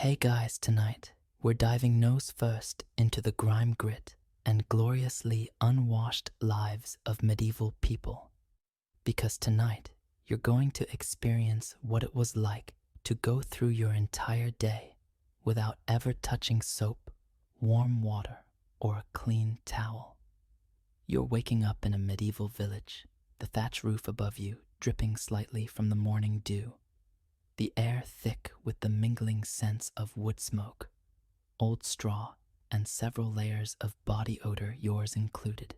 Hey guys, tonight we're diving nose first into the grime grit and gloriously unwashed lives of medieval people. Because tonight you're going to experience what it was like to go through your entire day without ever touching soap, warm water, or a clean towel. You're waking up in a medieval village, the thatch roof above you dripping slightly from the morning dew. The air thick with the mingling scents of wood smoke, old straw, and several layers of body odor, yours included.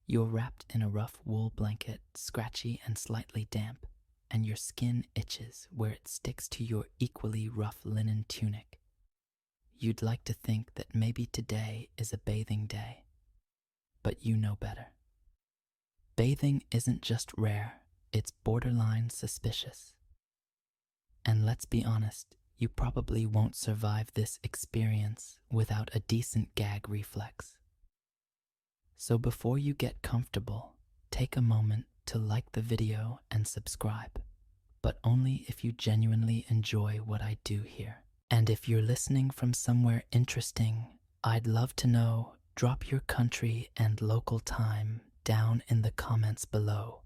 You're wrapped in a rough wool blanket, scratchy and slightly damp, and your skin itches where it sticks to your equally rough linen tunic. You'd like to think that maybe today is a bathing day, but you know better. Bathing isn't just rare, it's borderline suspicious. And let's be honest, you probably won't survive this experience without a decent gag reflex. So before you get comfortable, take a moment to like the video and subscribe, but only if you genuinely enjoy what I do here. And if you're listening from somewhere interesting, I'd love to know. Drop your country and local time down in the comments below.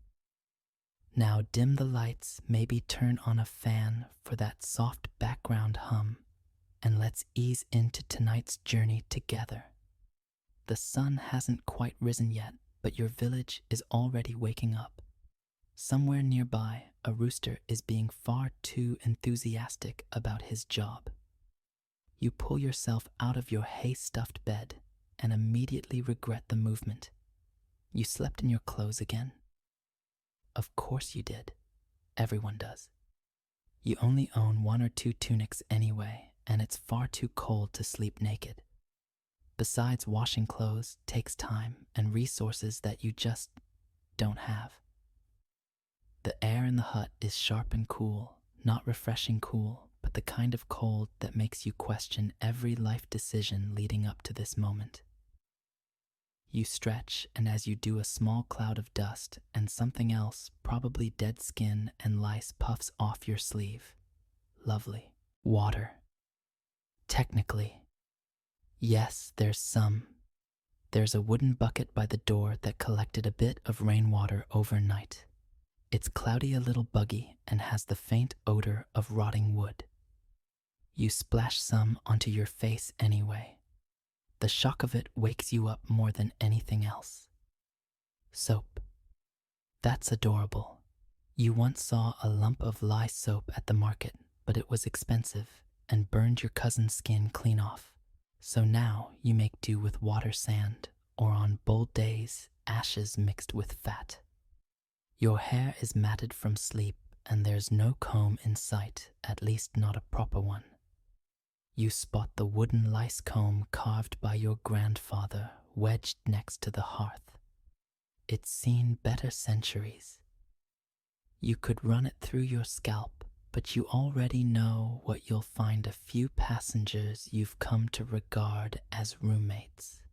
Now dim the lights, maybe turn on a fan for that soft background hum, and let's ease into tonight's journey together. The sun hasn't quite risen yet, but your village is already waking up. Somewhere nearby, a rooster is being far too enthusiastic about his job. You pull yourself out of your hay-stuffed bed and immediately regret the movement. You slept in your clothes again. Of course you did. Everyone does. You only own 1 or 2 tunics anyway, and it's far too cold to sleep naked. Besides, washing clothes takes time and resources that you just don't have. The air in the hut is sharp and cool, not refreshing cool, but the kind of cold that makes you question every life decision leading up to this moment. You stretch, and as you do, a small cloud of dust and something else, probably dead skin and lice, puffs off your sleeve. Lovely. Water. Technically. Yes, there's some. There's a wooden bucket by the door that collected a bit of rainwater overnight. It's cloudy, a little buggy, and has the faint odor of rotting wood. You splash some onto your face anyway. The shock of it wakes you up more than anything else. Soap. That's adorable. You once saw a lump of lye soap at the market, but it was expensive and burned your cousin's skin clean off. So now you make do with water, sand, or on bold days, ashes mixed with fat. Your hair is matted from sleep and there's no comb in sight, at least not a proper one. You spot the wooden lice comb carved by your grandfather wedged next to the hearth. It's seen better centuries. You could run it through your scalp, but you already know what you'll find: a few passengers you've come to regard as roommates.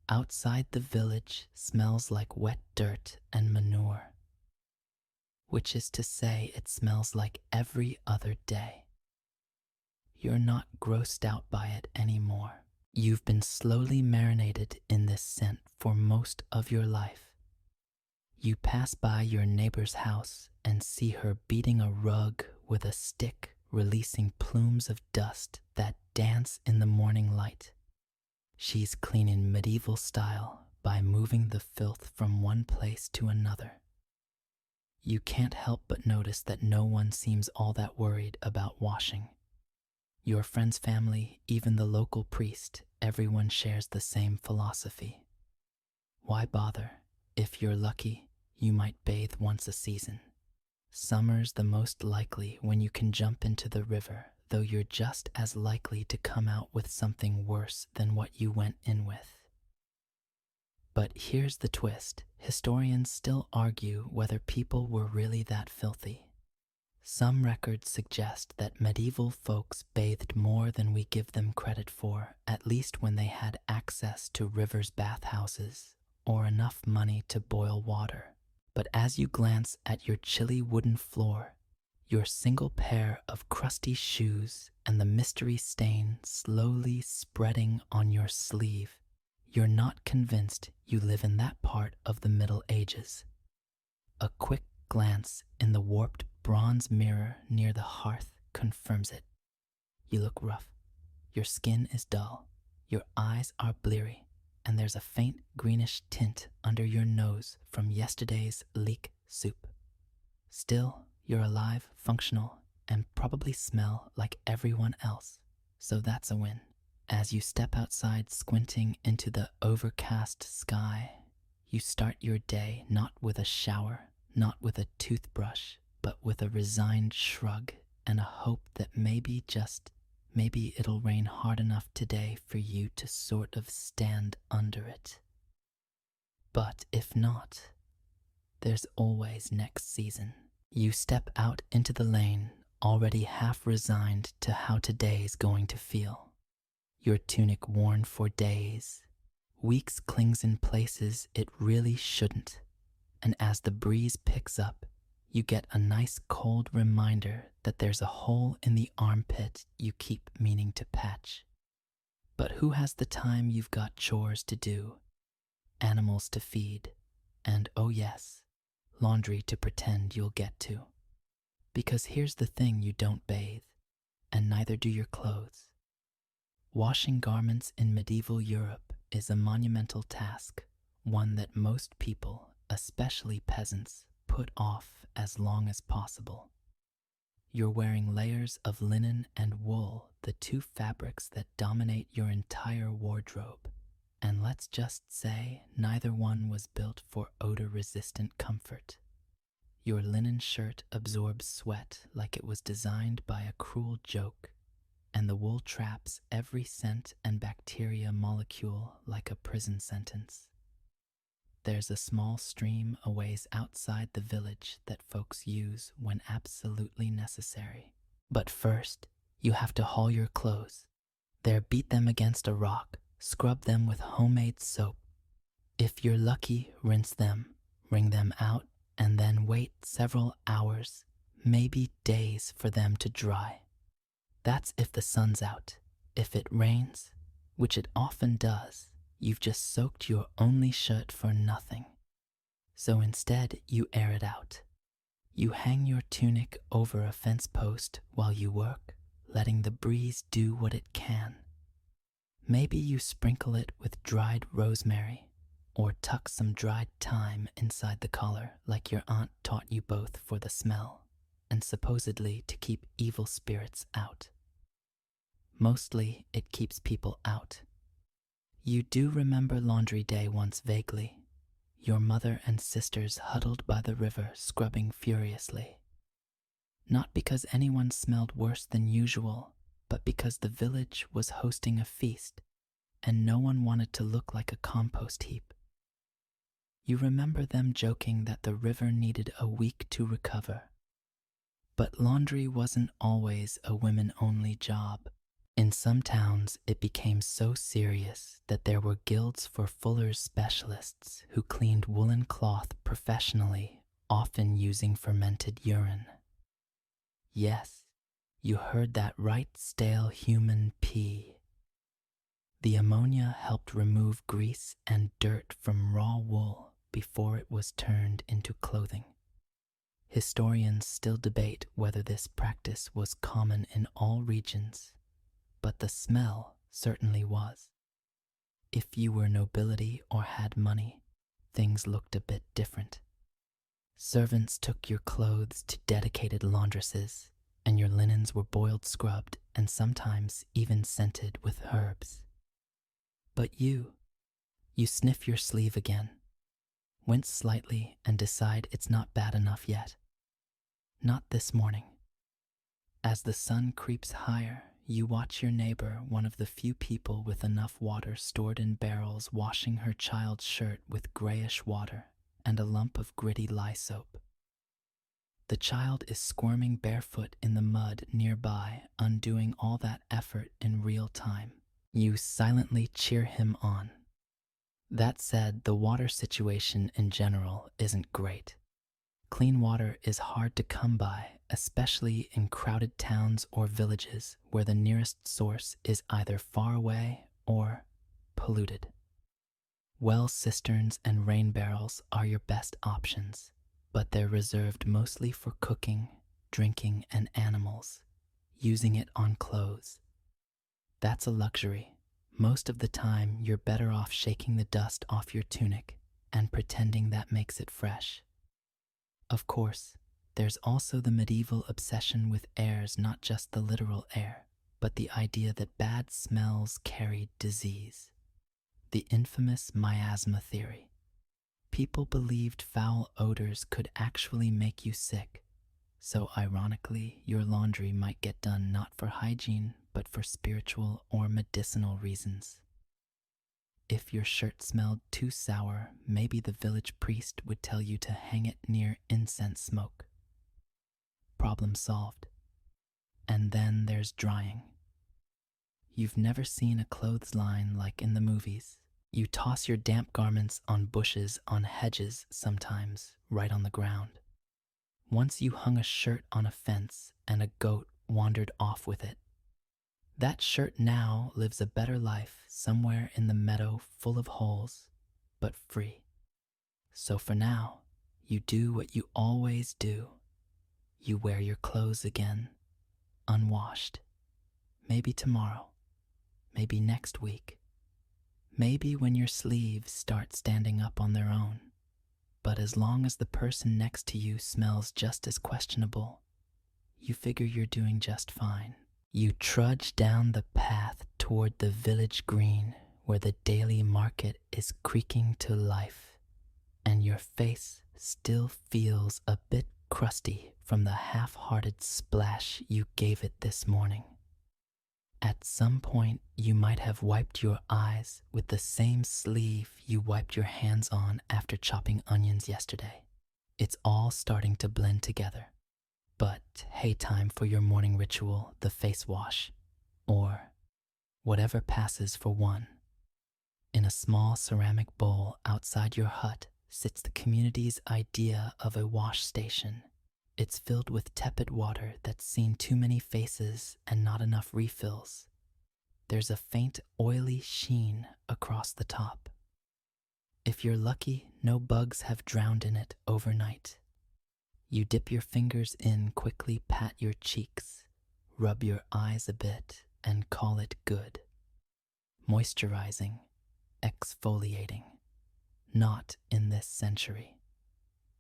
Outside, the village smells like wet dirt and manure, which is to say, it smells like every other day. You're not grossed out by it anymore. You've been slowly marinated in this scent for most of your life. You pass by your neighbor's house and see her beating a rug with a stick, releasing plumes of dust that dance in the morning light. She's cleaning medieval style by moving the filth from one place to another. You can't help but notice that no one seems all that worried about washing. Your friend's family, even the local priest, everyone shares the same philosophy. Why bother? If you're lucky, you might bathe once a season. Summer's the most likely when you can jump into the river, though you're just as likely to come out with something worse than what you went in with. But here's the twist. Historians still argue whether people were really that filthy. Some records suggest that medieval folks bathed more than we give them credit for, at least when they had access to rivers, bathhouses, or enough money to boil water. But as you glance at your chilly wooden floor, your single pair of crusty shoes and the mystery stain slowly spreading on your sleeve, you're not convinced you live in that part of the Middle Ages. A quick glance in the warped bronze mirror near the hearth confirms it. You look rough. Your skin is dull. Your eyes are bleary, and there's a faint greenish tint under your nose from yesterday's leek soup. Still, you're alive, functional, and probably smell like everyone else, so that's a win. As you step outside, squinting into the overcast sky, you start your day not with a shower, not with a toothbrush, but with a resigned shrug and a hope that maybe it'll rain hard enough today for you to sort of stand under it. But if not, there's always next season. You step out into the lane, already half resigned to how today's going to feel. Your tunic worn for days. Weeks clings in places it really shouldn't. And as the breeze picks up, you get a nice cold reminder that there's a hole in the armpit you keep meaning to patch. But who has the time? You've got chores to do, animals to feed, and oh yes, laundry to pretend you'll get to. Because here's the thing, you don't bathe, and neither do your clothes. Washing garments in medieval Europe is a monumental task, one that most people, especially peasants, put off as long as possible. You're wearing layers of linen and wool, the two fabrics that dominate your entire wardrobe, and let's just say neither one was built for odor-resistant comfort. Your linen shirt absorbs sweat like it was designed by a cruel joke, and the wool traps every scent and bacteria molecule like a prison sentence. There's a small stream a ways outside the village that folks use when absolutely necessary. But first, you have to haul your clothes. There, beat them against a rock, scrub them with homemade soap. If you're lucky, rinse them, wring them out, and then wait several hours, maybe days, for them to dry. That's if the sun's out. If it rains, which it often does, you've just soaked your only shirt for nothing. So instead, you air it out. You hang your tunic over a fence post while you work, letting the breeze do what it can. Maybe you sprinkle it with dried rosemary, or tuck some dried thyme inside the collar like your aunt taught you, both for the smell and supposedly to keep evil spirits out. Mostly, it keeps people out. You do remember laundry day once vaguely, your mother and sisters huddled by the river scrubbing furiously. Not because anyone smelled worse than usual, but because the village was hosting a feast, and no one wanted to look like a compost heap. You remember them joking that the river needed a week to recover. But laundry wasn't always a women-only job. In some towns, it became so serious that there were guilds for fullers specialists who cleaned woolen cloth professionally, often using fermented urine. Yes, you heard that right, stale human pee. The ammonia helped remove grease and dirt from raw wool before it was turned into clothing. Historians still debate whether this practice was common in all regions, but the smell certainly was. If you were nobility or had money, things looked a bit different. Servants took your clothes to dedicated laundresses, and your linens were boiled, scrubbed, and sometimes even scented with herbs. But you sniff your sleeve again, wince slightly, and decide it's not bad enough yet. Not this morning. As the sun creeps higher, you watch your neighbor, one of the few people with enough water stored in barrels, washing her child's shirt with grayish water and a lump of gritty lye soap. The child is squirming barefoot in the mud nearby, undoing all that effort in real time. You silently cheer him on. That said, the water situation in general isn't great. Clean water is hard to come by, especially in crowded towns or villages where the nearest source is either far away or polluted. Well cisterns and rain barrels are your best options, but they're reserved mostly for cooking, drinking, and animals, using it on clothes. That's a luxury. Most of the time, you're better off shaking the dust off your tunic and pretending that makes it fresh. Of course, there's also the medieval obsession with airs, not just the literal air, but the idea that bad smells carried disease. The infamous miasma theory. People believed foul odors could actually make you sick, so ironically, your laundry might get done not for hygiene, but for spiritual or medicinal reasons. If your shirt smelled too sour, maybe the village priest would tell you to hang it near incense smoke. Problem solved. And then there's drying. You've never seen a clothesline like in the movies. You toss your damp garments on bushes, on hedges, sometimes right on the ground. Once you hung a shirt on a fence and a goat wandered off with it. That shirt now lives a better life somewhere in the meadow full of holes, but free. So for now, you do what you always do. You wear your clothes again, unwashed. Maybe tomorrow, maybe next week, maybe when your sleeves start standing up on their own. But as long as the person next to you smells just as questionable, you figure you're doing just fine. You trudge down the path toward the village green where the daily market is creaking to life, and your face still feels a bit crusty from the half-hearted splash you gave it this morning. At some point, you might have wiped your eyes with the same sleeve you wiped your hands on after chopping onions yesterday. It's all starting to blend together. But hey, time for your morning ritual, the face wash, or whatever passes for one. In a small ceramic bowl outside your hut sits the community's idea of a wash station. It's filled with tepid water that's seen too many faces and not enough refills. There's a faint oily sheen across the top. If you're lucky, no bugs have drowned in it overnight. You dip your fingers in, quickly pat your cheeks, rub your eyes a bit, and call it good. Moisturizing, exfoliating. Not in this century.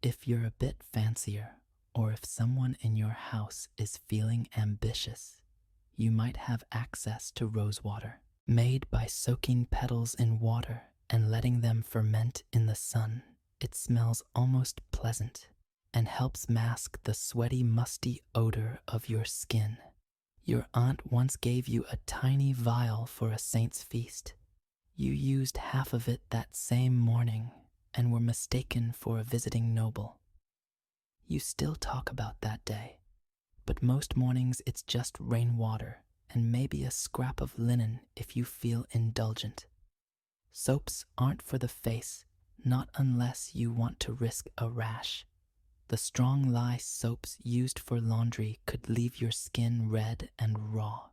If you're a bit fancier, or if someone in your house is feeling ambitious, you might have access to rose water, made by soaking petals in water and letting them ferment in the sun. It smells almost pleasant and helps mask the sweaty, musty odor of your skin. Your aunt once gave you a tiny vial for a saint's feast. You used half of it that same morning and were mistaken for a visiting noble. You still talk about that day, but most mornings it's just rainwater and maybe a scrap of linen if you feel indulgent. Soaps aren't for the face, not unless you want to risk a rash. The strong lye soaps used for laundry could leave your skin red and raw.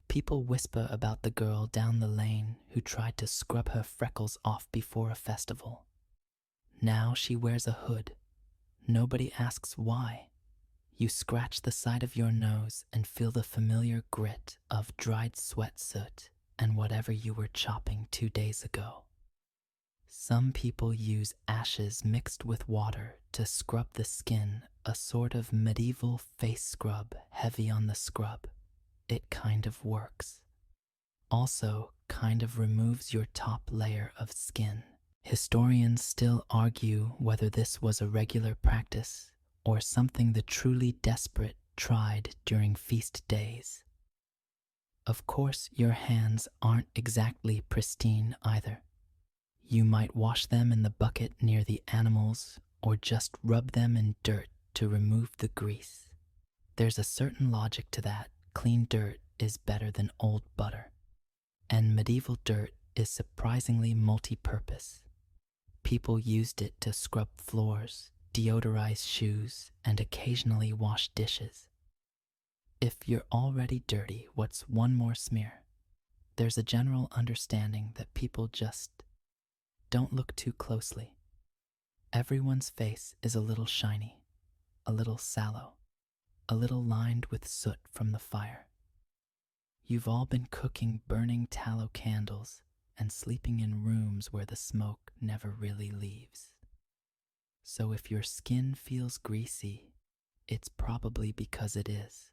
People whisper about the girl down the lane who tried to scrub her freckles off before a festival. Now she wears a hood. Nobody asks why. You scratch the side of your nose and feel the familiar grit of dried sweat soot and whatever you were chopping 2 days ago. Some people use ashes mixed with water to scrub the skin, a sort of medieval face scrub, heavy on the scrub. It kind of works. Also, kind of removes your top layer of skin. Historians still argue whether this was a regular practice or something the truly desperate tried during feast days. Of course, your hands aren't exactly pristine either. You might wash them in the bucket near the animals or just rub them in dirt to remove the grease. There's a certain logic to that. Clean dirt is better than old butter. And medieval dirt is surprisingly multi-purpose. People used it to scrub floors, deodorize shoes, and occasionally wash dishes. If you're already dirty, what's one more smear? There's a general understanding that people just don't look too closely. Everyone's face is a little shiny, a little sallow, a little lined with soot from the fire. You've all been cooking burning tallow candles and sleeping in rooms where the smoke never really leaves. So if your skin feels greasy, it's probably because it is.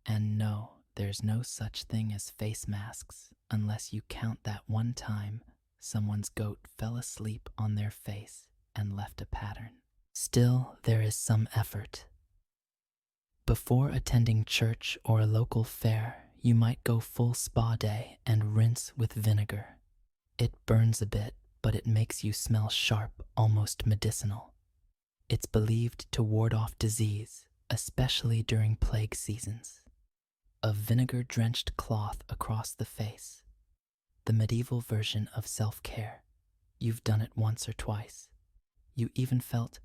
And no, there's no such thing as face masks unless you count that one time someone's goat fell asleep on their face and left a pattern. Still, there is some effort. Before attending church or a local fair, you might go full spa day and rinse with vinegar. It burns a bit, but it makes you smell sharp, almost medicinal. It's believed to ward off disease, especially during plague seasons. A vinegar-drenched cloth across the face. The medieval version of self-care. You've done it once or twice. You even felt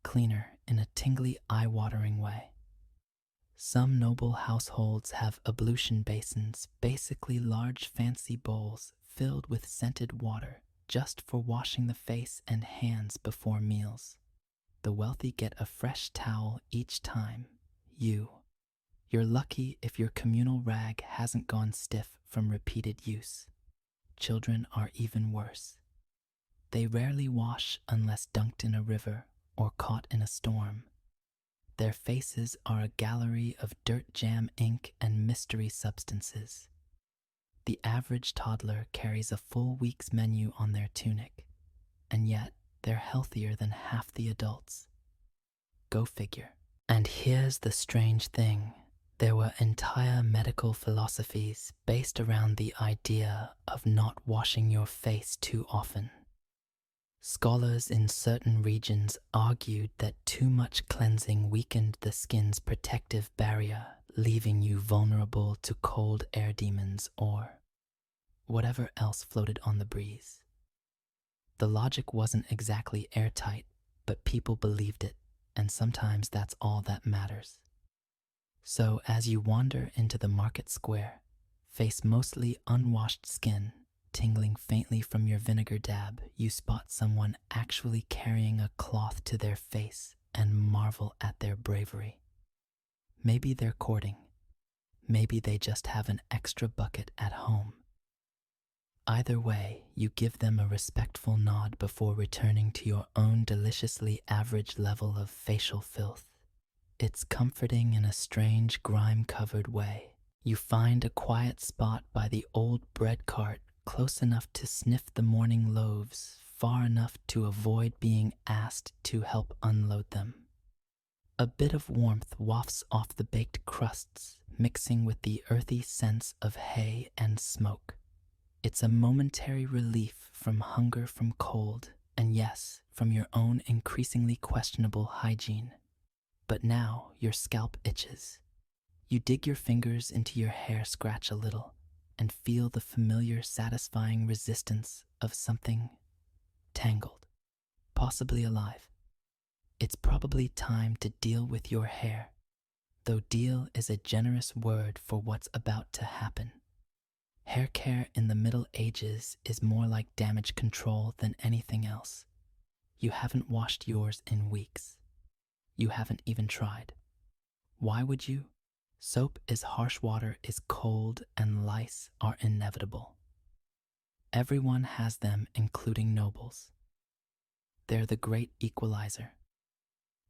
cleaner in a tingly, eye-watering way. Some noble households have ablution basins, basically large fancy bowls filled with scented water just for washing the face and hands before meals. The wealthy get a fresh towel each time. You're lucky if your communal rag hasn't gone stiff from repeated use. Children are even worse. They rarely wash unless dunked in a river or caught in a storm. Their faces are a gallery of dirt jam ink and mystery substances. The average toddler carries a full week's menu on their tunic, and yet they're healthier than half the adults. Go figure. And here's the strange thing. There were entire medical philosophies based around the idea of not washing your face too often. Scholars in certain regions argued that too much cleansing weakened the skin's protective barrier, leaving you vulnerable to cold air demons or whatever else floated on the breeze. The logic wasn't exactly airtight, but people believed it, and sometimes that's all that matters. So as you wander into the market square, face mostly unwashed skin, tingling faintly from your vinegar dab, you spot someone actually carrying a cloth to their face and marvel at their bravery. Maybe they're courting. Maybe they just have an extra bucket at home. Either way, you give them a respectful nod before returning to your own deliciously average level of facial filth. It's comforting in a strange, grime-covered way. You find a quiet spot by the old bread cart, close enough to sniff the morning loaves, far enough to avoid being asked to help unload them. A bit of warmth wafts off the baked crusts, mixing with the earthy scents of hay and smoke. It's a momentary relief from hunger, from cold, and yes, from your own increasingly questionable hygiene. But now your scalp itches. You dig your fingers into your hair, scratch a little, and feel the familiar, satisfying resistance of something tangled, possibly alive. It's probably time to deal with your hair, though deal is a generous word for what's about to happen. Hair care in the Middle Ages is more like damage control than anything else. You haven't washed yours in weeks. You haven't even tried. Why would you? Soap is harsh, water is cold, and lice are inevitable. Everyone has them, including nobles. They're the great equalizer.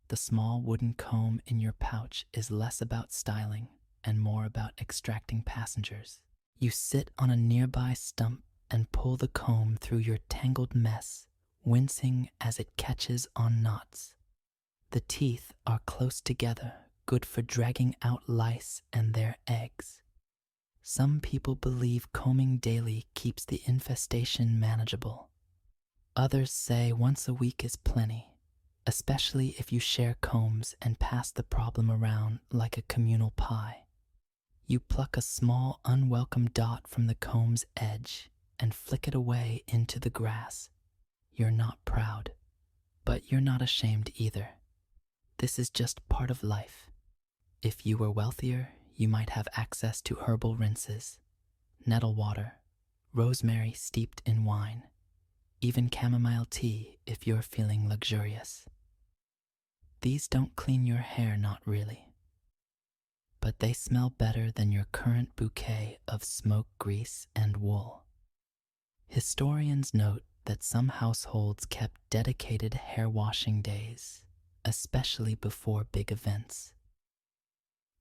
The small wooden comb in your pouch is less about styling and more about extracting passengers. You sit on a nearby stump and pull the comb through your tangled mess, wincing as it catches on knots. The teeth are close together, good for dragging out lice and their eggs. Some people believe combing daily keeps the infestation manageable. Others say once a week is plenty, especially if you share combs and pass the problem around like a communal pie. You pluck a small, unwelcome dot from the comb's edge and flick it away into the grass. You're not proud. But you're not ashamed either. This is just part of life. If you were wealthier, you might have access to herbal rinses, nettle water, rosemary steeped in wine, even chamomile tea if you're feeling luxurious. These don't clean your hair, not really. But they smell better than your current bouquet of smoke grease and wool. Historians note that some households kept dedicated hair washing days, especially before big events.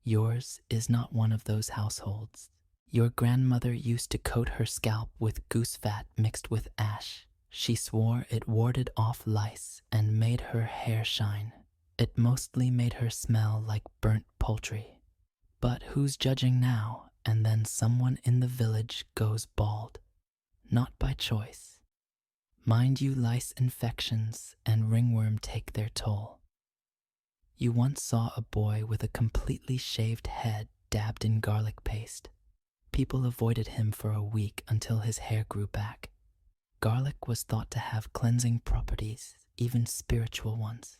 Yours is not one of those households. Your grandmother used to coat her scalp with goose fat mixed with ash. She swore it warded off lice and made her hair shine. It mostly made her smell like burnt poultry. But who's judging now? And then someone in the village goes bald. Not by choice. Mind you, lice infections and ringworm take their toll. You once saw a boy with a completely shaved head dabbed in garlic paste. People avoided him for a week until his hair grew back. Garlic was thought to have cleansing properties, even spiritual ones.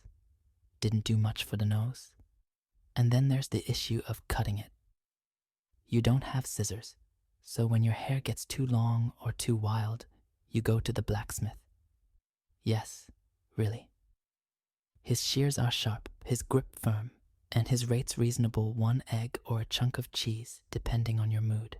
Didn't do much for the nose. And then there's the issue of cutting it. You don't have scissors, so when your hair gets too long or too wild, you go to the blacksmith. Yes, really. His shears are sharp, his grip firm, and his rates reasonable, 1 egg or a chunk of cheese, depending on your mood.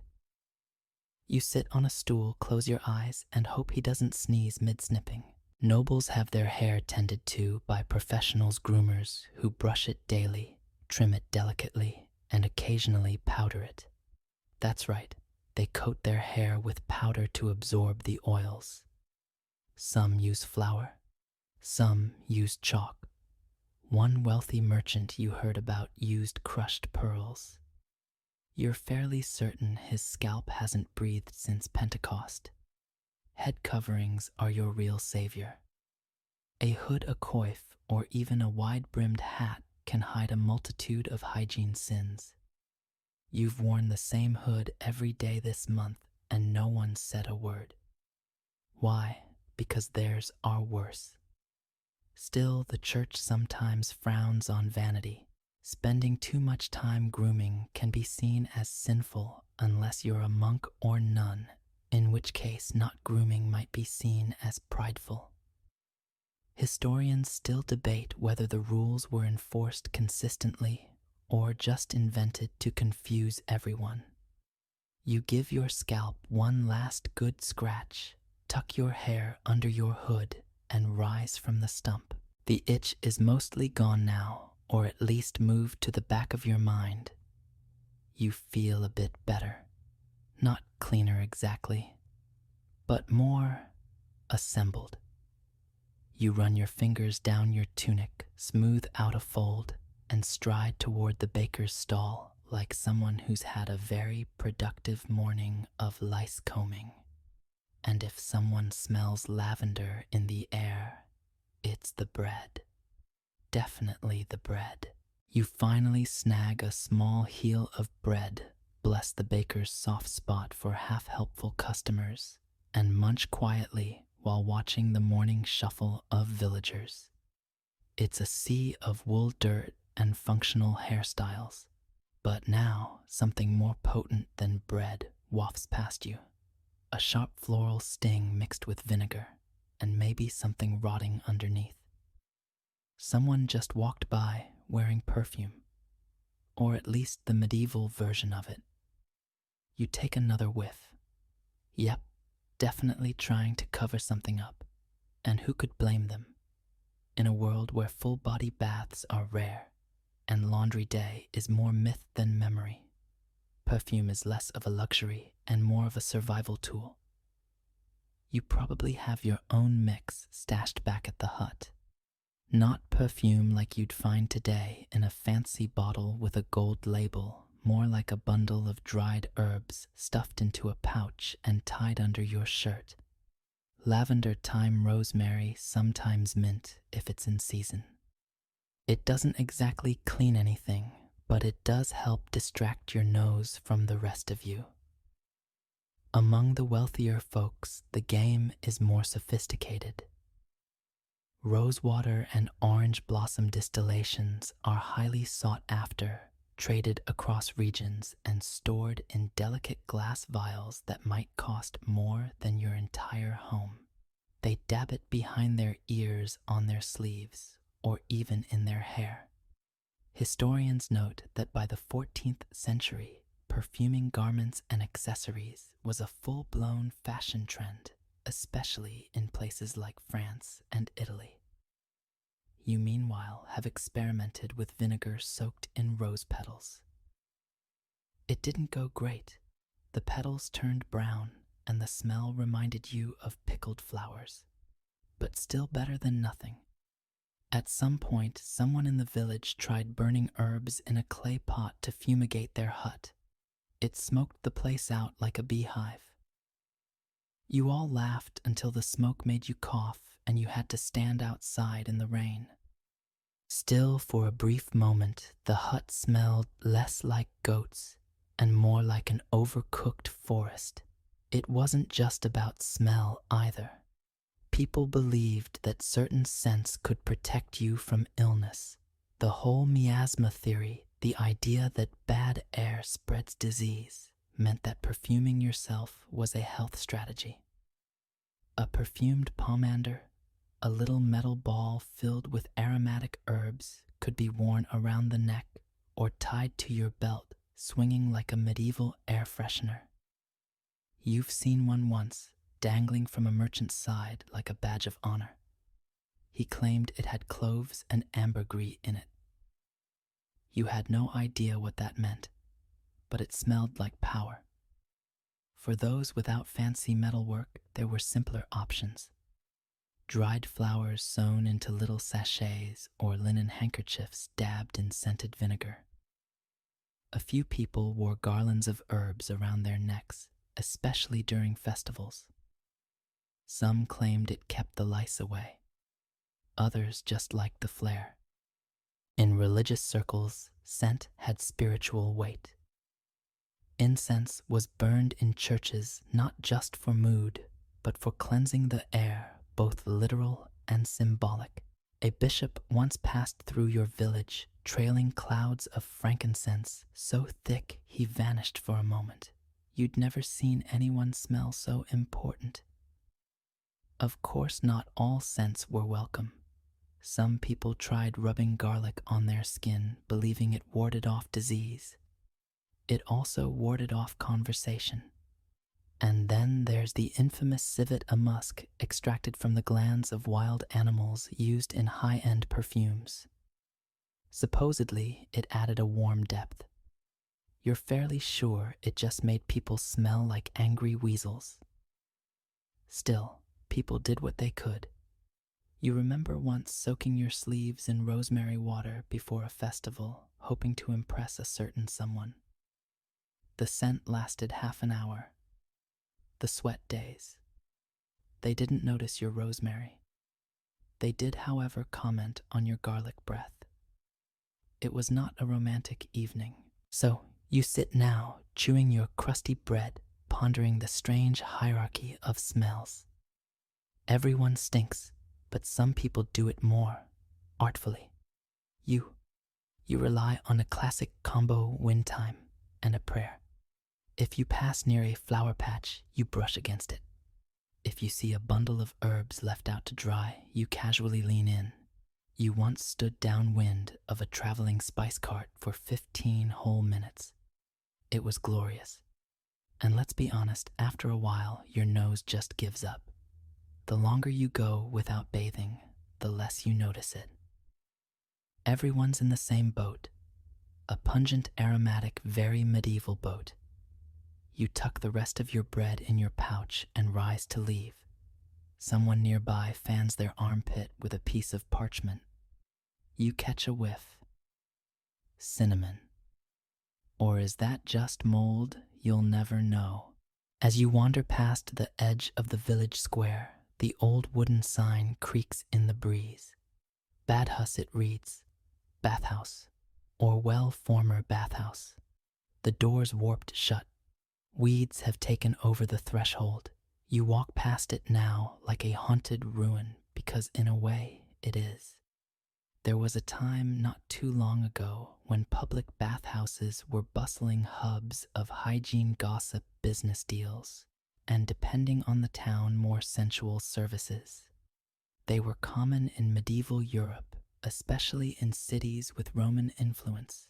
You sit on a stool, close your eyes, and hope he doesn't sneeze mid-snipping. Nobles have their hair tended to by professionals groomers who brush it daily, trim it delicately, and occasionally powder it. That's right, they coat their hair with powder to absorb the oils. Some use flour, some use chalk. One wealthy merchant you heard about used crushed pearls. You're fairly certain his scalp hasn't breathed since Pentecost. Head coverings are your real savior. A hood, a coif, or even a wide-brimmed hat can hide a multitude of hygiene sins. You've worn the same hood every day this month and no one said a word. Why? Because theirs are worse. Still, the church sometimes frowns on vanity. Spending too much time grooming can be seen as sinful unless you're a monk or nun, in which case not grooming might be seen as prideful. Historians still debate whether the rules were enforced consistently or just invented to confuse everyone. You give your scalp one last good scratch, tuck your hair under your hood, and rise from the stump. The itch is mostly gone now, or at least moved to the back of your mind. You feel a bit better. Not cleaner exactly, but more assembled. You run your fingers down your tunic, smooth out a fold, and stride toward the baker's stall like someone who's had a very productive morning of lice combing. And if someone smells lavender in the air, it's the bread. Definitely the bread. You finally snag a small heel of bread, bless the baker's soft spot for half-helpful customers, and munch quietly while watching the morning shuffle of villagers. It's a sea of wool dirt and functional hairstyles. But now, something more potent than bread wafts past you. A sharp floral sting mixed with vinegar, and maybe something rotting underneath. Someone just walked by wearing perfume, or at least the medieval version of it. You take another whiff. Yep, definitely trying to cover something up, and who could blame them? In a world where full-body baths are rare, and laundry day is more myth than memory, perfume is less of a luxury and more of a survival tool. You probably have your own mix stashed back at the hut. Not perfume like you'd find today in a fancy bottle with a gold label, more like a bundle of dried herbs stuffed into a pouch and tied under your shirt. Lavender, thyme, rosemary, sometimes mint if it's in season. It doesn't exactly clean anything, but it does help distract your nose from the rest of you. Among the wealthier folks, the game is more sophisticated. Rosewater and orange blossom distillations are highly sought after, traded across regions and stored in delicate glass vials that might cost more than your entire home. They dab it behind their ears, on their sleeves, or even in their hair. Historians note that by the 14th century, perfuming garments and accessories was a full-blown fashion trend, especially in places like France and Italy. You meanwhile have experimented with vinegar soaked in rose petals. It didn't go great. The petals turned brown and the smell reminded you of pickled flowers. But still better than nothing. At some point, someone in the village tried burning herbs in a clay pot to fumigate their hut. It smoked the place out like a beehive. You all laughed until the smoke made you cough and you had to stand outside in the rain. Still, for a brief moment, the hut smelled less like goats and more like an overcooked forest. It wasn't just about smell either. People believed that certain scents could protect you from illness. The whole miasma theory, the idea that bad air spreads disease, meant that perfuming yourself was a health strategy. A perfumed pomander, a little metal ball filled with aromatic herbs, could be worn around the neck or tied to your belt, swinging like a medieval air freshener. You've seen one once, dangling from a merchant's side like a badge of honor. He claimed it had cloves and ambergris in it. You had no idea what that meant, but it smelled like power. For those without fancy metalwork, there were simpler options. Dried flowers sewn into little sachets or linen handkerchiefs dabbed in scented vinegar. A few people wore garlands of herbs around their necks, especially during festivals. Some claimed it kept the lice away. Others just liked the flair. In religious circles, scent had spiritual weight. Incense was burned in churches not just for mood, but for cleansing the air, both literal and symbolic. A bishop once passed through your village, trailing clouds of frankincense so thick he vanished for a moment. You'd never seen anyone smell so important. Of course, not all scents were welcome. Some people tried rubbing garlic on their skin, believing it warded off disease. It also warded off conversation. And then there's the infamous civet, a musk extracted from the glands of wild animals used in high-end perfumes. Supposedly, it added a warm depth. You're fairly sure it just made people smell like angry weasels. Still, people did what they could. You remember once soaking your sleeves in rosemary water before a festival, hoping to impress a certain someone. The scent lasted half an hour. The sweat days. They didn't notice your rosemary. They did, however, comment on your garlic breath. It was not a romantic evening. So you sit now, chewing your crusty bread, pondering the strange hierarchy of smells. Everyone stinks, but some people do it more artfully. You rely on a classic combo: wind time and a prayer. If you pass near a flower patch, you brush against it. If you see a bundle of herbs left out to dry, you casually lean in. You once stood downwind of a traveling spice cart for 15 whole minutes. It was glorious. And let's be honest, after a while, your nose just gives up. The longer you go without bathing, the less you notice it. Everyone's in the same boat. A pungent, aromatic, very medieval boat. You tuck the rest of your bread in your pouch and rise to leave. Someone nearby fans their armpit with a piece of parchment. You catch a whiff. Cinnamon. Or is that just mold? You'll never know. As you wander past the edge of the village square, the old wooden sign creaks in the breeze. Badhus it reads, bathhouse, or well, former bathhouse. The door's warped shut. Weeds have taken over the threshold. You walk past it now like a haunted ruin because, in a way, it is. There was a time not too long ago when public bathhouses were bustling hubs of hygiene gossip, business deals, and depending on the town, more sensual services. They were common in medieval Europe, especially in cities with Roman influence.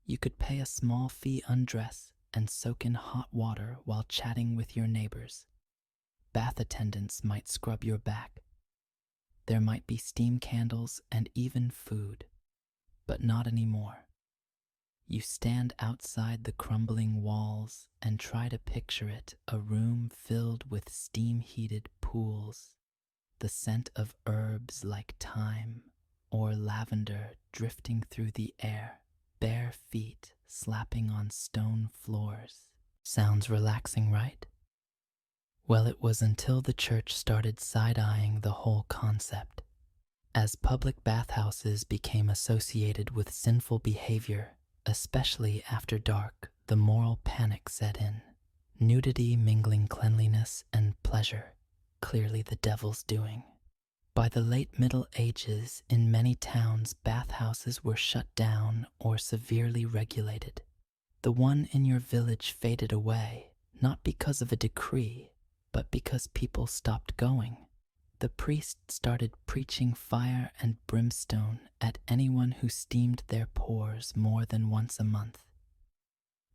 You could pay a small fee, undress, and soak in hot water while chatting with your neighbors. Bath attendants might scrub your back. There might be steam candles and even food, but not anymore. You stand outside the crumbling walls and try to picture it, a room filled with steam-heated pools, the scent of herbs like thyme or lavender drifting through the air, bare feet slapping on stone floors. Sounds relaxing, right? Well, it was until the church started side-eyeing the whole concept. As public bathhouses became associated with sinful behavior, especially after dark, the moral panic set in. Nudity mingling cleanliness and pleasure, clearly the devil's doing. By the late Middle Ages, in many towns, bathhouses were shut down or severely regulated. The one in your village faded away, not because of a decree, but because people stopped going. The priest started preaching fire and brimstone at anyone who steamed their pores more than once a month.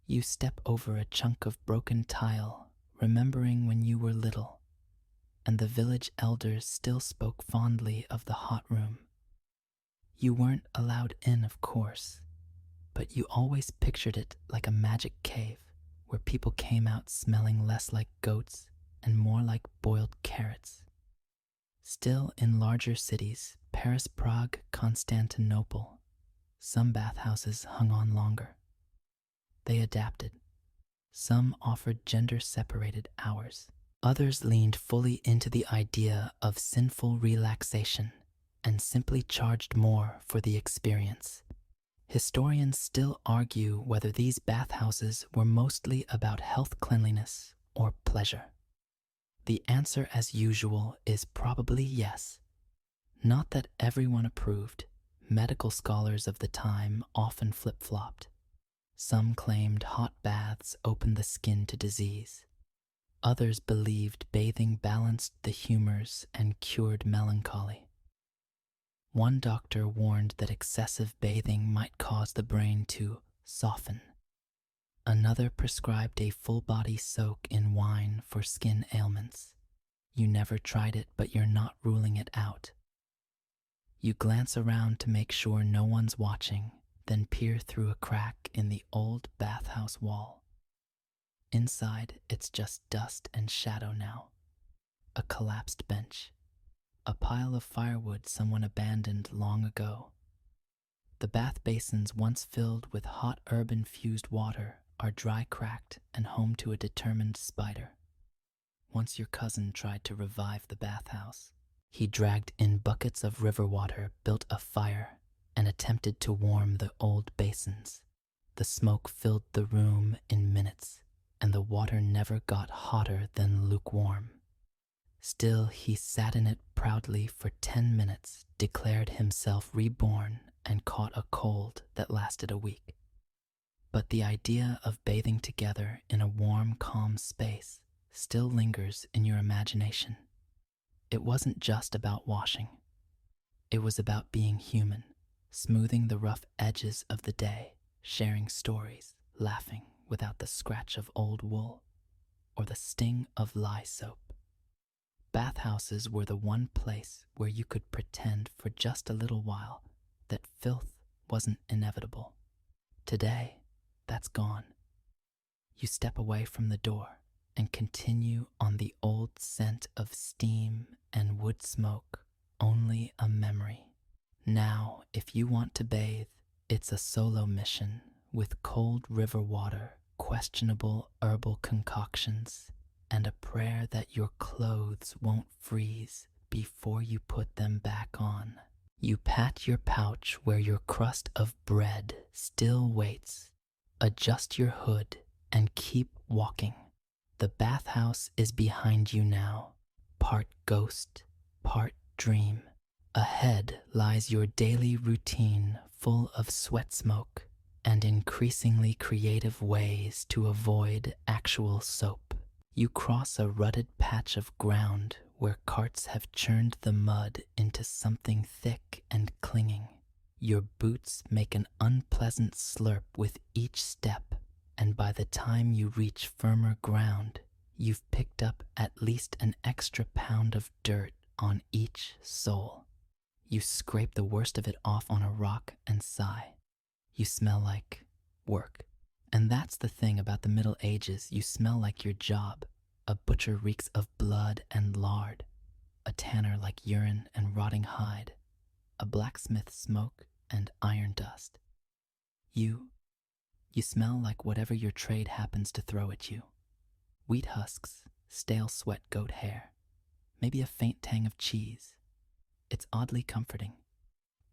You step over a chunk of broken tile, remembering when you were little, and the village elders still spoke fondly of the hot room. You weren't allowed in, of course, but you always pictured it like a magic cave where people came out smelling less like goats and more like boiled carrots. Still, in larger cities, Paris, Prague, Constantinople, some bathhouses hung on longer. They adapted. Some offered gender-separated hours. Others leaned fully into the idea of sinful relaxation and simply charged more for the experience. Historians still argue whether these bathhouses were mostly about health, cleanliness, or pleasure. The answer, as usual, is probably yes. Not that everyone approved. Medical scholars of the time often flip-flopped. Some claimed hot baths opened the skin to disease. Others believed bathing balanced the humors and cured melancholy. One doctor warned that excessive bathing might cause the brain to soften. Another prescribed a full-body soak in wine for skin ailments. You never tried it, but you're not ruling it out. You glance around to make sure no one's watching, then peer through a crack in the old bathhouse wall. Inside, it's just dust and shadow now. A collapsed bench. A pile of firewood someone abandoned long ago. The bath basins, once filled with hot herb-infused water, are dry, cracked, and home to a determined spider. Once your cousin tried to revive the bathhouse. He dragged in buckets of river water, built a fire, and attempted to warm the old basins. The smoke filled the room in minutes, and the water never got hotter than lukewarm. Still, he sat in it proudly for 10 minutes, declared himself reborn, and caught a cold that lasted a week. But the idea of bathing together in a warm, calm space still lingers in your imagination. It wasn't just about washing. It was about being human, smoothing the rough edges of the day, sharing stories, laughing without the scratch of old wool or the sting of lye soap. Bathhouses were the one place where you could pretend for just a little while that filth wasn't inevitable. Today, that's gone. You step away from the door and continue on the old scent of steam and wood smoke, only a memory. Now, if you want to bathe, it's a solo mission with cold river water, questionable herbal concoctions, and a prayer that your clothes won't freeze before you put them back on. You pat your pouch where your crust of bread still waits, adjust your hood, and keep walking. The bathhouse is behind you now, part ghost, part dream, Ahead lies your daily routine full of sweat smoke and increasingly creative ways to avoid actual soap. You cross a rutted patch of ground where carts have churned the mud into something thick and clinging. Your boots make an unpleasant slurp with each step, and by the time you reach firmer ground, you've picked up at least an extra pound of dirt on each sole. You scrape the worst of it off on a rock and sigh. You smell like work. And that's the thing about the Middle Ages, you smell like your job. A butcher reeks of blood and lard. A tanner like urine and rotting hide. A blacksmith smoke and iron dust. You smell like whatever your trade happens to throw at you. Wheat husks, stale sweat goat hair, maybe a faint tang of cheese. It's oddly comforting.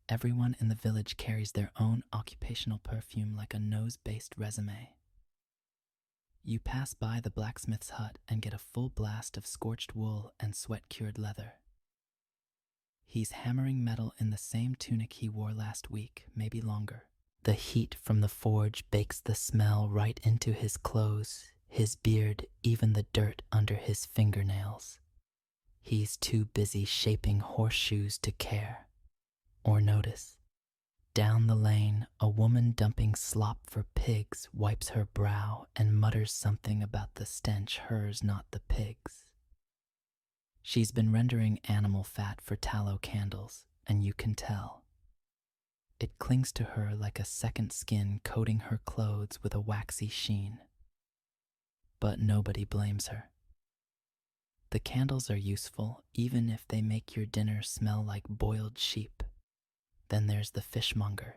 Everyone in the village carries their own occupational perfume like a nose-based resume. You pass by the blacksmith's hut and get a full blast of scorched wool and sweat-cured leather. He's hammering metal in the same tunic he wore last week, maybe longer. The heat from the forge bakes the smell right into his clothes, his beard, even the dirt under his fingernails. He's too busy shaping horseshoes to care or notice. Down the lane, a woman dumping slop for pigs wipes her brow and mutters something about the stench, hers, not the pigs. She's been rendering animal fat for tallow candles, and you can tell. It clings to her like a second skin, coating her clothes with a waxy sheen. But nobody blames her. The candles are useful, even if they make your dinner smell like boiled sheep. Then there's the fishmonger.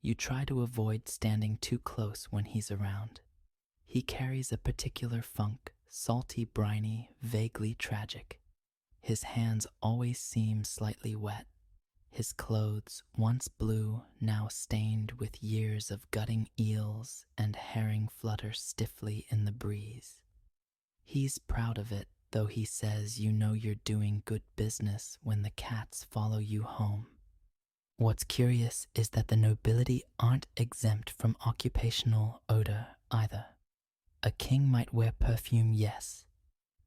You try to avoid standing too close when he's around. He carries a particular funk, salty, briny, vaguely tragic. His hands always seem slightly wet. His clothes, once blue, now stained with years of gutting eels and herring, flutter stiffly in the breeze. He's proud of it, though he says you know you're doing good business when the cats follow you home. What's curious is that the nobility aren't exempt from occupational odor either. A king might wear perfume, yes,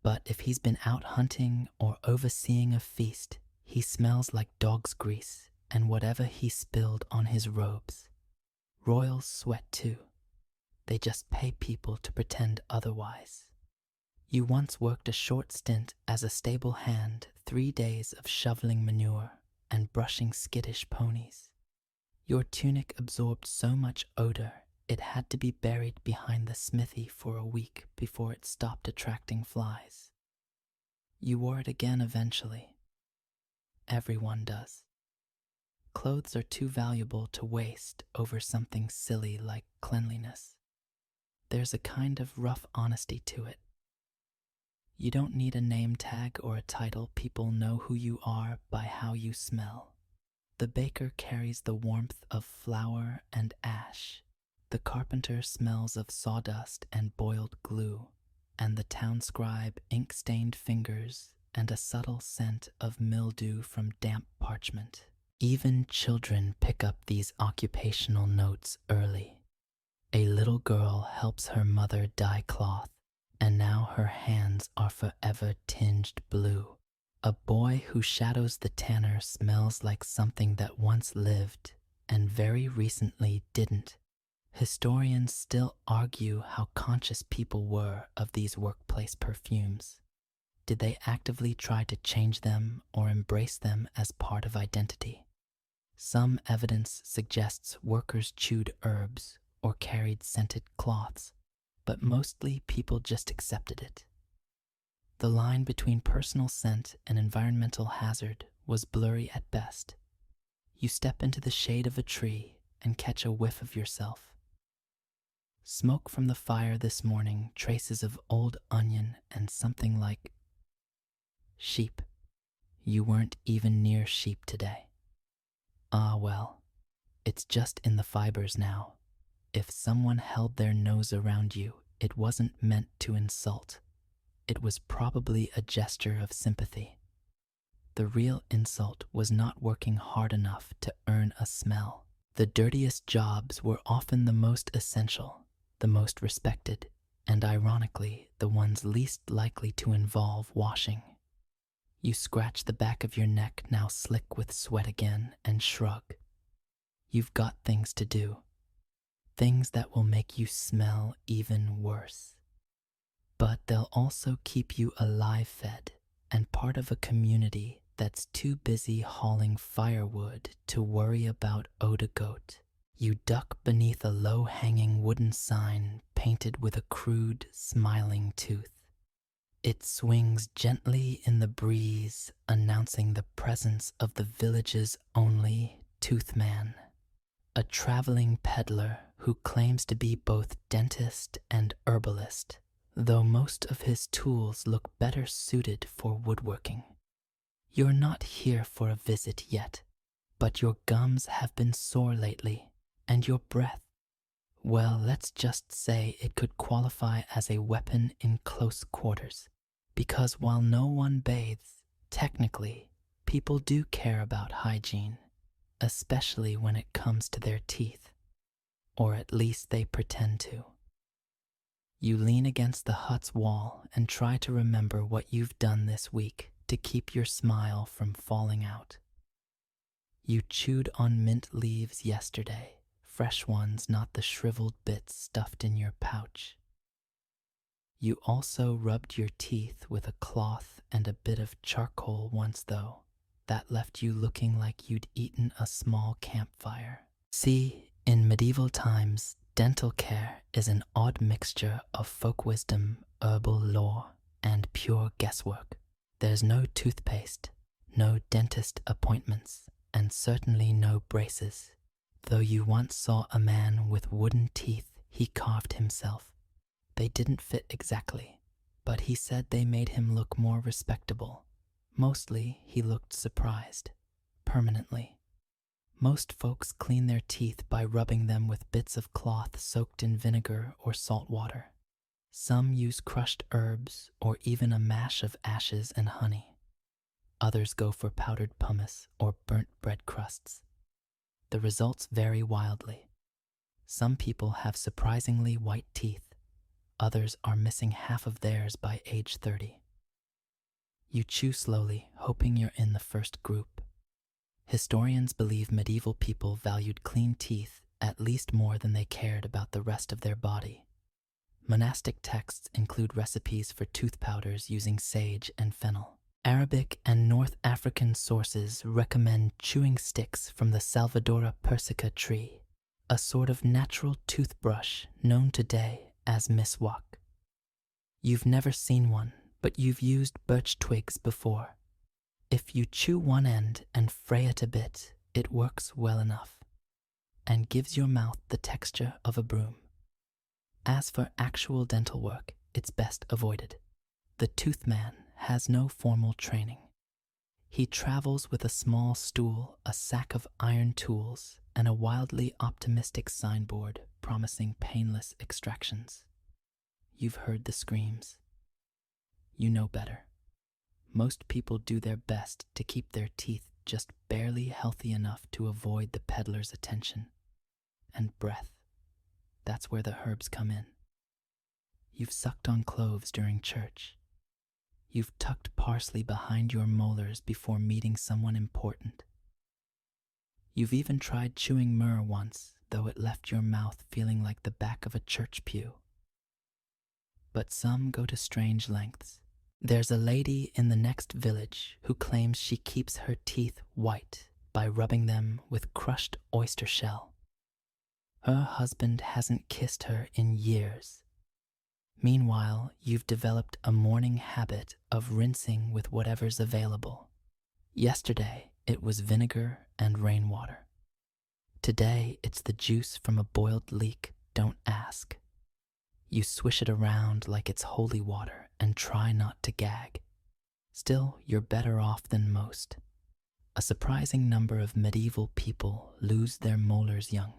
but if he's been out hunting or overseeing a feast, he smells like dog's grease and whatever he spilled on his robes. Royals sweat too. They just pay people to pretend otherwise. You once worked a short stint as a stable hand, 3 days of shoveling manure and brushing skittish ponies. Your tunic absorbed so much odor, it had to be buried behind the smithy for a week before it stopped attracting flies. You wore it again eventually. Everyone does. Clothes are too valuable to waste over something silly like cleanliness. There's a kind of rough honesty to it. You don't need a name tag or a title. People know who you are by how you smell. The baker carries the warmth of flour and ash. The carpenter smells of sawdust and boiled glue, and the town scribe ink-stained fingers and a subtle scent of mildew from damp parchment. Even children pick up these occupational notes early. A little girl helps her mother dye cloth, and now her hands are forever tinged blue. A boy who shadows the tanner smells like something that once lived and very recently didn't. Historians still argue how conscious people were of these workplace perfumes. Did they actively try to change them or embrace them as part of identity? Some evidence suggests workers chewed herbs or carried scented cloths, but mostly people just accepted it. The line between personal scent and environmental hazard was blurry at best. You step into the shade of a tree and catch a whiff of yourself. Smoke from the fire this morning, traces of old onion and something like sheep. You weren't even near sheep today. Ah well, it's just in the fibers now. If someone held their nose around you, it wasn't meant to insult. It was probably a gesture of sympathy. The real insult was not working hard enough to earn a smell. The dirtiest jobs were often the most essential, the most respected, and ironically, the ones least likely to involve washing. You scratch the back of your neck, now slick with sweat again, and shrug. You've got things to do. Things that will make you smell even worse. But they'll also keep you alive, fed, and part of a community that's too busy hauling firewood to worry about eau de goat. You duck beneath a low-hanging wooden sign painted with a crude, smiling tooth. It swings gently in the breeze, announcing the presence of the village's only toothman, a traveling peddler who claims to be both dentist and herbalist, though most of his tools look better suited for woodworking. You're not here for a visit yet, but your gums have been sore lately, and your breath, well, let's just say it could qualify as a weapon in close quarters. Because while no one bathes, technically, people do care about hygiene, especially when it comes to their teeth. Or at least they pretend to. You lean against the hut's wall and try to remember what you've done this week to keep your smile from falling out. You chewed on mint leaves yesterday, fresh ones, not the shriveled bits stuffed in your pouch. You also rubbed your teeth with a cloth and a bit of charcoal once, though. That left you looking like you'd eaten a small campfire. See, in medieval times, dental care is an odd mixture of folk wisdom, herbal lore, and pure guesswork. There's no toothpaste, no dentist appointments, and certainly no braces. Though you once saw a man with wooden teeth he carved himself. They didn't fit exactly, but he said they made him look more respectable. Mostly, he looked surprised. Permanently. Most folks clean their teeth by rubbing them with bits of cloth soaked in vinegar or salt water. Some use crushed herbs or even a mash of ashes and honey. Others go for powdered pumice or burnt bread crusts. The results vary wildly. Some people have surprisingly white teeth. Others are missing half of theirs by age 30. You chew slowly, hoping you're in the first group. Historians believe medieval people valued clean teeth at least more than they cared about the rest of their body. Monastic texts include recipes for tooth powders using sage and fennel. Arabic and North African sources recommend chewing sticks from the Salvadora persica tree, a sort of natural toothbrush known today as miswak. You've never seen one, but you've used birch twigs before. If you chew one end and fray it a bit, it works well enough and gives your mouth the texture of a broom. As for actual dental work, it's best avoided. The toothman has no formal training. He travels with a small stool, a sack of iron tools, and a wildly optimistic signboard promising painless extractions. You've heard the screams. You know better. Most people do their best to keep their teeth just barely healthy enough to avoid the peddler's attention. And breath. That's where the herbs come in. You've sucked on cloves during church. You've tucked parsley behind your molars before meeting someone important. You've even tried chewing myrrh once, though it left your mouth feeling like the back of a church pew. But some go to strange lengths. There's a lady in the next village who claims she keeps her teeth white by rubbing them with crushed oyster shell. Her husband hasn't kissed her in years. Meanwhile, you've developed a morning habit of rinsing with whatever's available. Yesterday, it was vinegar and rainwater. Today, it's the juice from a boiled leek. Don't ask. You swish it around like it's holy water and try not to gag. Still, you're better off than most. A surprising number of medieval people lose their molars young.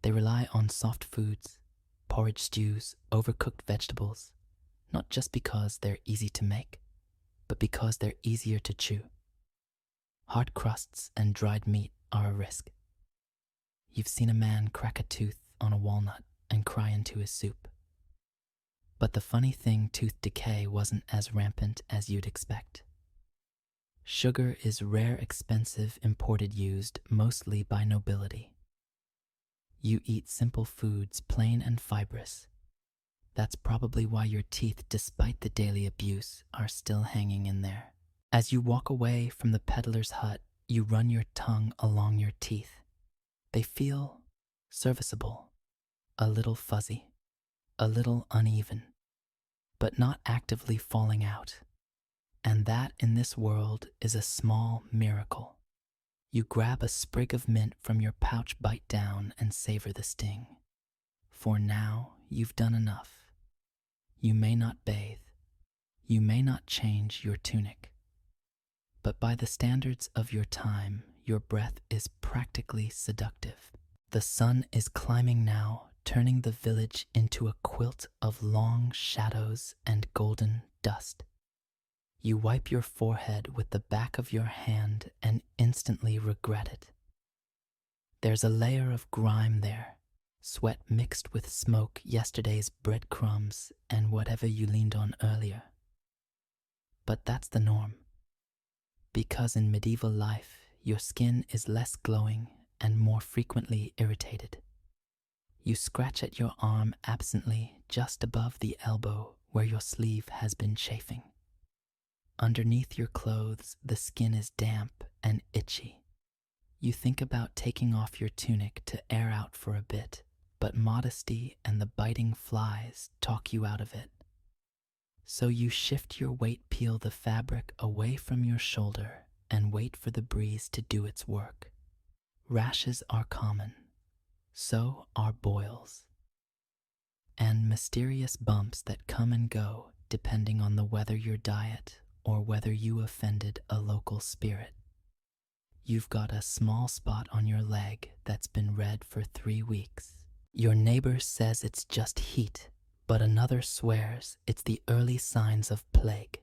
They rely on soft foods, porridge stews, overcooked vegetables, not just because they're easy to make, but because they're easier to chew. Hard crusts and dried meat are a risk. You've seen a man crack a tooth on a walnut and cry into his soup. But the funny thing, tooth decay wasn't as rampant as you'd expect. Sugar is rare, expensive, imported, used mostly by nobility. You eat simple foods, plain and fibrous. That's probably why your teeth, despite the daily abuse, are still hanging in there. As you walk away from the peddler's hut, you run your tongue along your teeth. They feel serviceable, a little fuzzy, a little uneven, but not actively falling out. And that, in this world, is a small miracle. You grab a sprig of mint from your pouch, bite down, and savor the sting. For now, you've done enough. You may not bathe. You may not change your tunic. But by the standards of your time, your breath is practically seductive. The sun is climbing now, turning the village into a quilt of long shadows and golden dust. You wipe your forehead with the back of your hand and instantly regret it. There's a layer of grime there, sweat mixed with smoke, yesterday's breadcrumbs, and whatever you leaned on earlier. But that's the norm. Because in medieval life, your skin is less glowing and more frequently irritated. You scratch at your arm absently just above the elbow where your sleeve has been chafing. Underneath your clothes, the skin is damp and itchy. You think about taking off your tunic to air out for a bit, but modesty and the biting flies talk you out of it. So you shift your weight, peel the fabric away from your shoulder, and wait for the breeze to do its work. Rashes are common. So are boils. And mysterious bumps that come and go depending on the weather, your diet, or whether you offended a local spirit. You've got a small spot on your leg that's been red for 3 weeks. Your neighbor says it's just heat, but another swears it's the early signs of plague.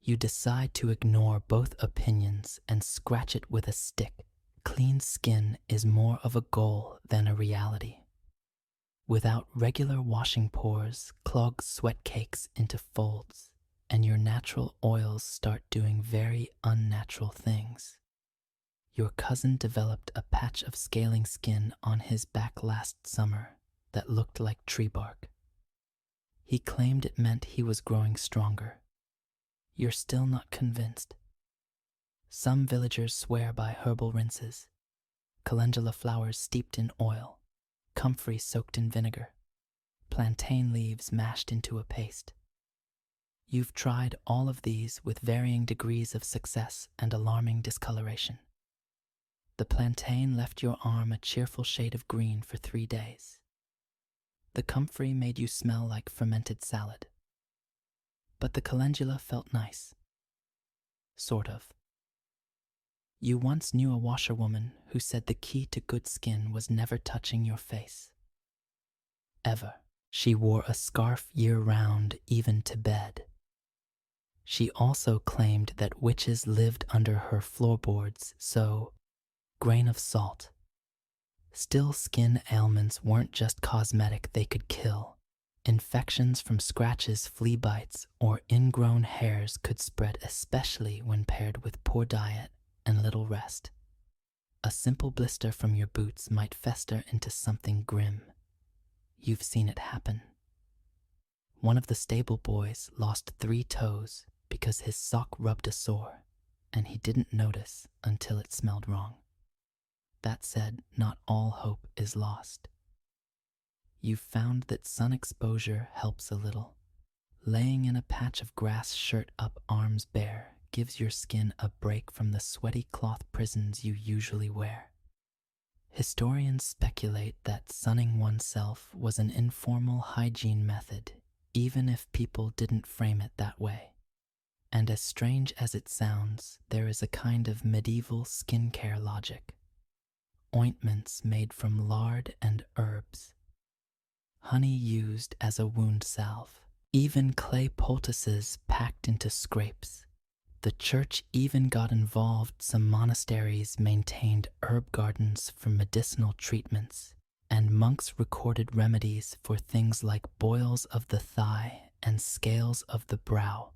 You decide to ignore both opinions and scratch it with a stick. Clean skin is more of a goal than a reality. Without regular washing, pores clog sweat cakes into folds, and your natural oils start doing very unnatural things. Your cousin developed a patch of scaling skin on his back last summer that looked like tree bark. He claimed it meant he was growing stronger. You're still not convinced. Some villagers swear by herbal rinses, calendula flowers steeped in oil, comfrey soaked in vinegar, plantain leaves mashed into a paste. You've tried all of these with varying degrees of success and alarming discoloration. The plantain left your arm a cheerful shade of green for 3 days. The comfrey made you smell like fermented salad. But the calendula felt nice. Sort of. You once knew a washerwoman who said the key to good skin was never touching your face. Ever. She wore a scarf year-round, even to bed. She also claimed that witches lived under her floorboards, so, grain of salt. Still, skin ailments weren't just cosmetic, they could kill. Infections from scratches, flea bites, or ingrown hairs could spread, especially when paired with poor diet and little rest. A simple blister from your boots might fester into something grim. You've seen it happen. One of the stable boys lost 3 toes because his sock rubbed a sore, and he didn't notice until it smelled wrong. That said, not all hope is lost. You've found that sun exposure helps a little. Laying in a patch of grass, shirt up, arms bare, gives your skin a break from the sweaty cloth prisons you usually wear. Historians speculate that sunning oneself was an informal hygiene method, even if people didn't frame it that way. And as strange as it sounds, there is a kind of medieval skincare logic. Ointments made from lard and herbs. Honey used as a wound salve. Even clay poultices packed into scrapes. The church even got involved. Some monasteries maintained herb gardens for medicinal treatments, and monks recorded remedies for things like boils of the thigh and scales of the brow.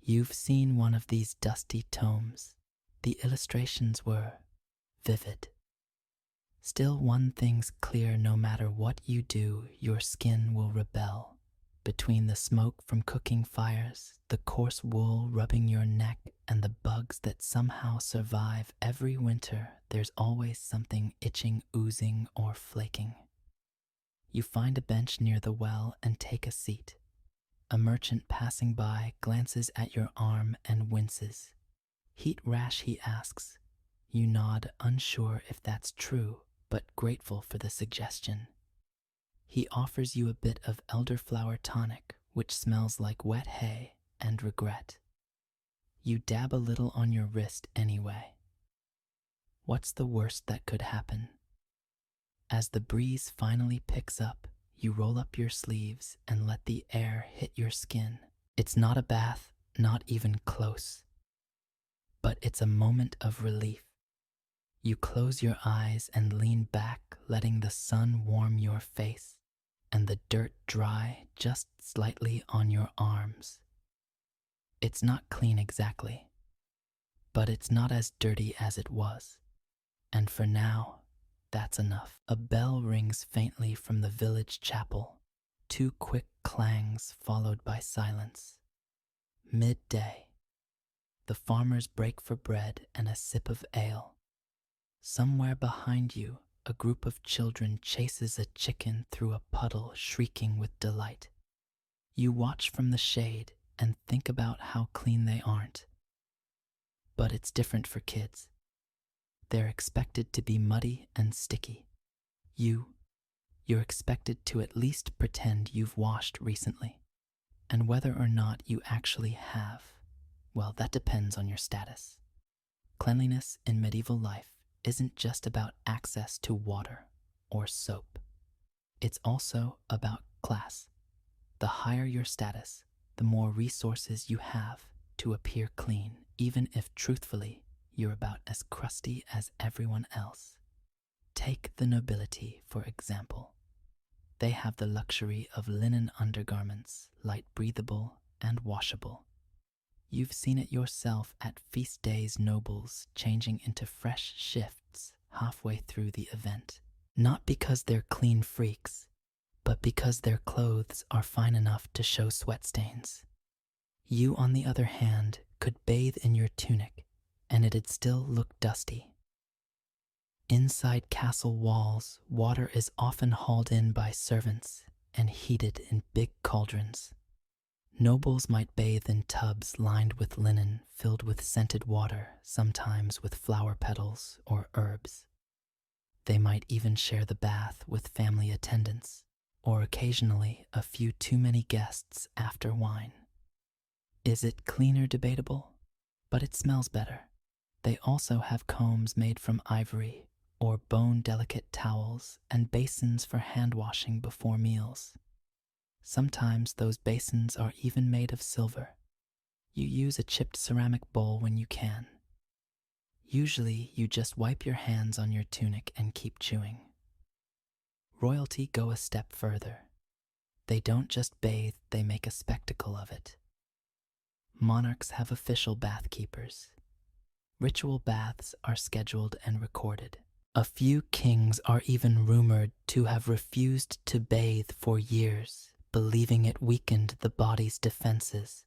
You've seen one of these dusty tomes. The illustrations were vivid. Still, one thing's clear: no matter what you do, your skin will rebel. Between the smoke from cooking fires, the coarse wool rubbing your neck, and the bugs that somehow survive every winter, there's always something itching, oozing, or flaking. You find a bench near the well and take a seat. A merchant passing by glances at your arm and winces. "Heat rash?" he asks. You nod, unsure if that's true, but grateful for the suggestion. He offers you a bit of elderflower tonic, which smells like wet hay and regret. You dab a little on your wrist anyway. What's the worst that could happen? As the breeze finally picks up, you roll up your sleeves and let the air hit your skin. It's not a bath, not even close. But it's a moment of relief. You close your eyes and lean back, letting the sun warm your face and the dirt dry just slightly on your arms. It's not clean exactly, but it's not as dirty as it was. And for now, that's enough. A bell rings faintly from the village chapel. 2 quick clangs followed by silence. Midday. The farmers break for bread and a sip of ale. Somewhere behind you, a group of children chases a chicken through a puddle, shrieking with delight. You watch from the shade and think about how clean they aren't. But it's different for kids. They're expected to be muddy and sticky. You're expected to at least pretend you've washed recently. And whether or not you actually have, well, that depends on your status. Cleanliness in medieval life isn't just about access to water or soap. It's also about class. The higher your status, the more resources you have to appear clean, even if truthfully you're about as crusty as everyone else. Take the nobility, for example. They have the luxury of linen undergarments, light breathable and washable. You've seen it yourself at feast days, nobles changing into fresh shifts halfway through the event. Not because they're clean freaks, but because their clothes are fine enough to show sweat stains. You, on the other hand, could bathe in your tunic, and it'd still look dusty. Inside castle walls, water is often hauled in by servants and heated in big cauldrons. Nobles might bathe in tubs lined with linen, filled with scented water, sometimes with flower petals or herbs. They might even share the bath with family attendants, or occasionally a few too many guests after wine. Is it cleaner? Debatable, but it smells better. They also have combs made from ivory or bone-delicate towels and basins for hand washing before meals. Sometimes those basins are even made of silver. You use a chipped ceramic bowl when you can. Usually, you just wipe your hands on your tunic and keep chewing. Royalty go a step further. They don't just bathe, they make a spectacle of it. Monarchs have official bath keepers. Ritual baths are scheduled and recorded. A few kings are even rumored to have refused to bathe for years, believing it weakened the body's defenses.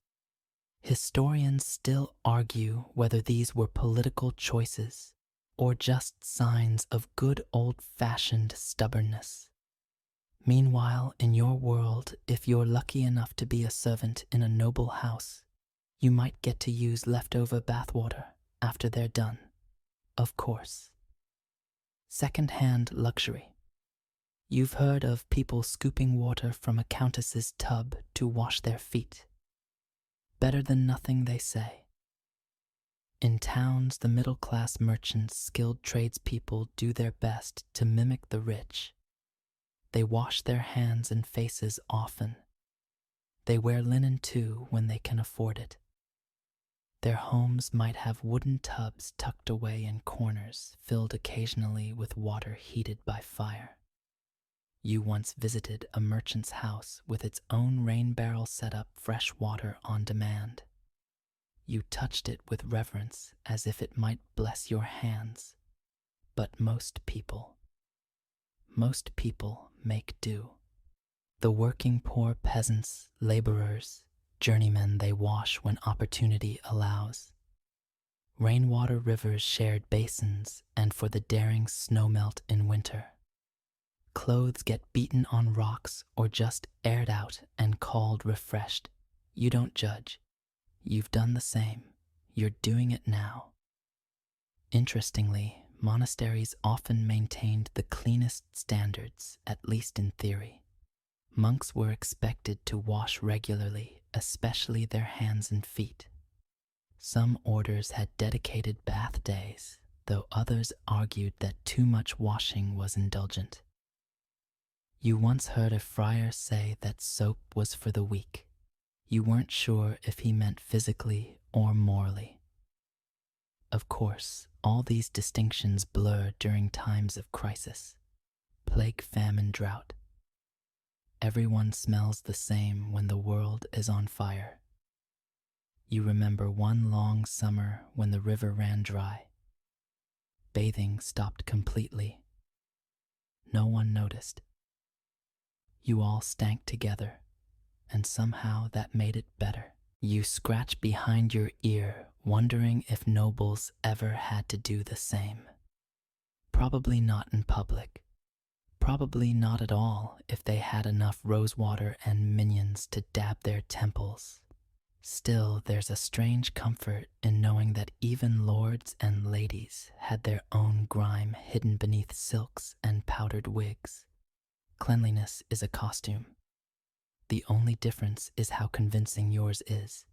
Historians still argue whether these were political choices or just signs of good old-fashioned stubbornness. Meanwhile, in your world, if you're lucky enough to be a servant in a noble house, you might get to use leftover bathwater after they're done. Of course. Second-hand luxury. You've heard of people scooping water from a countess's tub to wash their feet. Better than nothing, they say. In towns, the middle-class merchants, skilled tradespeople do their best to mimic the rich. They wash their hands and faces often. They wear linen too when they can afford it. Their homes might have wooden tubs tucked away in corners, filled occasionally with water heated by fire. You once visited a merchant's house with its own rain barrel set up fresh water on demand. You touched it with reverence as if it might bless your hands. But most people make do. The working poor peasants, laborers, journeymen, they wash when opportunity allows. Rainwater rivers shared basins, and for the daring snowmelt in winter. Clothes get beaten on rocks or just aired out and called refreshed. You don't judge. You've done the same. You're doing it now. Interestingly, monasteries often maintained the cleanest standards, at least in theory. Monks were expected to wash regularly, especially their hands and feet. Some orders had dedicated bath days, though others argued that too much washing was indulgent. You once heard a friar say that soap was for the weak. You weren't sure if he meant physically or morally. Of course, all these distinctions blur during times of crisis. Plague, famine, drought. Everyone smells the same when the world is on fire. You remember one long summer when the river ran dry. Bathing stopped completely. No one noticed. You all stank together, and somehow that made it better. You scratch behind your ear, wondering if nobles ever had to do the same. Probably not in public. Probably not at all if they had enough rosewater and minions to dab their temples. Still, there's a strange comfort in knowing that even lords and ladies had their own grime hidden beneath silks and powdered wigs. Cleanliness is a costume. The only difference is how convincing yours is.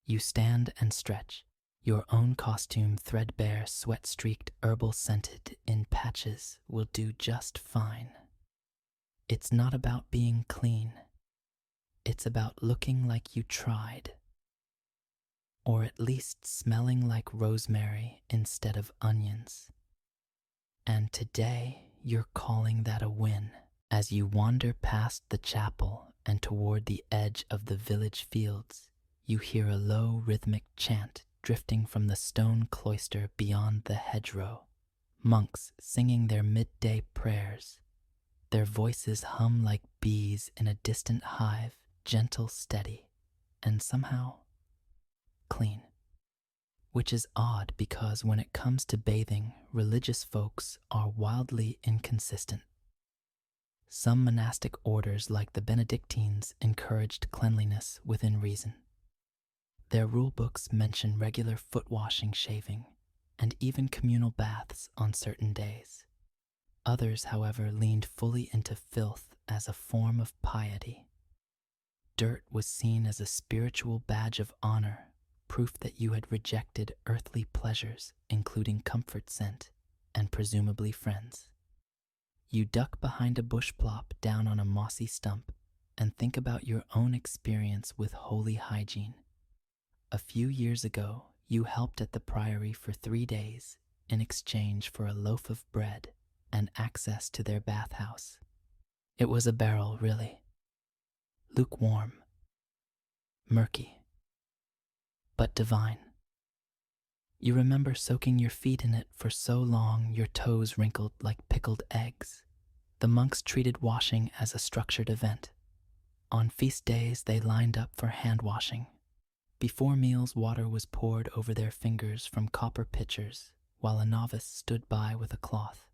You stand and stretch, your own costume threadbare, sweat-streaked, herbal-scented in patches will do just fine. It's not about being clean. It's about looking like you tried. Or at least smelling like rosemary instead of onions. And today, you're calling that a win. As you wander past the chapel and toward the edge of the village fields, you hear a low rhythmic chant drifting from the stone cloister beyond the hedgerow. Monks singing their midday prayers. Their voices hum like bees in a distant hive, gentle, steady, and somehow clean. Which is odd because when it comes to bathing, religious folks are wildly inconsistent. Some monastic orders like the Benedictines encouraged cleanliness within reason. Their rulebooks mention regular foot washing, shaving, and even communal baths on certain days. Others, however, leaned fully into filth as a form of piety. Dirt was seen as a spiritual badge of honor, proof that you had rejected earthly pleasures, including comfort scent, and presumably friends. You duck behind a bush plop down on a mossy stump and think about your own experience with holy hygiene. A few years ago, you helped at the priory for 3 days in exchange for a loaf of bread and access to their bathhouse. It was a barrel, really. Lukewarm, murky, but divine. You remember soaking your feet in it for so long your toes wrinkled like pickled eggs. The monks treated washing as a structured event. On feast days, they lined up for hand washing. Before meals, water was poured over their fingers from copper pitchers, while a novice stood by with a cloth.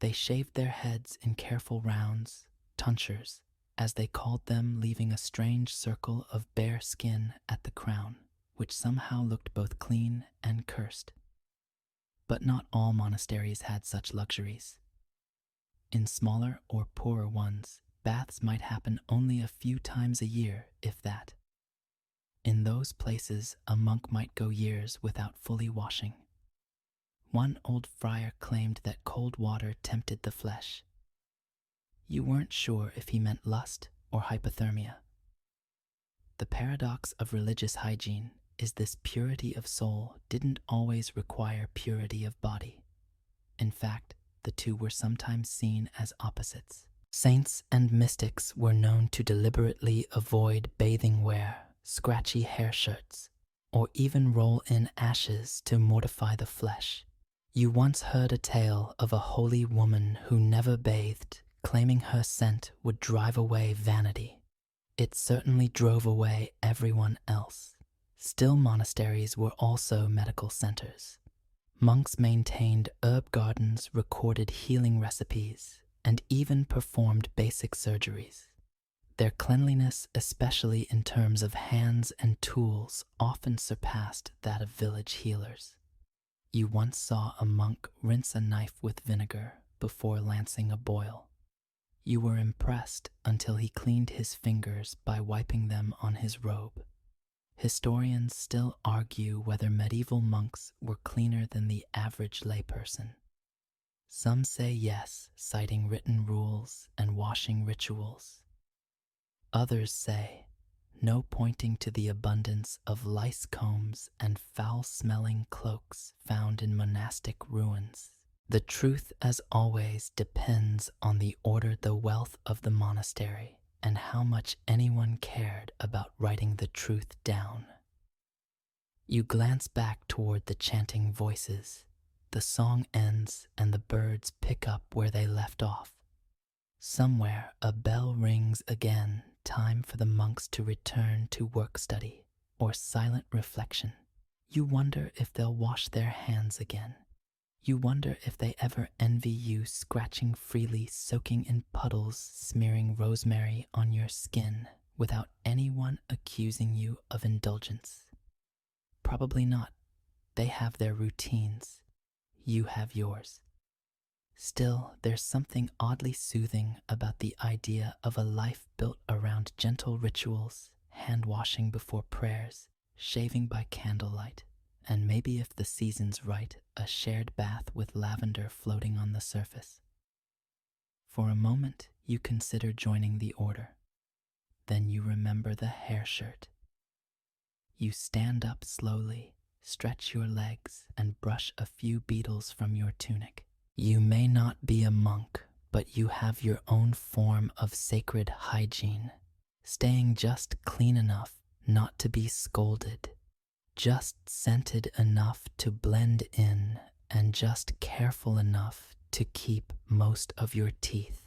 They shaved their heads in careful rounds, tonsures, as they called them, leaving a strange circle of bare skin at the crown, which somehow looked both clean and cursed. But not all monasteries had such luxuries. In smaller or poorer ones, baths might happen only a few times a year, if that. In those places, a monk might go years without fully washing. One old friar claimed that cold water tempted the flesh. You weren't sure if he meant lust or hypothermia. The paradox of religious hygiene is this purity of soul didn't always require purity of body. In fact, the two were sometimes seen as opposites. Saints and mystics were known to deliberately avoid bathing wear, scratchy hair shirts, or even roll in ashes to mortify the flesh. You once heard a tale of a holy woman who never bathed, claiming her scent would drive away vanity. It certainly drove away everyone else. Still, monasteries were also medical centers. Monks maintained herb gardens, recorded healing recipes, and even performed basic surgeries. Their cleanliness, especially in terms of hands and tools, often surpassed that of village healers. You once saw a monk rinse a knife with vinegar before lancing a boil. You were impressed until he cleaned his fingers by wiping them on his robe. Historians still argue whether medieval monks were cleaner than the average layperson. Some say yes, citing written rules and washing rituals. Others say no, pointing to the abundance of lice combs and foul-smelling cloaks found in monastic ruins. The truth, as always, depends on the order, the wealth of the monastery, and how much anyone cared about writing the truth down. You glance back toward the chanting voices. The song ends and the birds pick up where they left off. Somewhere a bell rings again, time for the monks to return to work study or silent reflection. You wonder if they'll wash their hands again. You wonder if they ever envy you scratching freely, soaking in puddles, smearing rosemary on your skin without anyone accusing you of indulgence. Probably not. They have their routines. You have yours. Still, there's something oddly soothing about the idea of a life built around gentle rituals, hand-washing before prayers, shaving by candlelight, and maybe, if the season's right, a shared bath with lavender floating on the surface. For a moment, you consider joining the order. Then you remember the hair shirt. You stand up slowly, stretch your legs, and brush a few beetles from your tunic. You may not be a monk, but you have your own form of sacred hygiene, staying just clean enough not to be scolded, just scented enough to blend in, and just careful enough to keep most of your teeth.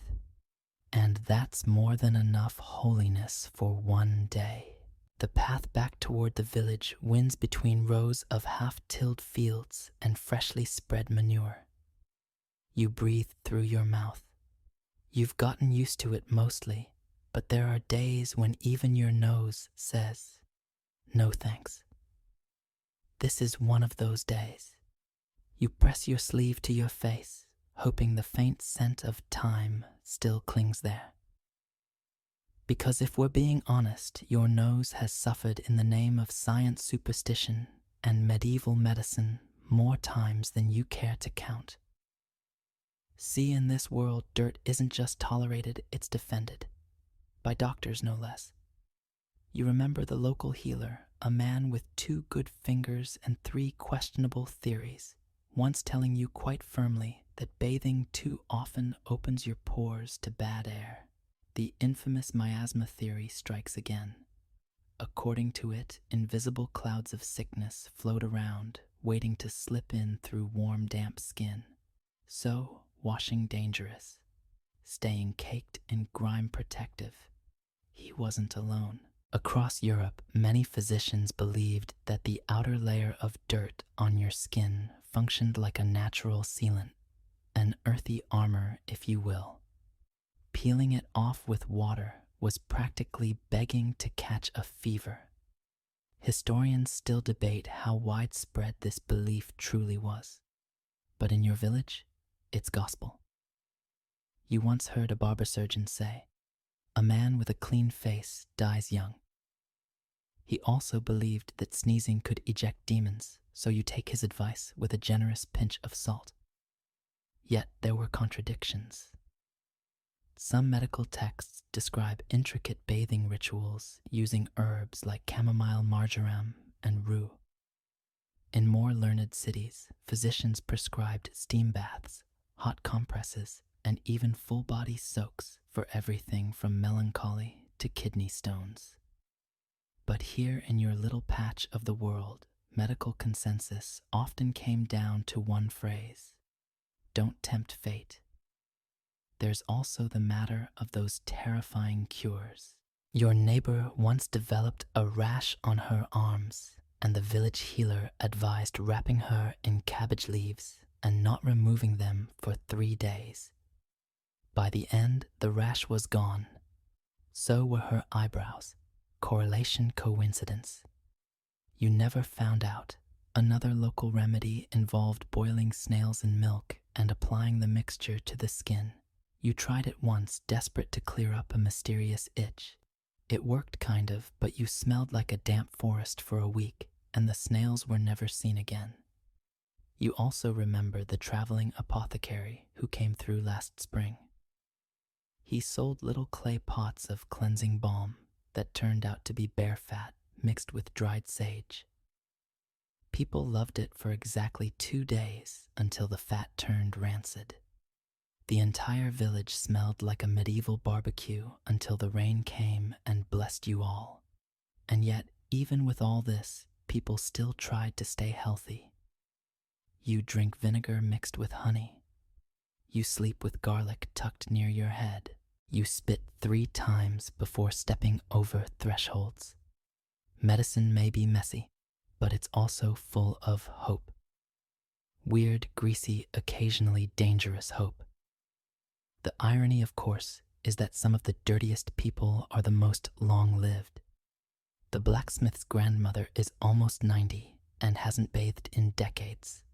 And that's more than enough holiness for one day. The path back toward the village winds between rows of half-tilled fields and freshly spread manure. You breathe through your mouth. You've gotten used to it mostly, but there are days when even your nose says, "No thanks." This is one of those days. You press your sleeve to your face, hoping the faint scent of thyme still clings there. Because if we're being honest, your nose has suffered in the name of science, superstition, and medieval medicine more times than you care to count. See, in this world, dirt isn't just tolerated, it's defended. By doctors, no less. You remember the local healer, a man with 2 good fingers and 3 questionable theories, once telling you quite firmly that bathing too often opens your pores to bad air. The infamous miasma theory strikes again. According to it, invisible clouds of sickness float around, waiting to slip in through warm, damp skin. So, washing dangerous, staying caked in grime protective. He wasn't alone. Across Europe, many physicians believed that the outer layer of dirt on your skin functioned like a natural sealant, an earthy armor, if you will. Peeling it off with water was practically begging to catch a fever. Historians still debate how widespread this belief truly was. But in your village, it's gospel. You once heard a barber surgeon say, "A man with a clean face dies young." He also believed that sneezing could eject demons, so you take his advice with a generous pinch of salt. Yet there were contradictions. Some medical texts describe intricate bathing rituals using herbs like chamomile, marjoram, and rue. In more learned cities, physicians prescribed steam baths, hot compresses, and even full-body soaks for everything from melancholy to kidney stones. But here in your little patch of the world, medical consensus often came down to one phrase: don't tempt fate. There's also the matter of those terrifying cures. Your neighbor once developed a rash on her arms, and the village healer advised wrapping her in cabbage leaves and not removing them for 3 days. By the end, the rash was gone. So were her eyebrows. Correlation, coincidence? You never found out. Another local remedy involved boiling snails in milk and applying the mixture to the skin. You tried it once, desperate to clear up a mysterious itch. It worked kind of, but you smelled like a damp forest for a week, and the snails were never seen again. You also remember the traveling apothecary who came through last spring. He sold little clay pots of cleansing balm that turned out to be bear fat mixed with dried sage. People loved it for exactly 2 days until the fat turned rancid. The entire village smelled like a medieval barbecue until the rain came and blessed you all. And yet, even with all this, people still tried to stay healthy. You drink vinegar mixed with honey. You sleep with garlic tucked near your head. You spit 3 times before stepping over thresholds. Medicine may be messy, but it's also full of hope. Weird, greasy, occasionally dangerous hope. The irony, of course, is that some of the dirtiest people are the most long-lived. The blacksmith's grandmother is almost 90 and hasn't bathed in decades.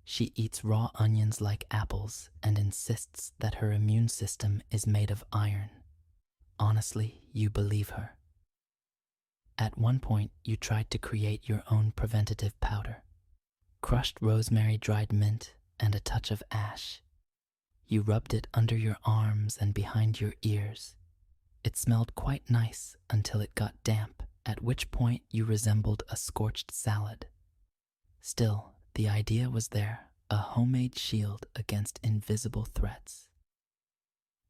She eats raw onions like apples and insists that her immune system is made of iron. Honestly, you believe her. At one point, you tried to create your own preventative powder. Crushed rosemary, dried mint, and a touch of ash. You rubbed it under your arms and behind your ears. It smelled quite nice until it got damp, at which point you resembled a scorched salad. Still, the idea was there, a homemade shield against invisible threats.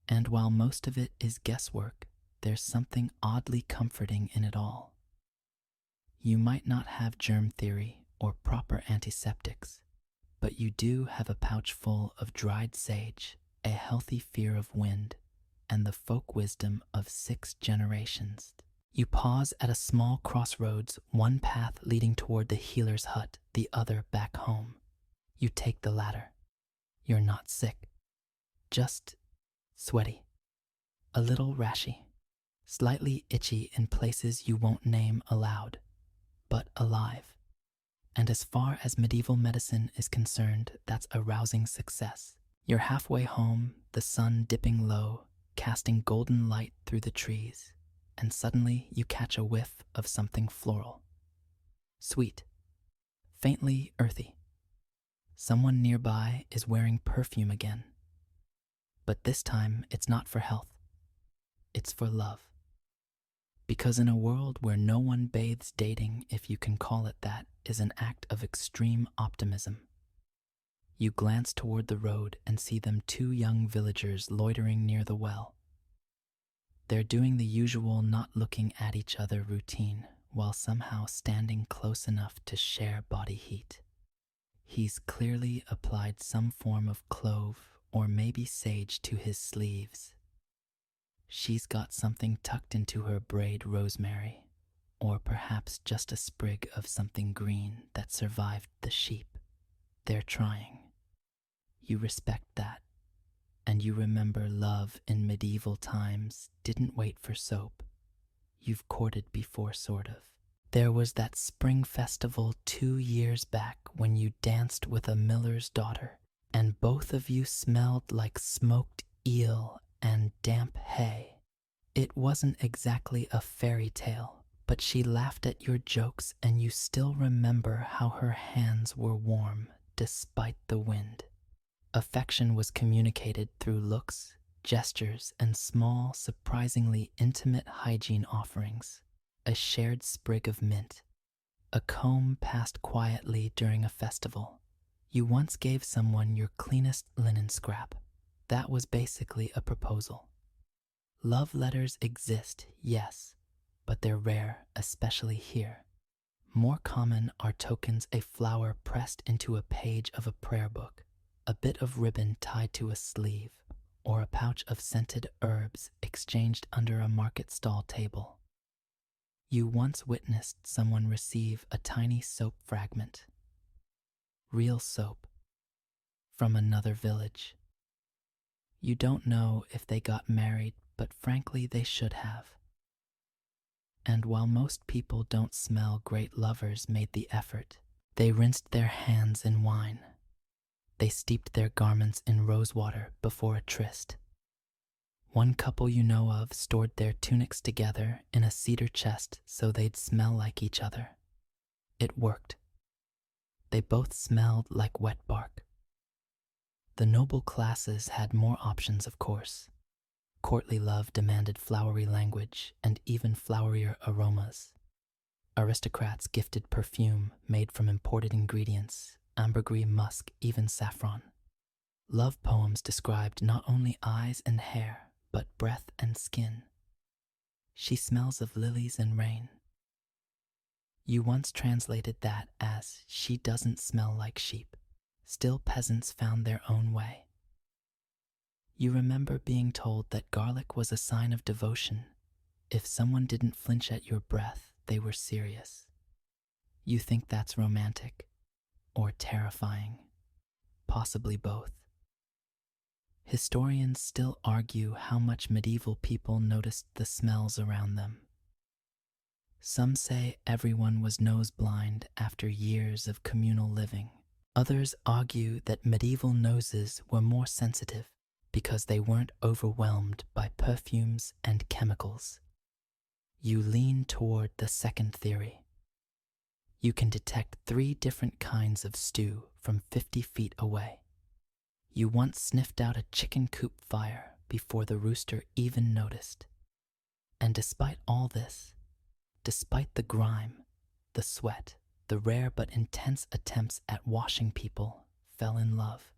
And while most of it is guesswork, there's something oddly comforting in it all. You might not have germ theory or proper antiseptics, but you do have a pouch full of dried sage, a healthy fear of wind, and the folk wisdom of 6 generations. You pause at a small crossroads, one path leading toward the healer's hut, the other back home. You take the latter. You're not sick, just sweaty, a little rashy, slightly itchy in places you won't name aloud, but alive. And as far as medieval medicine is concerned, that's a rousing success. You're halfway home, the sun dipping low, casting golden light through the trees, and suddenly you catch a whiff of something floral. Sweet, faintly earthy. Someone nearby is wearing perfume again. But this time, it's not for health. It's for love. Because in a world where no one bathes, dating, if you can call it that, is an act of extreme optimism. You glance toward the road and see them 2 young villagers loitering near the well. They're doing the usual not looking at each other routine while somehow standing close enough to share body heat. He's clearly applied some form of clove or maybe sage to his sleeves. She's got something tucked into her braid, rosemary, or perhaps just a sprig of something green that survived the sheep. They're trying. You respect that, and you remember love in medieval times didn't wait for soap. You've courted before, sort of. There was that spring festival 2 years back when you danced with a miller's daughter, and both of you smelled like smoked eel and damp hay. It wasn't exactly a fairy tale, but she laughed at your jokes and you still remember how her hands were warm despite the wind. Affection was communicated through looks, gestures, and small, surprisingly intimate hygiene offerings. A shared sprig of mint, A comb passed quietly during a festival. You once gave someone your cleanest linen scrap. That was basically a proposal. Love letters exist, yes, but they're rare, especially here. More common are tokens: a flower pressed into a page of a prayer book, a bit of ribbon tied to a sleeve, or a pouch of scented herbs exchanged under a market stall table. You once witnessed someone receive a tiny soap fragment. Real soap. From another village. You don't know if they got married, but frankly they should have. And while most people don't smell great, lovers made the effort. They rinsed their hands in wine. They steeped their garments in rosewater before a tryst. One couple you know of stored their tunics together in a cedar chest so they'd smell like each other. It worked. They both smelled like wet bark. The noble classes had more options, of course. Courtly love demanded flowery language and even flowerier aromas. Aristocrats gifted perfume made from imported ingredients, ambergris, musk, even saffron. Love poems described not only eyes and hair, but breath and skin. She smells of lilies and rain. You once translated that as, she doesn't smell like sheep. Still, peasants found their own way. You remember being told that garlic was a sign of devotion. If someone didn't flinch at your breath, they were serious. You think that's romantic or terrifying? Possibly both. Historians still argue how much medieval people noticed the smells around them. Some say everyone was nose blind after years of communal living. Others argue that medieval noses were more sensitive because they weren't overwhelmed by perfumes and chemicals. You lean toward the second theory. You can detect 3 different kinds of stew from 50 feet away. You once sniffed out a chicken coop fire before the rooster even noticed. And despite all this, despite the grime, the sweat, the rare but intense attempts at washing, people fell in love.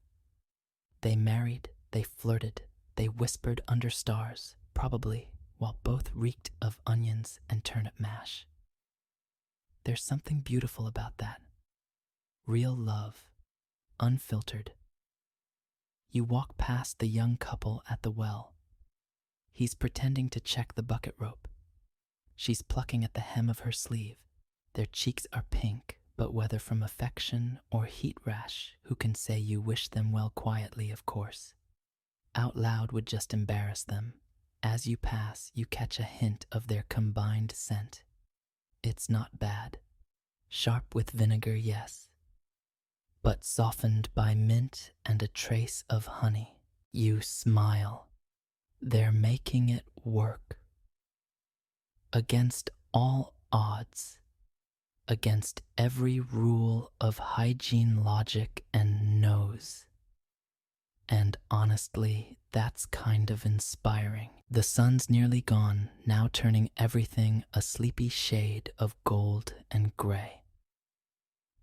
They married, they flirted, they whispered under stars, probably while both reeked of onions and turnip mash. There's something beautiful about that. Real love, unfiltered. You walk past the young couple at the well. He's pretending to check the bucket rope. She's plucking at the hem of her sleeve. Their cheeks are pink, but whether from affection or heat rash, who can say? You wish them well quietly, of course. Out loud would just embarrass them. As you pass, you catch a hint of their combined scent. It's not bad. Sharp with vinegar, yes, but softened by mint and a trace of honey. You smile. They're making it work. Against all odds. Against every rule of hygiene, logic, and nose. And honestly, that's kind of inspiring. The sun's nearly gone, now turning everything a sleepy shade of gold and gray.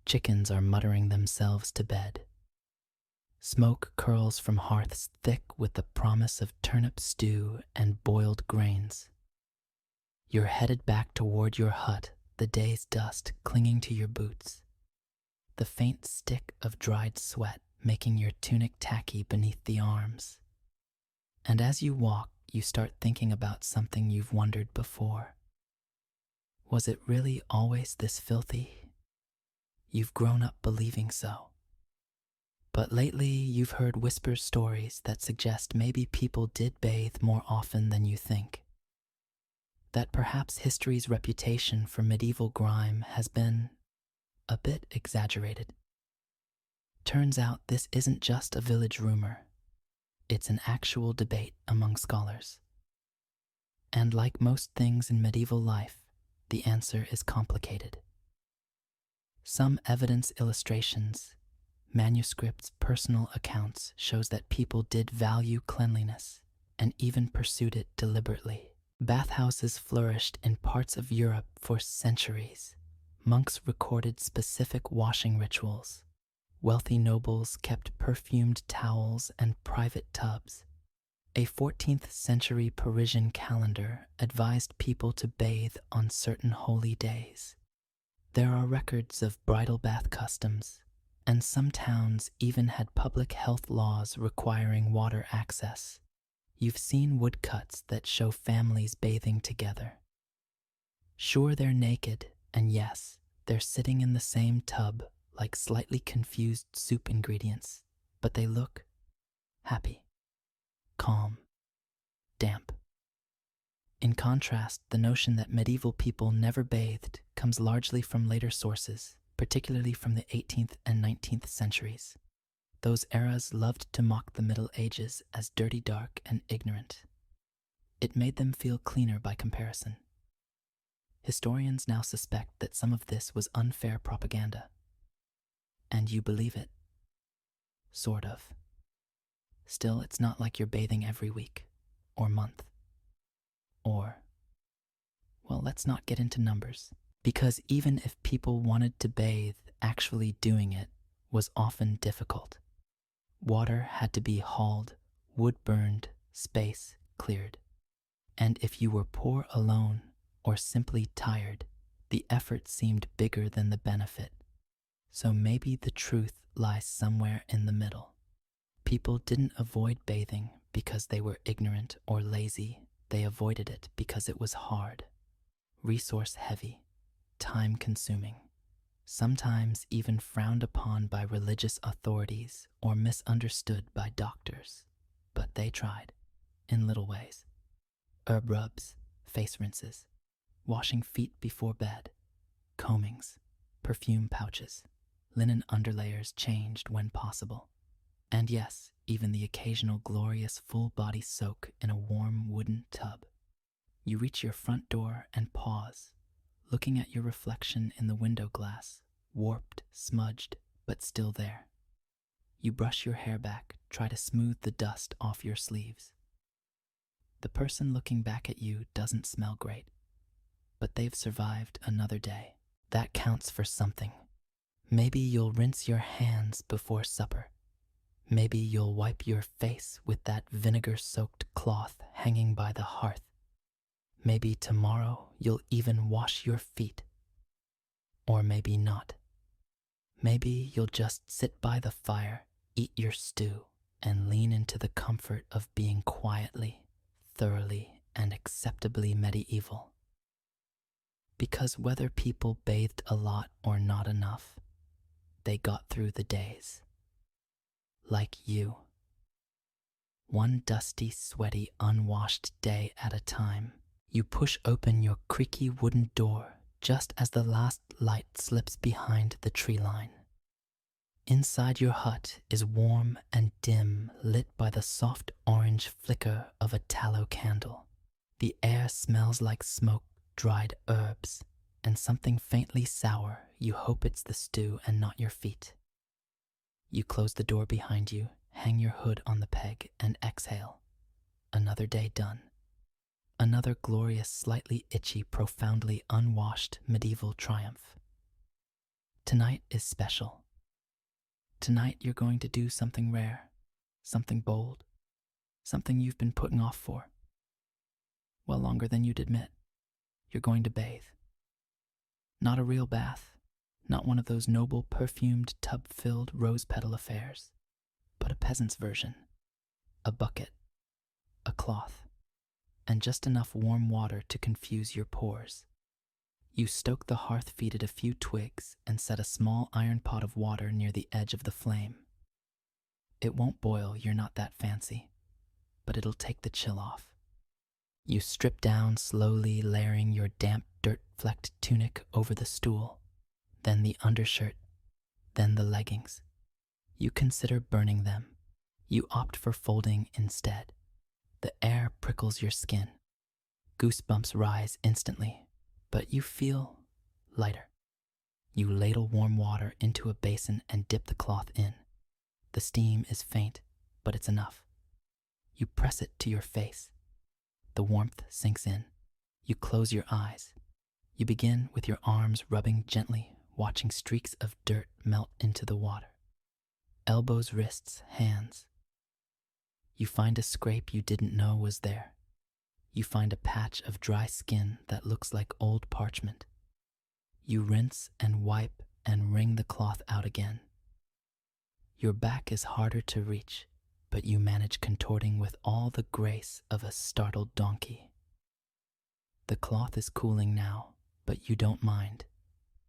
Chickens are muttering themselves to bed. Smoke curls from hearths thick with the promise of turnip stew and boiled grains. You're headed back toward your hut, the day's dust clinging to your boots. The faint stick of dried sweat making your tunic tacky beneath the arms. And as you walk, you start thinking about something you've wondered before. Was it really always this filthy? You've grown up believing so. But lately, you've heard whisper stories that suggest maybe people did bathe more often than you think. That perhaps history's reputation for medieval grime has been a bit exaggerated. Turns out this isn't just a village rumor. It's an actual debate among scholars. And like most things in medieval life, the answer is complicated. Some evidence, illustrations, manuscripts, personal accounts shows that people did value cleanliness and even pursued it deliberately. Bathhouses flourished in parts of Europe for centuries. Monks recorded specific washing rituals. Wealthy nobles kept perfumed towels and private tubs. A 14th century Parisian calendar advised people to bathe on certain holy days. There are records of bridal bath customs, and some towns even had public health laws requiring water access. You've seen woodcuts that show families bathing together. Sure, they're naked, and yes, they're sitting in the same tub like slightly confused soup ingredients, but they look happy, calm, damp. In contrast, the notion that medieval people never bathed comes largely from later sources, particularly from the 18th and 19th centuries. Those eras loved to mock the Middle Ages as dirty, dark, and ignorant. It made them feel cleaner by comparison. Historians now suspect that some of this was unfair propaganda. And you believe it. Sort of. Still, it's not like you're bathing every week, or month, or, well, let's not get into numbers, because even if people wanted to bathe, actually doing it was often difficult. Water had to be hauled, wood burned, space cleared. And if you were poor alone or simply tired, the effort seemed bigger than the benefit. So maybe the truth lies somewhere in the middle. People didn't avoid bathing because they were ignorant or lazy. They avoided it because it was hard, resource heavy, time consuming, sometimes even frowned upon by religious authorities or misunderstood by doctors. But they tried, in little ways. Herb rubs, face rinses, washing feet before bed, combings, perfume pouches, linen underlayers changed when possible. And yes, even the occasional glorious full-body soak in a warm wooden tub. You reach your front door and pause, looking at your reflection in the window glass, warped, smudged, but still there. You brush your hair back, try to smooth the dust off your sleeves. The person looking back at you doesn't smell great, but they've survived another day. That counts for something. Maybe you'll rinse your hands before supper. Maybe you'll wipe your face with that vinegar-soaked cloth hanging by the hearth. Maybe tomorrow you'll even wash your feet. Or maybe not. Maybe you'll just sit by the fire, eat your stew, and lean into the comfort of being quietly, thoroughly, and acceptably medieval. Because whether people bathed a lot or not enough, they got through the days. Like you. One dusty, sweaty, unwashed day at a time, you push open your creaky wooden door just as the last light slips behind the tree line. Inside your hut is warm and dim, lit by the soft orange flicker of a tallow candle. The air smells like smoke, dried herbs, and something faintly sour. You hope it's the stew and not your feet. You close the door behind you, hang your hood on the peg, and exhale. Another day done. Another glorious, slightly itchy, profoundly unwashed medieval triumph. Tonight is special. Tonight you're going to do something rare, something bold, something you've been putting off for. Well, longer than you'd admit. You're going to bathe. Not a real bath, not one of those noble, perfumed, tub-filled rose petal affairs, but a peasant's version. A bucket, a cloth, and just enough warm water to confuse your pores. You stoke the hearth, feeded a few twigs, and set a small iron pot of water near the edge of the flame. It won't boil, you're not that fancy, but it'll take the chill off. You strip down slowly, layering your damp, dirt-flecked tunic over the stool, then the undershirt, then the leggings. You consider burning them. You opt for folding instead. The air prickles your skin. Goosebumps rise instantly, but you feel lighter. You ladle warm water into a basin and dip the cloth in. The steam is faint, but it's enough. You press it to your face. The warmth sinks in. You close your eyes. You begin with your arms rubbing gently, watching streaks of dirt melt into the water. Elbows, wrists, hands. You find a scrape you didn't know was there. You find a patch of dry skin that looks like old parchment. You rinse and wipe and wring the cloth out again. Your back is harder to reach, but you manage contorting with all the grace of a startled donkey. The cloth is cooling now, but you don't mind.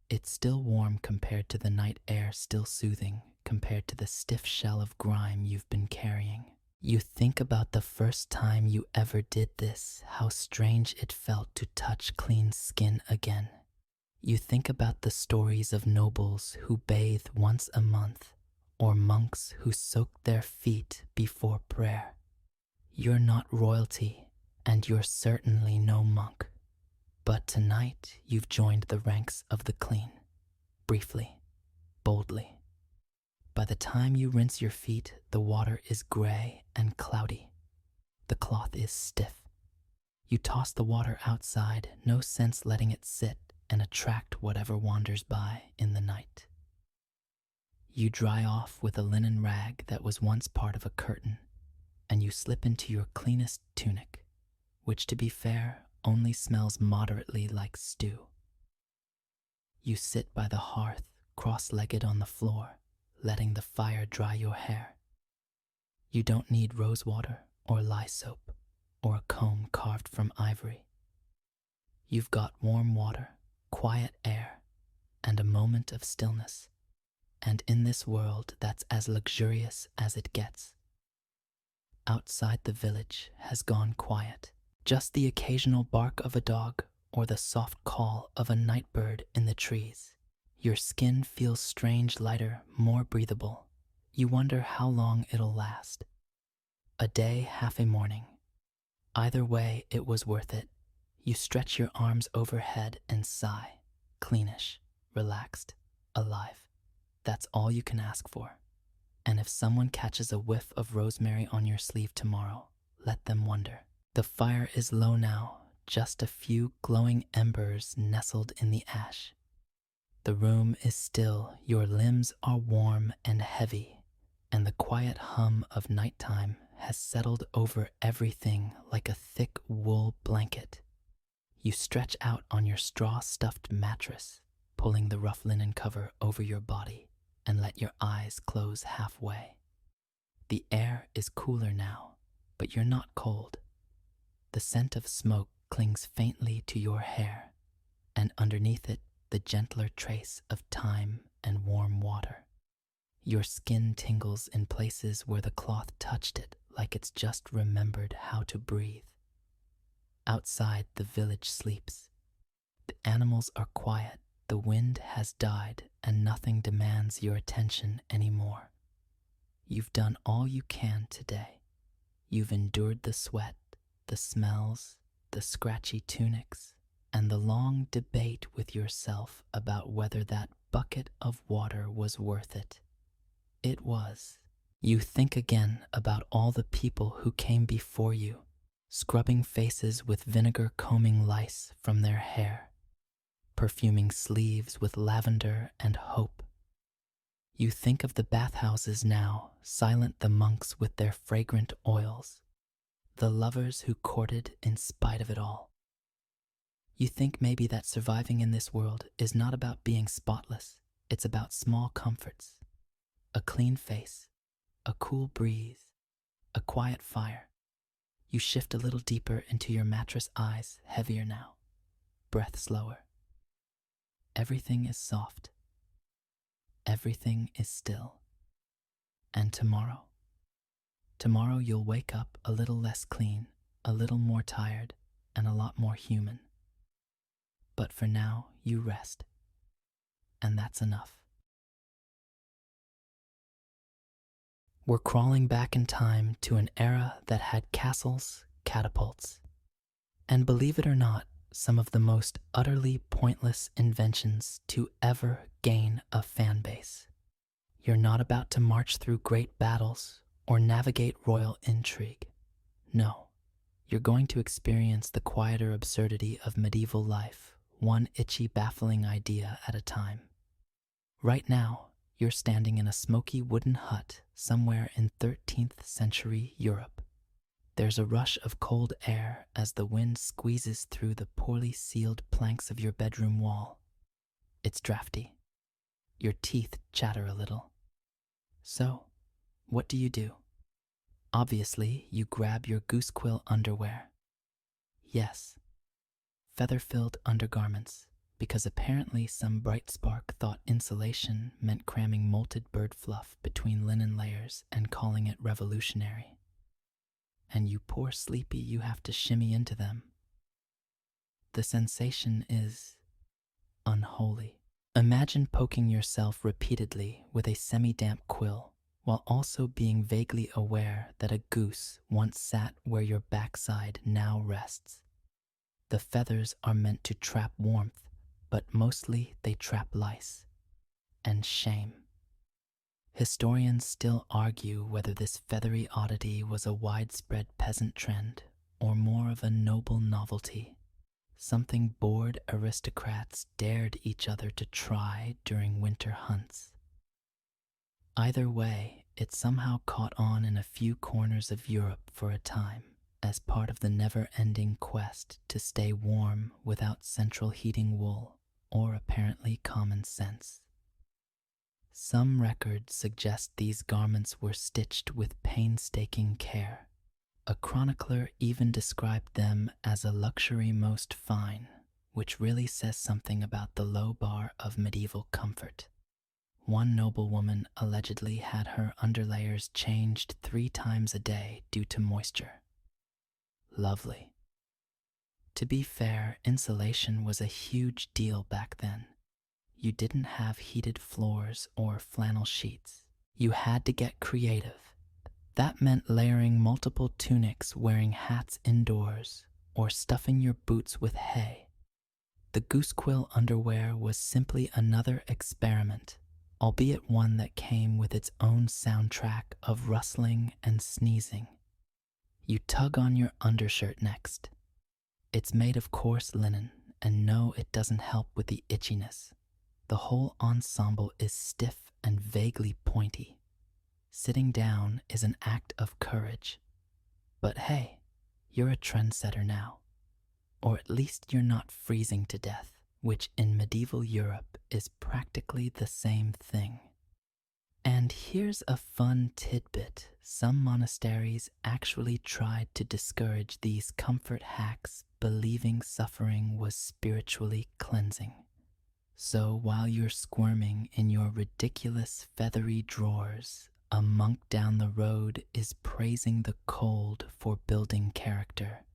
It's still warm compared to the night air, still soothing compared to the stiff shell of grime you've been carrying. You think about the first time you ever did this, how strange it felt to touch clean skin again. You think about the stories of nobles who bathe once a month, or monks who soak their feet before prayer. You're not royalty, and you're certainly no monk. But tonight you've joined the ranks of the clean, briefly, boldly. By the time you rinse your feet, the water is gray and cloudy. The cloth is stiff. You toss the water outside, no sense letting it sit and attract whatever wanders by in the night. You dry off with a linen rag that was once part of a curtain, and you slip into your cleanest tunic, which, to be fair, only smells moderately like stew. You sit by the hearth, cross-legged on the floor, letting the fire dry your hair. You don't need rose water or lye soap or a comb carved from ivory. You've got warm water, quiet air, and a moment of stillness. And in this world that's as luxurious as it gets. Outside the village has gone quiet. Just the occasional bark of a dog or the soft call of a night bird in the trees. Your skin feels strange, lighter, more breathable. You wonder how long it'll last. A day, half a morning. Either way, it was worth it. You stretch your arms overhead and sigh, cleanish, relaxed, alive. That's all you can ask for. And if someone catches a whiff of rosemary on your sleeve tomorrow, let them wonder. The fire is low now, just a few glowing embers nestled in the ash. The room is still, your limbs are warm and heavy, and the quiet hum of nighttime has settled over everything like a thick wool blanket. You stretch out on your straw-stuffed mattress, pulling the rough linen cover over your body, and let your eyes close halfway. The air is cooler now, but you're not cold. The scent of smoke clings faintly to your hair, and underneath it, the gentler trace of thyme and warm water. Your skin tingles in places where the cloth touched it, like it's just remembered how to breathe. Outside, the village sleeps. The animals are quiet, the wind has died, and nothing demands your attention anymore. You've done all you can today. You've endured the sweat, the smells, the scratchy tunics, and the long debate with yourself about whether that bucket of water was worth it. It was. You think again about all the people who came before you, scrubbing faces with vinegar, combing lice from their hair, perfuming sleeves with lavender and hope. You think of the bathhouses now, silent the monks with their fragrant oils, the lovers who courted in spite of it all. You think maybe that surviving in this world is not about being spotless, it's about small comforts. A clean face, a cool breeze, a quiet fire. You shift a little deeper into your mattress, eyes heavier now, breath slower. Everything is soft. Everything is still. And tomorrow you'll wake up a little less clean, a little more tired, and a lot more human. But for now, you rest. And that's enough. We're crawling back in time to an era that had castles, catapults, and believe it or not, some of the most utterly pointless inventions to ever gain a fan base. You're not about to march through great battles or navigate royal intrigue. No, you're going to experience the quieter absurdity of medieval life, one itchy, baffling idea at a time. Right now, you're standing in a smoky wooden hut somewhere in 13th century Europe. There's a rush of cold air as the wind squeezes through the poorly sealed planks of your bedroom wall. It's drafty. Your teeth chatter a little. So, what do? Obviously, you grab your goose quill underwear. Yes, feather-filled undergarments, because apparently some bright spark thought insulation meant cramming molted bird fluff between linen layers and calling it revolutionary. And you poor sleepy, you have to shimmy into them. The sensation is unholy. Imagine poking yourself repeatedly with a semi-damp quill while also being vaguely aware that a goose once sat where your backside now rests. The feathers are meant to trap warmth, but mostly they trap lice and shame. Historians still argue whether this feathery oddity was a widespread peasant trend or more of a noble novelty, something bored aristocrats dared each other to try during winter hunts. Either way, it somehow caught on in a few corners of Europe for a time as part of the never-ending quest to stay warm without central heating wool or apparently common sense. Some records suggest these garments were stitched with painstaking care. A chronicler even described them as a luxury most fine, which really says something about the low bar of medieval comfort. One noblewoman allegedly had her underlayers changed 3 times a day due to moisture. Lovely. To be fair, insulation was a huge deal back then. You didn't have heated floors or flannel sheets. You had to get creative. That meant layering multiple tunics, wearing hats indoors, or stuffing your boots with hay. The goose quill underwear was simply another experiment, albeit one that came with its own soundtrack of rustling and sneezing. You tug on your undershirt next. It's made of coarse linen, and no, it doesn't help with the itchiness. The whole ensemble is stiff and vaguely pointy. Sitting down is an act of courage. But hey, you're a trendsetter now. Or at least you're not freezing to death, which in medieval Europe is practically the same thing. And here's a fun tidbit. Some monasteries actually tried to discourage these comfort hacks, believing suffering was spiritually cleansing. So while you're squirming in your ridiculous feathery drawers, a monk down the road is praising the cold for building character.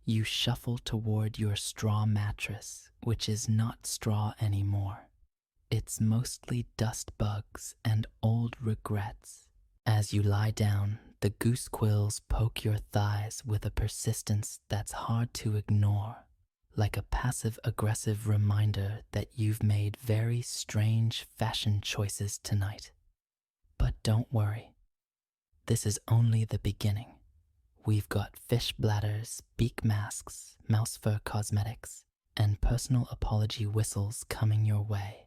You shuffle toward your straw mattress, which is not straw anymore. It's mostly dust bugs and old regrets. As you lie down, the goose quills poke your thighs with a persistence that's hard to ignore, like a passive-aggressive reminder that you've made very strange fashion choices tonight. But don't worry. This is only the beginning. We've got fish bladders, beak masks, mouse fur cosmetics, and personal apology whistles coming your way.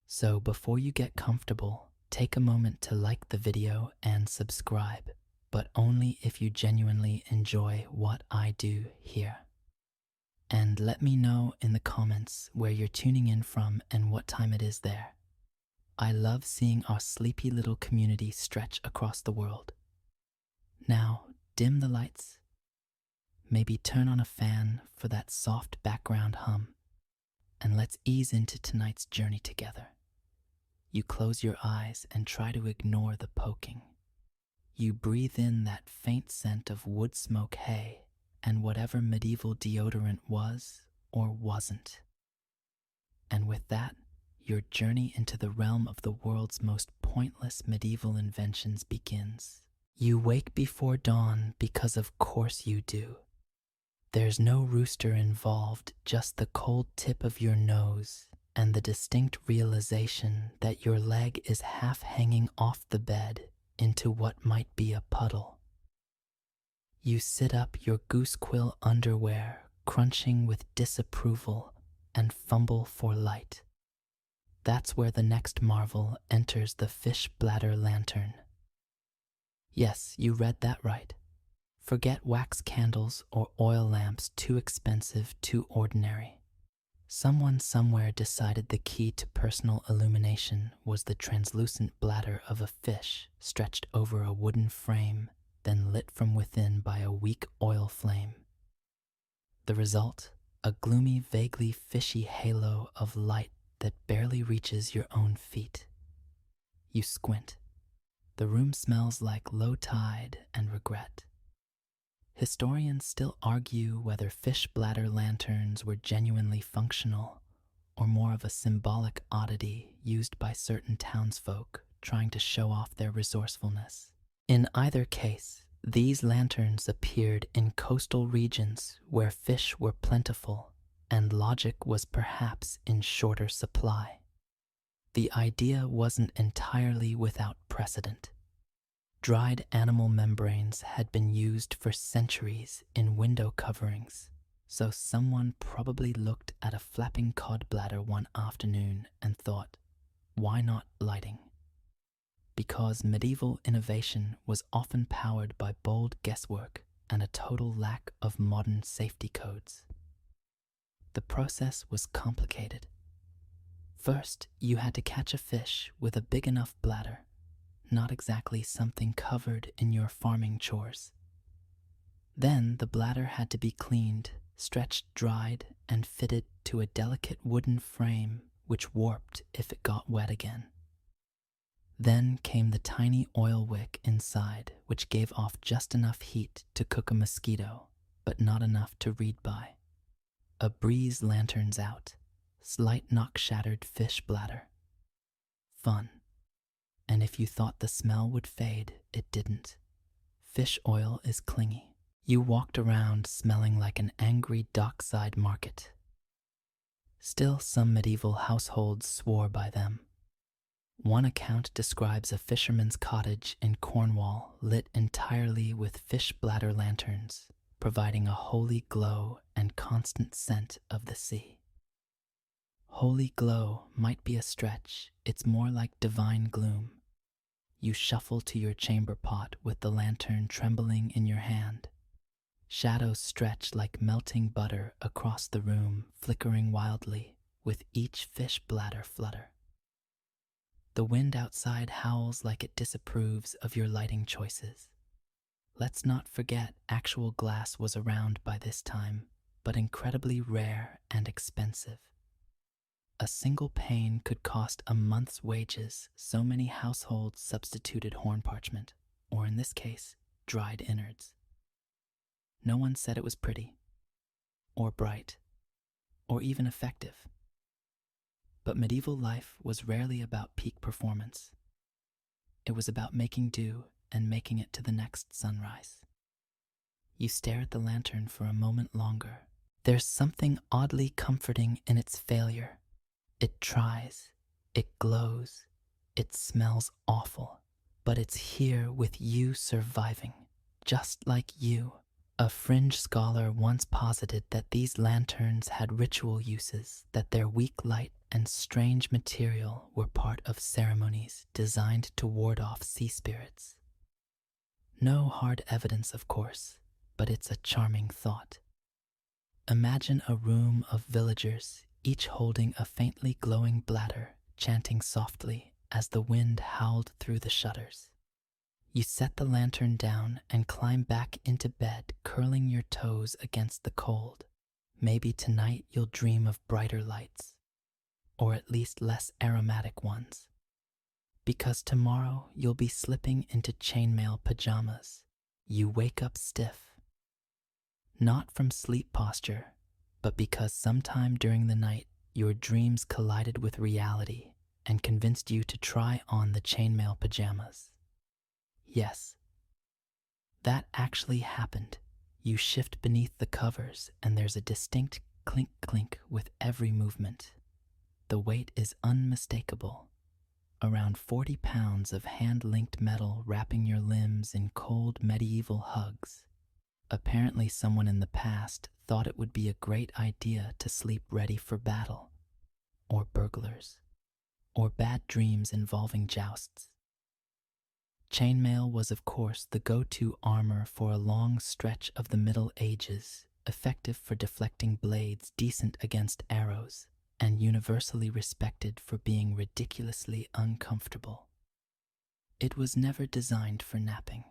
So before you get comfortable, take a moment to like the video and subscribe, but only if you genuinely enjoy what I do here. And let me know in the comments where you're tuning in from and what time it is there. I love seeing our sleepy little community stretch across the world. Now, dim the lights. Maybe turn on a fan for that soft background hum. And let's ease into tonight's journey together. You close your eyes and try to ignore the poking. You breathe in that faint scent of wood smoke, hay, and whatever medieval deodorant was or wasn't. And with that, your journey into the realm of the world's most pointless medieval inventions begins. You wake before dawn because of course you do. There's no rooster involved, just the cold tip of your nose and the distinct realization that your leg is half hanging off the bed into what might be a puddle. You sit up, your goose quill underwear crunching with disapproval and fumble for light. That's where the next marvel enters the fish bladder lantern. Yes, you read that right. Forget wax candles or oil lamps, too expensive, too ordinary. Someone somewhere decided the key to personal illumination was the translucent bladder of a fish stretched over a wooden frame, then lit from within by a weak oil flame. The result? A gloomy, vaguely fishy halo of light that barely reaches your own feet. You squint. The room smells like low tide and regret. Historians still argue whether fish bladder lanterns were genuinely functional or more of a symbolic oddity used by certain townsfolk trying to show off their resourcefulness. In either case, these lanterns appeared in coastal regions where fish were plentiful and logic was perhaps in shorter supply. The idea wasn't entirely without precedent. Dried animal membranes had been used for centuries in window coverings, so someone probably looked at a flapping cod bladder one afternoon and thought, why not lighting? Because medieval innovation was often powered by bold guesswork and a total lack of modern safety codes. The process was complicated. First, you had to catch a fish with a big enough bladder, not exactly something covered in your farming chores. Then the bladder had to be cleaned, stretched, dried, and fitted to a delicate wooden frame which warped if it got wet again. Then came the tiny oil wick inside, which gave off just enough heat to cook a mosquito, but not enough to read by. A breeze lanterns out, slight knock-shattered fish bladder. Fun. And if you thought the smell would fade, it didn't. Fish oil is clingy. You walked around smelling like an angry dockside market. Still, some medieval households swore by them. One account describes a fisherman's cottage in Cornwall lit entirely with fish bladder lanterns, providing a holy glow and constant scent of the sea. Holy glow might be a stretch, it's more like divine gloom. You shuffle to your chamber pot with the lantern trembling in your hand. Shadows stretch like melting butter across the room, flickering wildly with each fish bladder flutter. The wind outside howls like it disapproves of your lighting choices. Let's not forget actual glass was around by this time, but incredibly rare and expensive. A single pane could cost a month's wages, so many households substituted horn parchment, or in this case, dried innards. No one said it was pretty, or bright, or even effective. But medieval life was rarely about peak performance. It was about making do and making it to the next sunrise. You stare at the lantern for a moment longer. There's something oddly comforting in its failure. It tries, it glows, it smells awful, but it's here with you surviving, just like you. A fringe scholar once posited that these lanterns had ritual uses, that their weak light and strange material were part of ceremonies designed to ward off sea spirits. No hard evidence, of course, but it's a charming thought. Imagine a room of villagers, each holding a faintly glowing bladder, chanting softly as the wind howled through the shutters. You set the lantern down and climb back into bed, curling your toes against the cold. Maybe tonight you'll dream of brighter lights, or at least less aromatic ones. Because tomorrow you'll be slipping into chainmail pajamas. You wake up stiff. Not from sleep posture, but because sometime during the night your dreams collided with reality and convinced you to try on the chainmail pajamas. Yes, that actually happened. You shift beneath the covers and there's a distinct clink-clink with every movement. The weight is unmistakable. Around 40 pounds of hand-linked metal wrapping your limbs in cold medieval hugs. Apparently someone in the past thought it would be a great idea to sleep ready for battle, or burglars, or bad dreams involving jousts. Chainmail was, of course, the go-to armor for a long stretch of the Middle Ages, effective for deflecting blades, decent against arrows, and universally respected for being ridiculously uncomfortable. It was never designed for napping.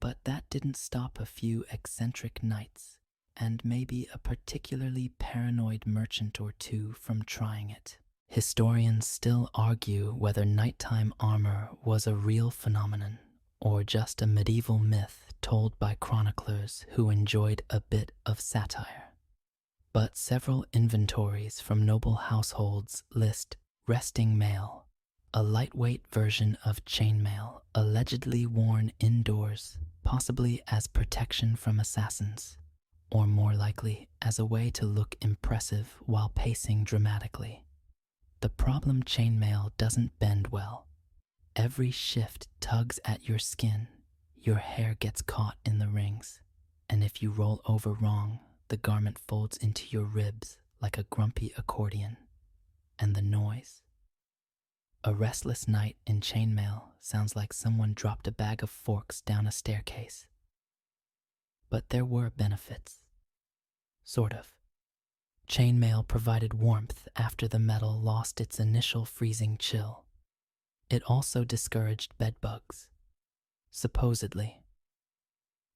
But that didn't stop a few eccentric knights, and maybe a particularly paranoid merchant or two from trying it. Historians still argue whether nighttime armor was a real phenomenon or just a medieval myth told by chroniclers who enjoyed a bit of satire. But several inventories from noble households list resting mail, a lightweight version of chainmail allegedly worn indoors, possibly as protection from assassins, or more likely as a way to look impressive while pacing dramatically. The problem: chainmail doesn't bend well. Every shift tugs at your skin, your hair gets caught in the rings, and if you roll over wrong, the garment folds into your ribs like a grumpy accordion. And the noise? A restless night in chainmail sounds like someone dropped a bag of forks down a staircase. But there were benefits. Sort of. Chainmail provided warmth after the metal lost its initial freezing chill. It also discouraged bedbugs. Supposedly.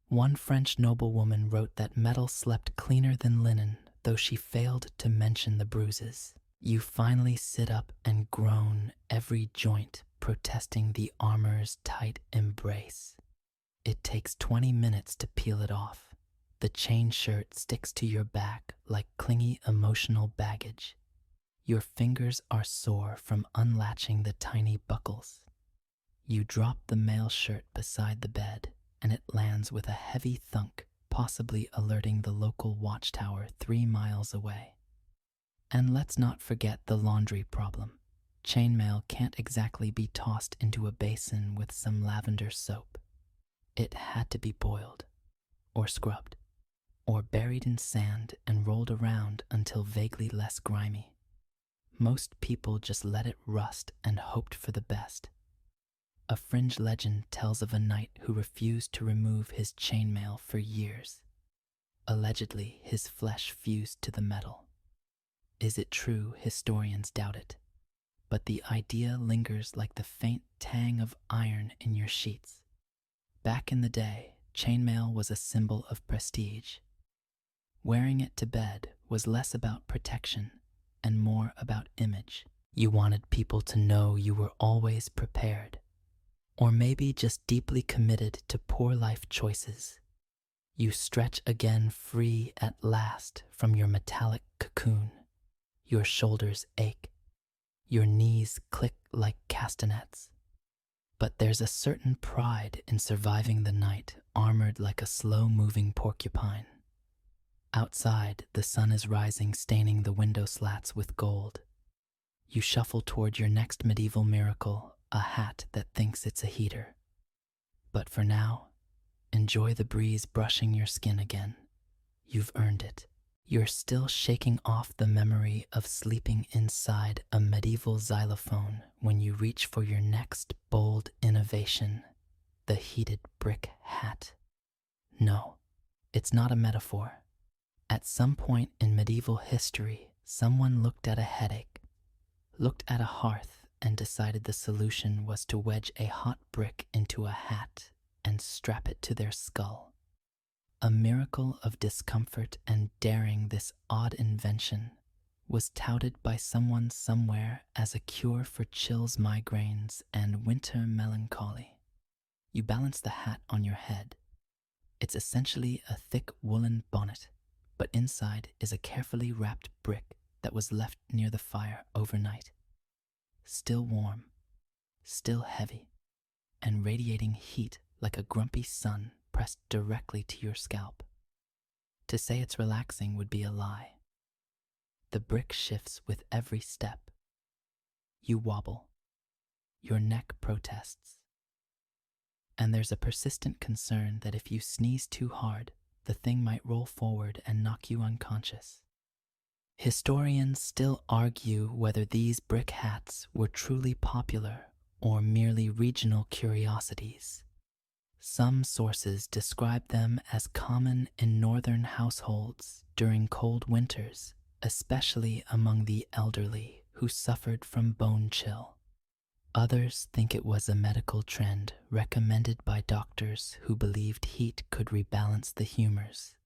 One French noblewoman wrote that metal slept cleaner than linen, though she failed to mention the bruises. You finally sit up and groan, every joint protesting the armor's tight embrace. It takes 20 minutes to peel it off. The chain shirt sticks to your back like clingy emotional baggage. Your fingers are sore from unlatching the tiny buckles. You drop the mail shirt beside the bed, and it lands with a heavy thunk, possibly alerting the local watchtower 3 miles away. And let's not forget the laundry problem. Chainmail can't exactly be tossed into a basin with some lavender soap. It had to be boiled, or scrubbed, or buried in sand and rolled around until vaguely less grimy. Most people just let it rust and hoped for the best. A fringe legend tells of a knight who refused to remove his chainmail for years. Allegedly, his flesh fused to the metal. Is it true? Historians doubt it. But the idea lingers like the faint tang of iron in your sheets. Back in the day, chainmail was a symbol of prestige. Wearing it to bed was less about protection and more about image. You wanted people to know you were always prepared, or maybe just deeply committed to poor life choices. You stretch again, free at last from your metallic cocoon. Your shoulders ache. Your knees click like castanets. But there's a certain pride in surviving the night, armored like a slow-moving porcupine. Outside, the sun is rising, staining the window slats with gold. You shuffle toward your next medieval miracle, a hat that thinks it's a heater. But for now, enjoy the breeze brushing your skin again. You've earned it. You're still shaking off the memory of sleeping inside a medieval xylophone when you reach for your next bold innovation, the heated brick hat. No, it's not a metaphor. At some point in medieval history, someone looked at a headache, looked at a hearth, and decided the solution was to wedge a hot brick into a hat and strap it to their skull. A miracle of discomfort and daring, this odd invention was touted by someone somewhere as a cure for chills, migraines, and winter melancholy. You balance the hat on your head. It's essentially a thick woolen bonnet, but inside is a carefully wrapped brick that was left near the fire overnight. Still warm, still heavy, and radiating heat like a grumpy sun pressed directly to your scalp. To say it's relaxing would be a lie. The brick shifts with every step. You wobble. Your neck protests. And there's a persistent concern that if you sneeze too hard, the thing might roll forward and knock you unconscious. Historians still argue whether these brick hats were truly popular or merely regional curiosities. Some sources describe them as common in northern households during cold winters, especially among the elderly who suffered from bone chill. Others think it was a medical trend recommended by doctors who believed heat could rebalance the humors.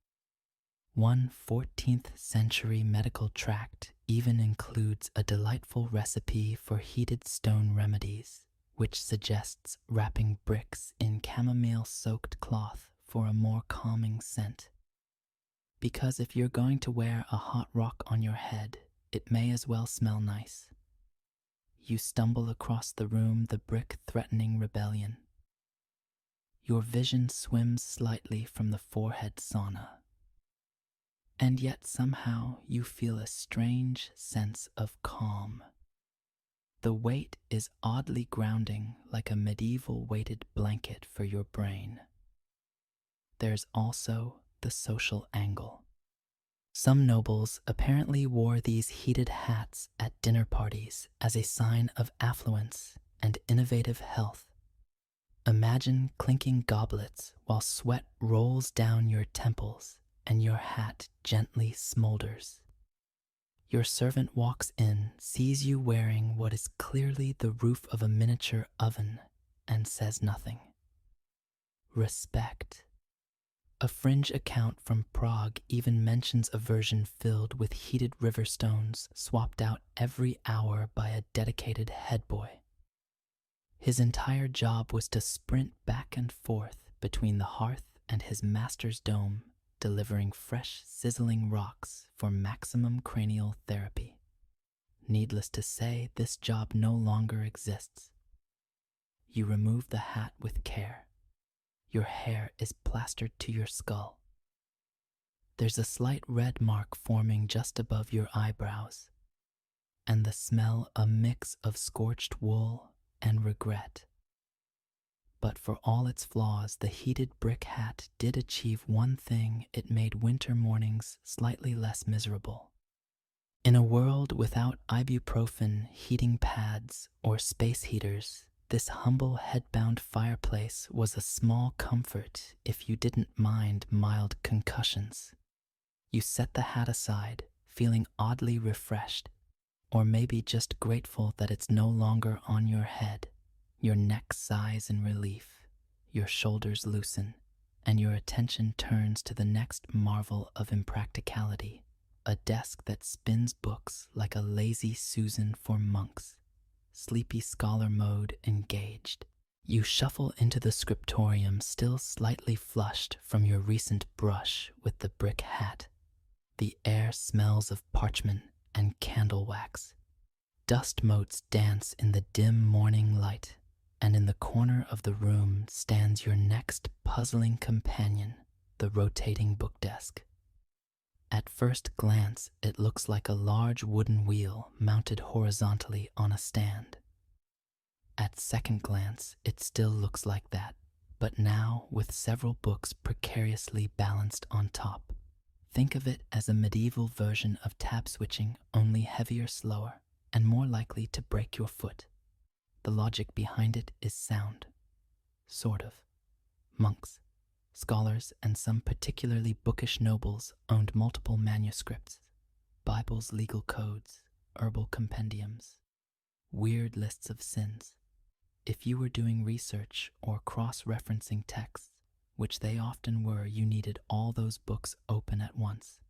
One 14th century medical tract even includes a delightful recipe for heated stone remedies, which suggests wrapping bricks in chamomile-soaked cloth for a more calming scent. Because if you're going to wear a hot rock on your head, it may as well smell nice. You stumble across the room, the brick threatening rebellion. Your vision swims slightly from the forehead sauna. And yet somehow you feel a strange sense of calm. The weight is oddly grounding, like a medieval weighted blanket for your brain. There's also the social angle. Some nobles apparently wore these heated hats at dinner parties as a sign of affluence and innovative health. Imagine clinking goblets while sweat rolls down your temples and your hat gently smolders. Your servant walks in, sees you wearing what is clearly the roof of a miniature oven, and says nothing. Respect. A fringe account from Prague even mentions a version filled with heated river stones swapped out every hour by a dedicated head boy. His entire job was to sprint back and forth between the hearth and his master's dome, delivering fresh, sizzling rocks for maximum cranial therapy. Needless to say, this job no longer exists. You remove the hat with care. Your hair is plastered to your skull. There's a slight red mark forming just above your eyebrows, and the smell a mix of scorched wool and regret. But for all its flaws, the heated brick hat did achieve one thing: it made winter mornings slightly less miserable. In a world without ibuprofen, heating pads, or space heaters, this humble head-bound fireplace was a small comfort if you didn't mind mild concussions. You set the hat aside, feeling oddly refreshed, or maybe just grateful that it's no longer on your head. Your neck sighs in relief, your shoulders loosen, and your attention turns to the next marvel of impracticality, a desk that spins books like a lazy Susan for monks. Sleepy scholar mode engaged. You shuffle into the scriptorium, still slightly flushed from your recent brush with the brick hat. The air smells of parchment and candle wax. Dust motes dance in the dim morning light, and in the corner of the room stands your next puzzling companion, the rotating book desk. At first glance, it looks like a large wooden wheel mounted horizontally on a stand. At second glance, it still looks like that, but now with several books precariously balanced on top. Think of it as a medieval version of tab switching, only heavier, slower, and more likely to break your foot. The logic behind it is sound. Sort of. Monks, scholars, and some particularly bookish nobles owned multiple manuscripts, Bibles, legal codes, herbal compendiums, weird lists of sins. If you were doing research or cross-referencing texts, which they often were, you needed all those books open at once.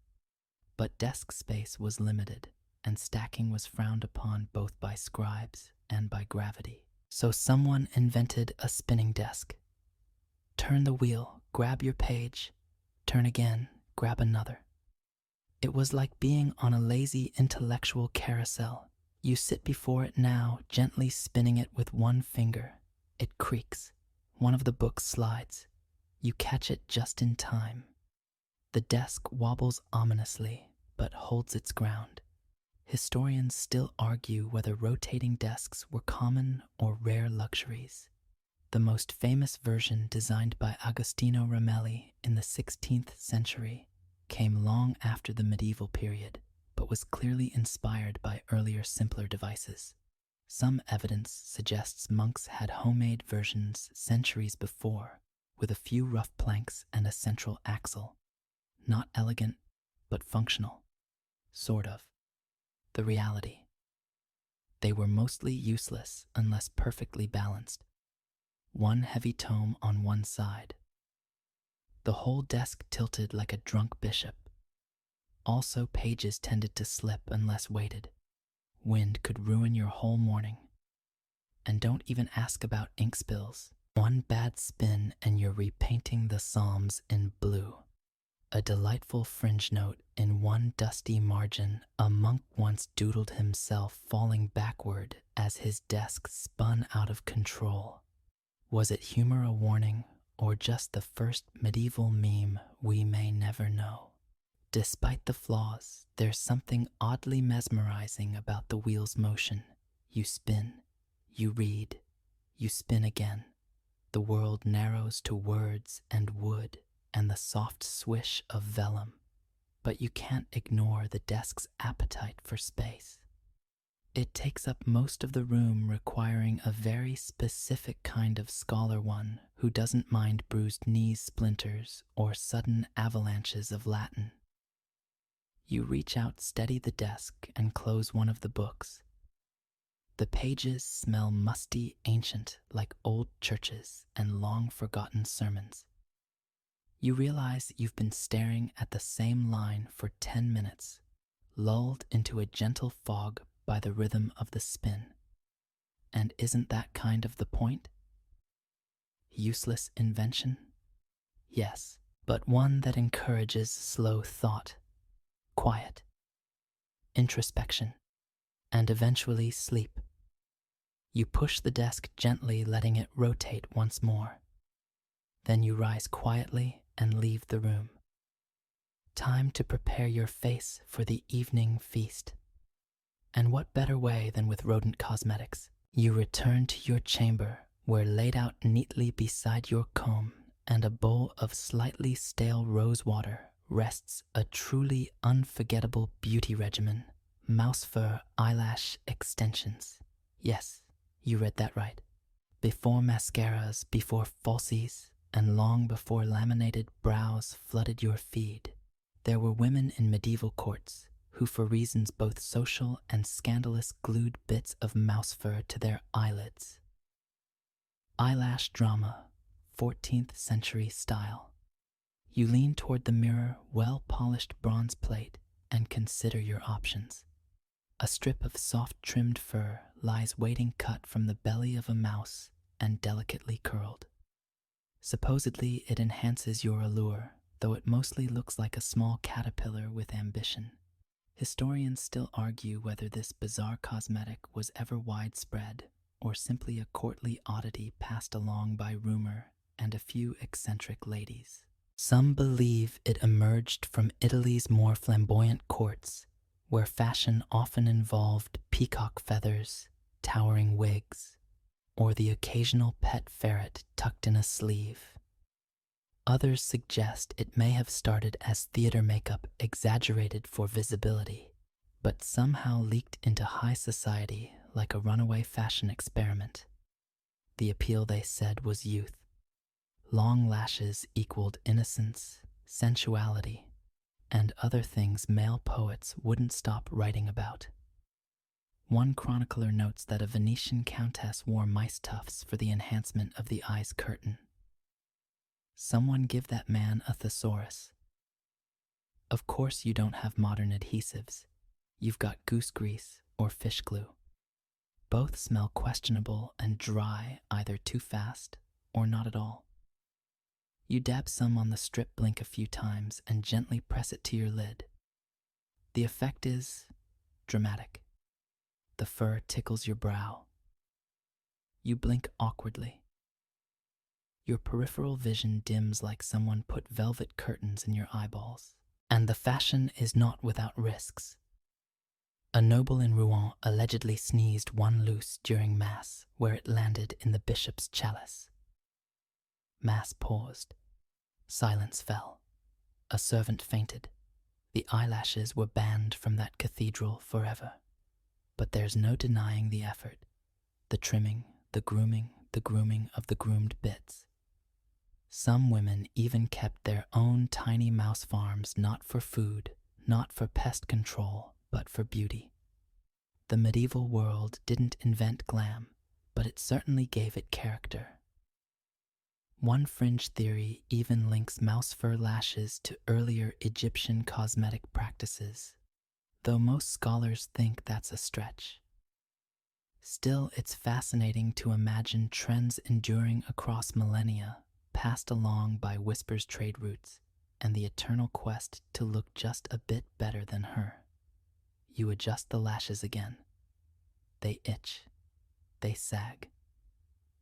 But desk space was limited, and stacking was frowned upon both by scribes and by gravity. So someone invented a spinning desk. Turn the wheel, grab your page, turn again, grab another. It was like being on a lazy intellectual carousel. You sit before it now, gently spinning it with one finger. It creaks. One of the books slides. You catch it just in time. The desk wobbles ominously, but holds its ground. Historians still argue whether rotating desks were common or rare luxuries. The most famous version, designed by Agostino Ramelli in the 16th century, came long after the medieval period, but was clearly inspired by earlier, simpler devices. Some evidence suggests monks had homemade versions centuries before, with a few rough planks and a central axle. Not elegant, but functional. Sort of. The reality: they were mostly useless unless perfectly balanced. One heavy tome on one side. The whole desk tilted like a drunk bishop. Also, pages tended to slip unless weighted. Wind could ruin your whole morning. And don't even ask about ink spills. One bad spin and you're repainting the Psalms in blue. A delightful fringe note in one dusty margin, a monk once doodled himself falling backward as his desk spun out of control. Was it humor, a warning, or just the first medieval meme? We may never know. Despite the flaws, there's something oddly mesmerizing about the wheel's motion. You spin, you read, you spin again. The world narrows to words and wood and the soft swish of vellum, but you can't ignore the desk's appetite for space. It takes up most of the room, requiring a very specific kind of scholar, one who doesn't mind bruised knees, splinters, or sudden avalanches of Latin. You reach out, steady the desk, and close one of the books. The pages smell musty, ancient, like old churches and long-forgotten sermons. You realize you've been staring at the same line for 10 minutes, lulled into a gentle fog by the rhythm of the spin. And isn't that kind of the point? Useless invention? Yes, but one that encourages slow thought, quiet, introspection, and eventually sleep. You push the desk gently, letting it rotate once more. Then you rise quietly and leave the room. Time to prepare your face for the evening feast. And what better way than with rodent cosmetics? You return to your chamber, where laid out neatly beside your comb and a bowl of slightly stale rose water rests a truly unforgettable beauty regimen. Mouse fur eyelash extensions. Yes, you read that right. Before mascaras, before falsies, and long before laminated brows flooded your feed, there were women in medieval courts who, for reasons both social and scandalous, glued bits of mouse fur to their eyelids. Eyelash drama, 14th century style. You lean toward the mirror, well-polished bronze plate, and consider your options. A strip of soft-trimmed fur lies waiting, cut from the belly of a mouse and delicately curled. Supposedly, it enhances your allure, though it mostly looks like a small caterpillar with ambition. Historians still argue whether this bizarre cosmetic was ever widespread or simply a courtly oddity passed along by rumor and a few eccentric ladies. Some believe it emerged from Italy's more flamboyant courts, where fashion often involved peacock feathers, towering wigs, or the occasional pet ferret tucked in a sleeve. Others suggest it may have started as theater makeup exaggerated for visibility, but somehow leaked into high society like a runaway fashion experiment. The appeal, they said, was youth. Long lashes equaled innocence, sensuality, and other things male poets wouldn't stop writing about. One chronicler notes that a Venetian countess wore mice tufts for the enhancement of the eye's curtain. Someone give that man a thesaurus. Of course you don't have modern adhesives. You've got goose grease or fish glue. Both smell questionable and dry, either too fast or not at all. You dab some on the strip, blink a few times, and gently press it to your lid. The effect is dramatic. The fur tickles your brow. You blink awkwardly. Your peripheral vision dims like someone put velvet curtains in your eyeballs. And the fashion is not without risks. A noble in Rouen allegedly sneezed one loose during Mass, where it landed in the bishop's chalice. Mass paused. Silence fell. A servant fainted. The eyelashes were banned from that cathedral forever. But there's no denying the effort. The trimming, the grooming of the groomed bits. Some women even kept their own tiny mouse farms, not for food, not for pest control, but for beauty. The medieval world didn't invent glam, but it certainly gave it character. One fringe theory even links mouse fur lashes to earlier Egyptian cosmetic practices, though most scholars think that's a stretch. Still, it's fascinating to imagine trends enduring across millennia, passed along by Whisper's trade routes, and the eternal quest to look just a bit better than her. You adjust the lashes again. They itch. They sag.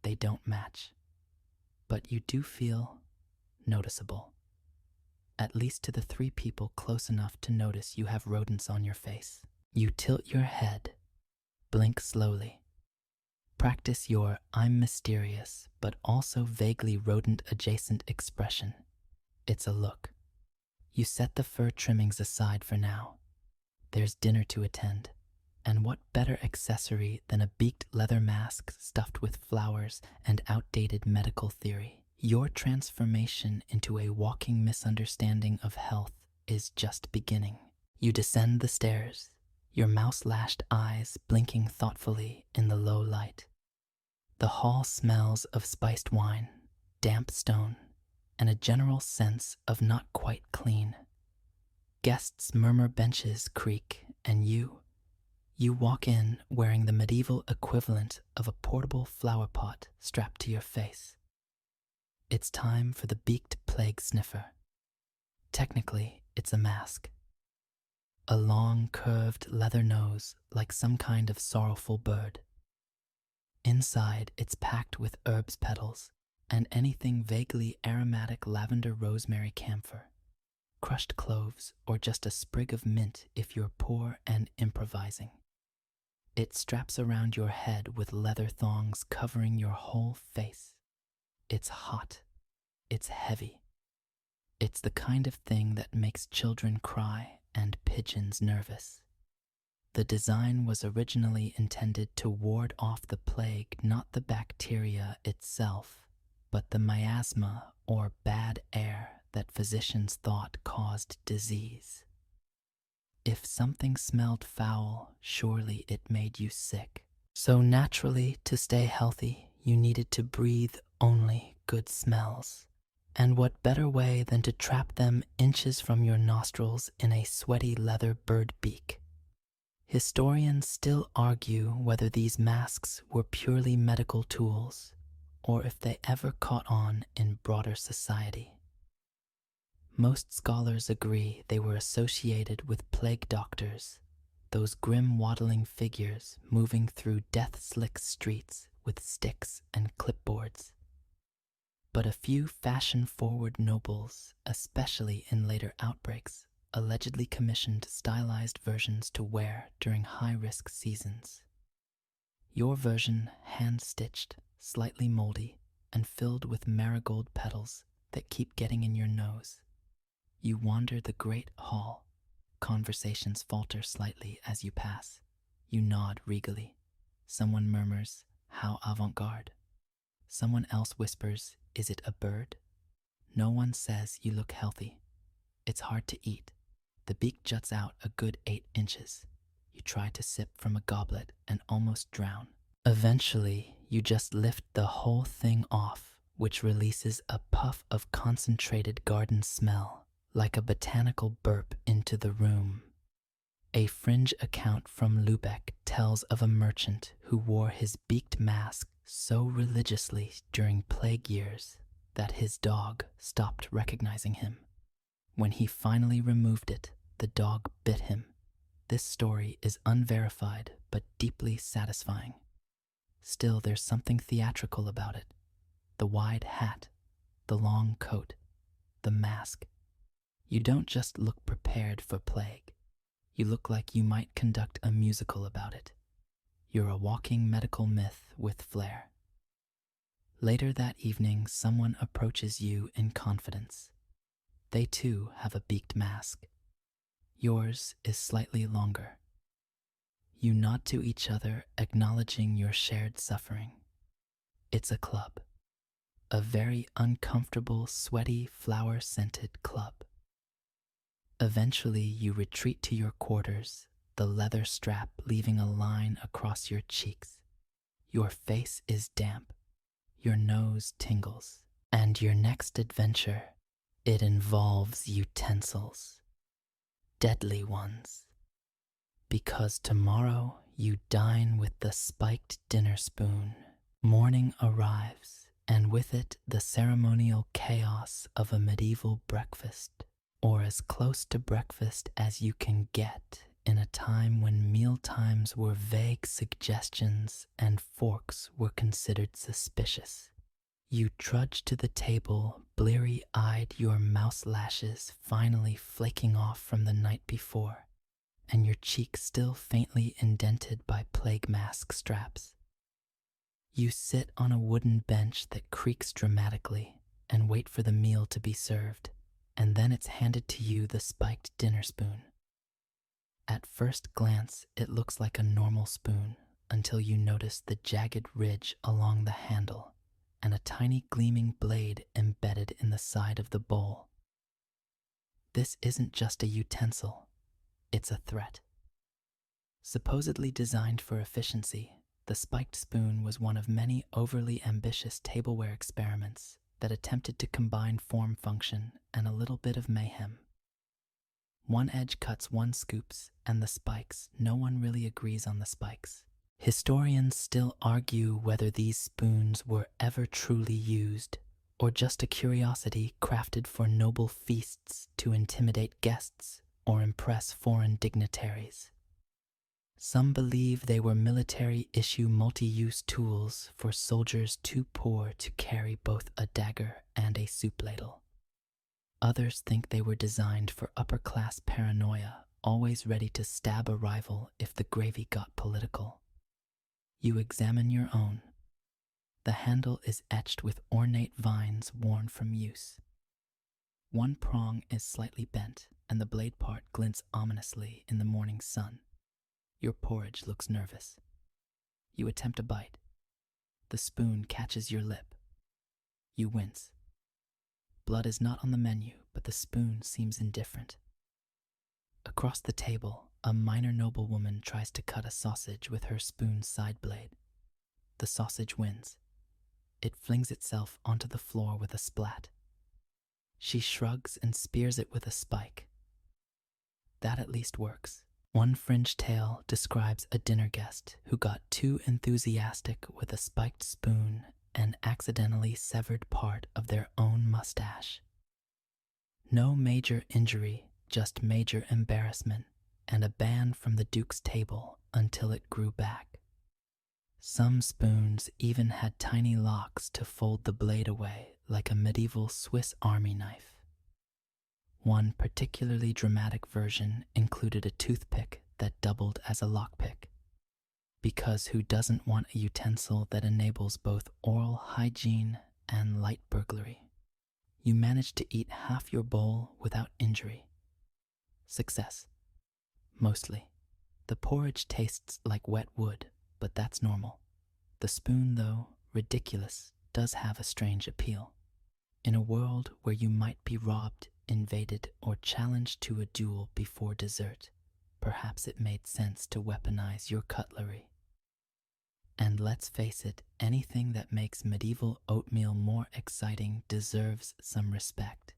They don't match. But you do feel noticeable. At least to the 3 people close enough to notice you have rodents on your face. You tilt your head. Blink slowly. Practice your I'm mysterious, but also vaguely rodent-adjacent expression. It's a look. You set the fur trimmings aside for now. There's dinner to attend, and what better accessory than a beaked leather mask stuffed with flowers and outdated medical theory? Your transformation into a walking misunderstanding of health is just beginning. You descend the stairs, your mouse-lashed eyes blinking thoughtfully in the low light. The hall smells of spiced wine, damp stone, and a general sense of not quite clean. Guests murmur, benches creak, and you walk in wearing the medieval equivalent of a portable flower pot strapped to your face. It's time for the beaked plague sniffer. Technically, it's a mask. A long, curved leather nose like some kind of sorrowful bird. Inside, it's packed with herbs petals and anything vaguely aromatic: lavender, rosemary, camphor, crushed cloves, or just a sprig of mint if you're poor and improvising. It straps around your head with leather thongs covering your whole face. It's hot. It's heavy. It's the kind of thing that makes children cry and pigeons nervous. The design was originally intended to ward off the plague, not the bacteria itself, but the miasma or bad air that physicians thought caused disease. If something smelled foul, surely it made you sick. So naturally, to stay healthy, you needed to breathe only good smells. And what better way than to trap them inches from your nostrils in a sweaty leather bird beak? Historians still argue whether these masks were purely medical tools, or if they ever caught on in broader society. Most scholars agree they were associated with plague doctors, those grim waddling figures moving through death-slick streets with sticks and clipboards. But a few fashion-forward nobles, especially in later outbreaks, allegedly commissioned stylized versions to wear during high-risk seasons. Your version, hand-stitched, slightly moldy, and filled with marigold petals that keep getting in your nose. You wander the great hall. Conversations falter slightly as you pass. You nod regally. Someone murmurs, "How avant-garde." Someone else whispers, "Is it a bird?" No one says you look healthy. It's hard to eat. The beak juts out a good 8 inches. You try to sip from a goblet and almost drown. Eventually, you just lift the whole thing off, which releases a puff of concentrated garden smell, like a botanical burp into the room. A fringe account from Lubeck tells of a merchant who wore his beaked mask so religiously during plague years that his dog stopped recognizing him. When he finally removed it, the dog bit him. This story is unverified but deeply satisfying. Still, there's something theatrical about it. The wide hat, the long coat, the mask. You don't just look prepared for plague. You look like you might conduct a musical about it. You're a walking medical myth with flair. Later that evening, someone approaches you in confidence. They too have a beaked mask. Yours is slightly longer. You nod to each other, acknowledging your shared suffering. It's a club. A very uncomfortable, sweaty, flower-scented club. Eventually, you retreat to your quarters, the leather strap leaving a line across your cheeks. Your face is damp. Your nose tingles. And your next adventure, it involves utensils. Deadly ones. Because tomorrow you dine with the spiked dinner spoon. Morning arrives, and with it the ceremonial chaos of a medieval breakfast, or as close to breakfast as you can get in a time when meal times were vague suggestions and forks were considered suspicious. You trudge to the table, bleary-eyed, your mouse lashes finally flaking off from the night before, and your cheek still faintly indented by plague mask straps. You sit on a wooden bench that creaks dramatically and wait for the meal to be served, and then it's handed to you the spiked dinner spoon. At first glance, it looks like a normal spoon until you notice the jagged ridge along the handle and a tiny gleaming blade embedded in the side of the bowl. This isn't just a utensil, it's a threat. Supposedly designed for efficiency, the spiked spoon was one of many overly ambitious tableware experiments that attempted to combine form function and a little bit of mayhem. One edge cuts, one scoops, and the spikes, no one really agrees on the spikes. Historians still argue whether these spoons were ever truly used, or just a curiosity crafted for noble feasts to intimidate guests or impress foreign dignitaries. Some believe they were military-issue multi-use tools for soldiers too poor to carry both a dagger and a soup ladle. Others think they were designed for upper-class paranoia, always ready to stab a rival if the gravy got political. You examine your own. The handle is etched with ornate vines worn from use. One prong is slightly bent, and the blade part glints ominously in the morning sun. Your porridge looks nervous. You attempt a bite. The spoon catches your lip. You wince. Blood is not on the menu, but the spoon seems indifferent. Across the table, a minor noblewoman tries to cut a sausage with her spoon's side blade. The sausage wins. It flings itself onto the floor with a splat. She shrugs and spears it with a spike. That at least works. One fringe tale describes a dinner guest who got too enthusiastic with a spiked spoon and accidentally severed part of their own mustache. No major injury, just major embarrassment, and a ban from the Duke's table until it grew back. Some spoons even had tiny locks to fold the blade away like a medieval Swiss army knife. One particularly dramatic version included a toothpick that doubled as a lockpick. Because who doesn't want a utensil that enables both oral hygiene and light burglary? You managed to eat half your bowl without injury. Success. Mostly. The porridge tastes like wet wood, but that's normal. The spoon, though ridiculous, does have a strange appeal. In a world where you might be robbed, invaded, or challenged to a duel before dessert, perhaps it made sense to weaponize your cutlery. And let's face it, anything that makes medieval oatmeal more exciting deserves some respect.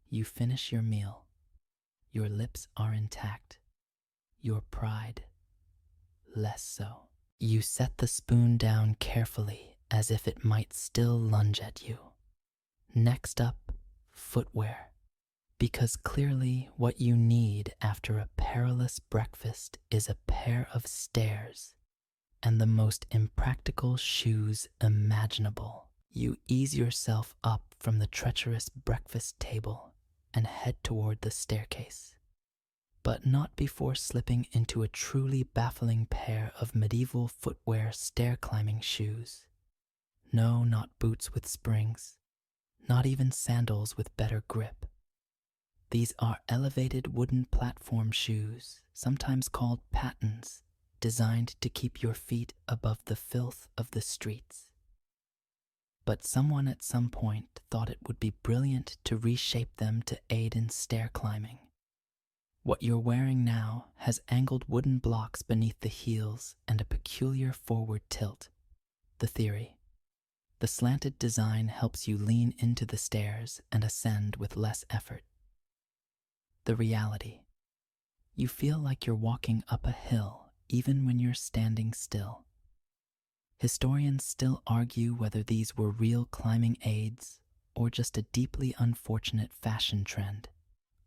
You finish your meal. Your lips are intact. Your pride, less so. You set the spoon down carefully as if it might still lunge at you. Next up, footwear. Because clearly what you need after a perilous breakfast is a pair of stairs and the most impractical shoes imaginable. You ease yourself up from the treacherous breakfast table and head toward the staircase. But not before slipping into a truly baffling pair of medieval footwear stair-climbing shoes. No, not boots with springs, not even sandals with better grip. These are elevated wooden platform shoes, sometimes called pattens, designed to keep your feet above the filth of the streets. But someone at some point thought it would be brilliant to reshape them to aid in stair climbing. What you're wearing now has angled wooden blocks beneath the heels and a peculiar forward tilt. The theory: the slanted design helps you lean into the stairs and ascend with less effort. The reality: you feel like you're walking up a hill even when you're standing still. Historians still argue whether these were real climbing aids or just a deeply unfortunate fashion trend.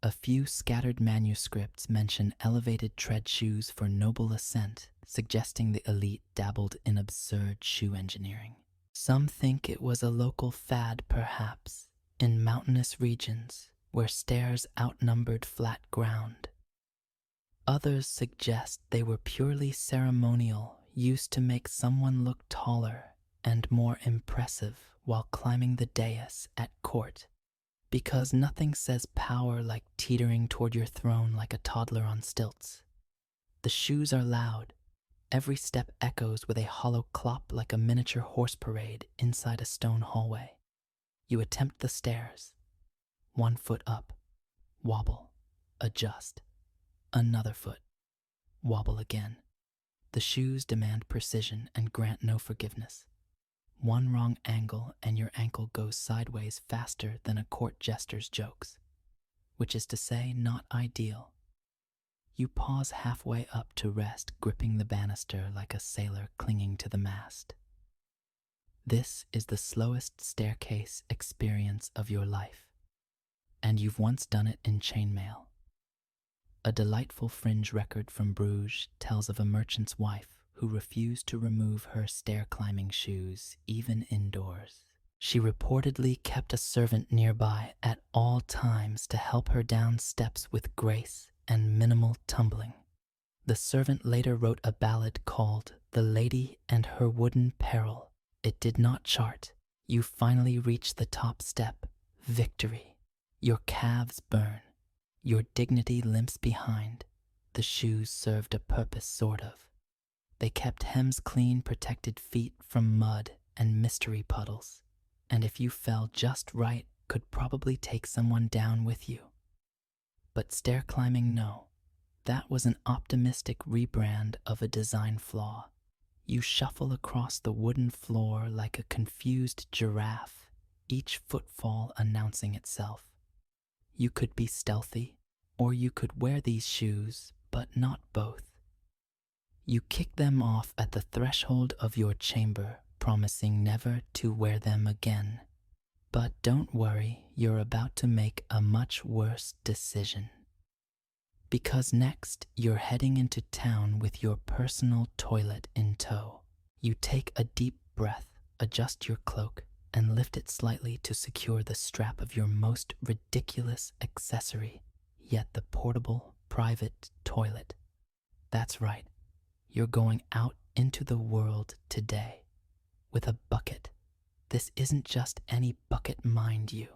A few scattered manuscripts mention elevated tread shoes for noble ascent, suggesting the elite dabbled in absurd shoe engineering. Some think it was a local fad, perhaps, in mountainous regions where stairs outnumbered flat ground. Others suggest they were purely ceremonial, used to make someone look taller and more impressive while climbing the dais at court. Because nothing says power like teetering toward your throne like a toddler on stilts. The shoes are loud. Every step echoes with a hollow clop like a miniature horse parade inside a stone hallway. You attempt the stairs. 1 foot up. Wobble. Adjust. Another foot. Wobble again. The shoes demand precision and grant no forgiveness. 1 wrong angle and your ankle goes sideways faster than a court jester's jokes, which is to say, not ideal. You pause halfway up to rest, gripping the banister like a sailor clinging to the mast. This is the slowest staircase experience of your life, and you've once done it in chainmail. A delightful fringe record from Bruges tells of a merchant's wife who refused to remove her stair-climbing shoes, even indoors. She reportedly kept a servant nearby at all times to help her down steps with grace and minimal tumbling. The servant later wrote a ballad called "The Lady and Her Wooden Peril." It did not chart. You finally reach the top step. Victory. Your calves burn. Your dignity limps behind. The shoes served a purpose, sort of. They kept hems clean, protected feet from mud and mystery puddles, and if you fell just right, could probably take someone down with you. But stair climbing, no. That was an optimistic rebrand of a design flaw. You shuffle across the wooden floor like a confused giraffe, each footfall announcing itself. You could be stealthy, or you could wear these shoes, but not both. You kick them off at the threshold of your chamber, promising never to wear them again. But don't worry, you're about to make a much worse decision. Because next, you're heading into town with your personal toilet in tow. You take a deep breath, adjust your cloak, and lift it slightly to secure the strap of your most ridiculous accessory, yet the portable, private toilet. That's right. You're going out into the world today with a bucket. This isn't just any bucket, mind you.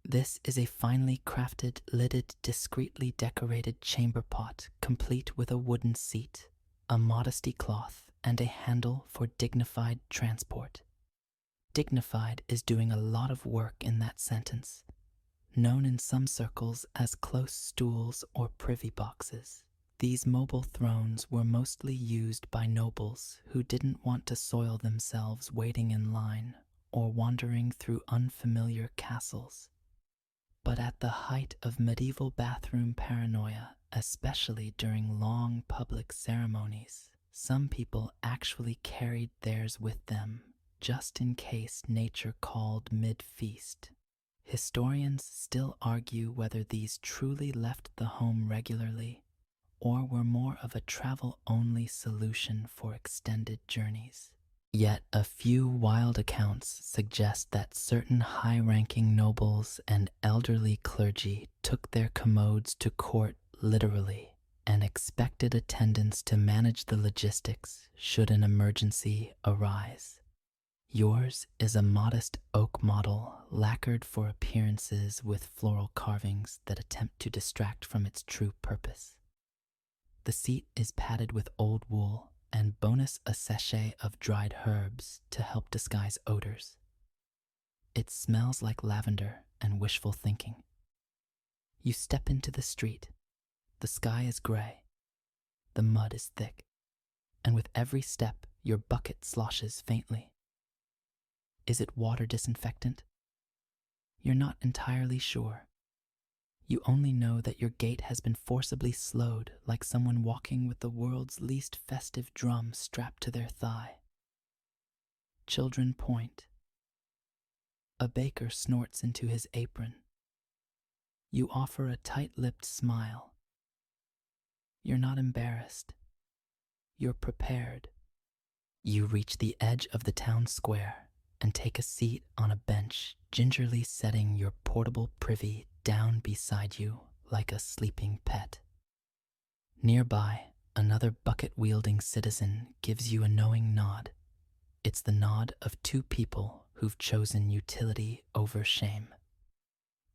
This is a finely crafted, lidded, discreetly decorated chamber pot, complete with a wooden seat, a modesty cloth, and a handle for dignified transport. Dignified is doing a lot of work in that sentence, known in some circles as close stools or privy boxes. These mobile thrones were mostly used by nobles who didn't want to soil themselves waiting in line or wandering through unfamiliar castles. But at the height of medieval bathroom paranoia, especially during long public ceremonies, some people actually carried theirs with them, just in case nature called mid-feast. Historians still argue whether these truly left the home regularly or were more of a travel-only solution for extended journeys. Yet a few wild accounts suggest that certain high-ranking nobles and elderly clergy took their commodes to court literally and expected attendants to manage the logistics should an emergency arise. Yours is a modest oak model lacquered for appearances with floral carvings that attempt to distract from its true purpose. The seat is padded with old wool and bonus a sachet of dried herbs to help disguise odors. It smells like lavender and wishful thinking. You step into the street. The sky is gray. The mud is thick. And with every step, your bucket sloshes faintly. Is it water disinfectant? You're not entirely sure. You only know that your gait has been forcibly slowed like someone walking with the world's least festive drum strapped to their thigh. Children point. A baker snorts into his apron. You offer a tight-lipped smile. You're not embarrassed. You're prepared. You reach the edge of the town square and take a seat on a bench, gingerly setting your portable privy down beside you like a sleeping pet. Nearby, another bucket-wielding citizen gives you a knowing nod. It's the nod of two people who've chosen utility over shame.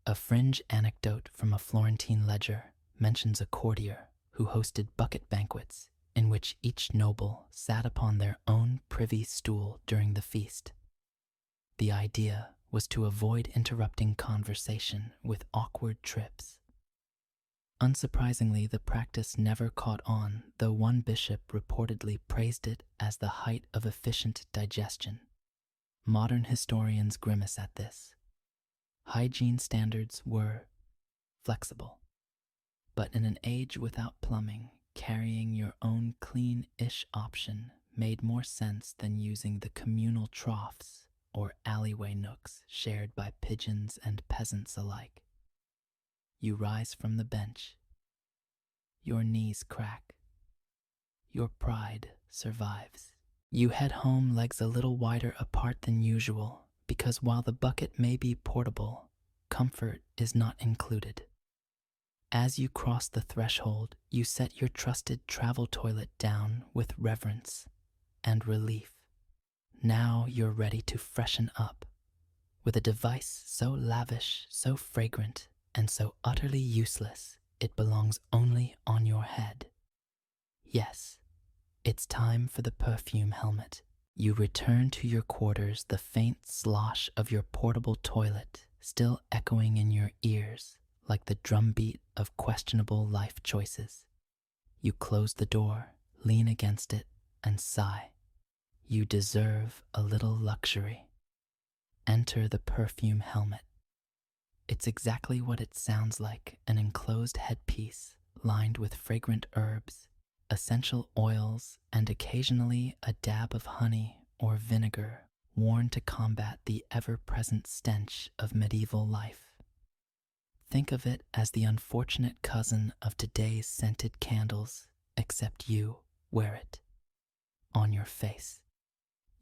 A fringe anecdote from a Florentine ledger mentions a courtier who hosted bucket banquets in which each noble sat upon their own privy stool during the feast. The idea was to avoid interrupting conversation with awkward trips. Unsurprisingly, the practice never caught on, though one bishop reportedly praised it as the height of efficient digestion. Modern historians grimace at this. Hygiene standards were flexible. But in an age without plumbing, carrying your own clean-ish option made more sense than using the communal troughs or alleyway nooks shared by pigeons and peasants alike. You rise from the bench. Your knees crack. Your pride survives. You head home, legs a little wider apart than usual, because while the bucket may be portable, comfort is not included. As you cross the threshold, you set your trusted travel toilet down with reverence and relief. Now you're ready to freshen up with a device so lavish, so fragrant, and so utterly useless it belongs only on your head. Yes, it's time for the perfume helmet. You return to your quarters, the faint slosh of your portable toilet still echoing in your ears like the drumbeat of questionable life choices. You close the door, lean against it, and sigh. You deserve a little luxury. Enter the perfume helmet. It's exactly what it sounds like, an enclosed headpiece lined with fragrant herbs, essential oils, and occasionally a dab of honey or vinegar worn to combat the ever-present stench of medieval life. Think of it as the unfortunate cousin of today's scented candles, except you wear it on your face.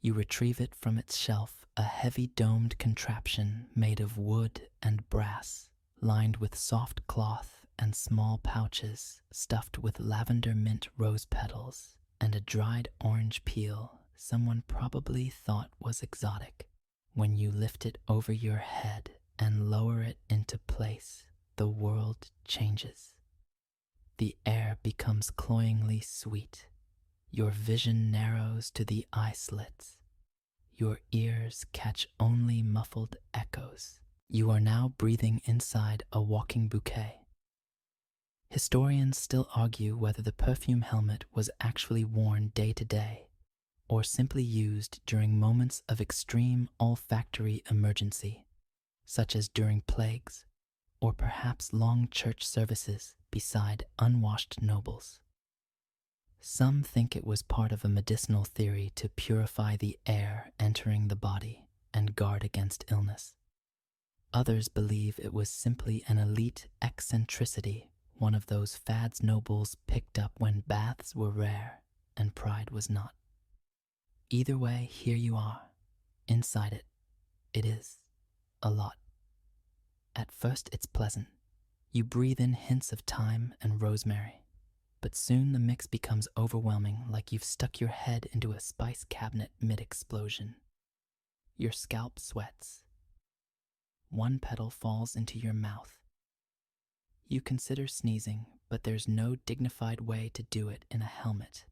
You retrieve it from its shelf, a heavy domed contraption made of wood and brass, lined with soft cloth and small pouches stuffed with lavender mint rose petals and a dried orange peel someone probably thought was exotic. When you lift it over your head and lower it into place, the world changes. The air becomes cloyingly sweet. Your vision narrows to the eye slits. Your ears catch only muffled echoes. You are now breathing inside a walking bouquet. Historians still argue whether the perfume helmet was actually worn day to day or simply used during moments of extreme olfactory emergency, such as during plagues or perhaps long church services beside unwashed nobles. Some think it was part of a medicinal theory to purify the air entering the body and guard against illness. Others believe it was simply an elite eccentricity, one of those fads nobles picked up when baths were rare and pride was not. Either way, here you are. Inside it, it is a lot. At first, it's pleasant. You breathe in hints of thyme and rosemary. But soon the mix becomes overwhelming, like you've stuck your head into a spice cabinet mid-explosion. Your scalp sweats. One petal falls into your mouth. You consider sneezing, but there's no dignified way to do it in a helmet.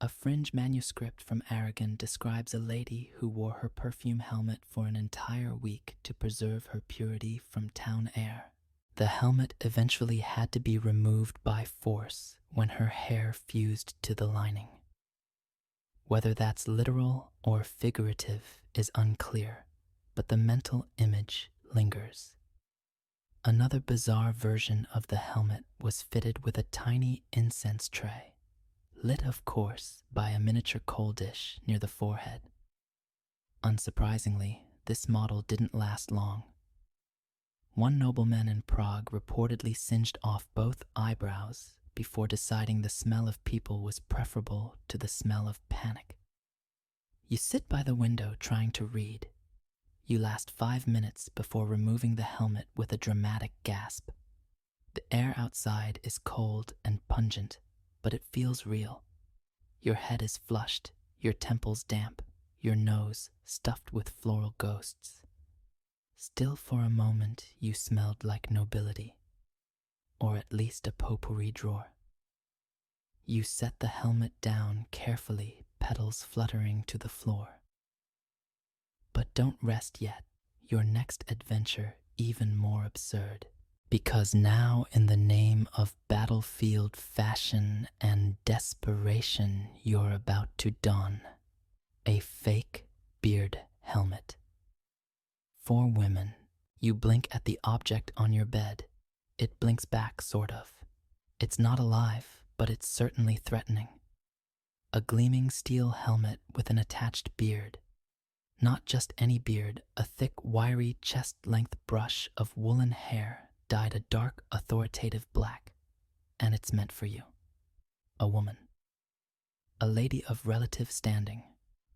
A fringe manuscript from Aragon describes a lady who wore her perfume helmet for an entire week to preserve her purity from town air. The helmet eventually had to be removed by force when her hair fused to the lining. Whether that's literal or figurative is unclear, but the mental image lingers. Another bizarre version of the helmet was fitted with a tiny incense tray, lit of course by a miniature coal dish near the forehead. Unsurprisingly, this model didn't last long. One nobleman in Prague reportedly singed off both eyebrows before deciding the smell of people was preferable to the smell of panic. You sit by the window trying to read. You last 5 minutes before removing the helmet with a dramatic gasp. The air outside is cold and pungent, but it feels real. Your head is flushed, your temples damp, your nose stuffed with floral ghosts. Still for a moment you smelled like nobility, or at least a potpourri drawer. You set the helmet down carefully, petals fluttering to the floor. But don't rest yet, your next adventure even more absurd. Because now in the name of battlefield fashion and desperation, you're about to don a fake beard helmet. For women, you blink at the object on your bed. It blinks back, sort of. It's not alive, but it's certainly threatening. A gleaming steel helmet with an attached beard. Not just any beard, a thick, wiry, chest-length brush of woolen hair dyed a dark, authoritative black. And it's meant for you. A woman. A lady of relative standing,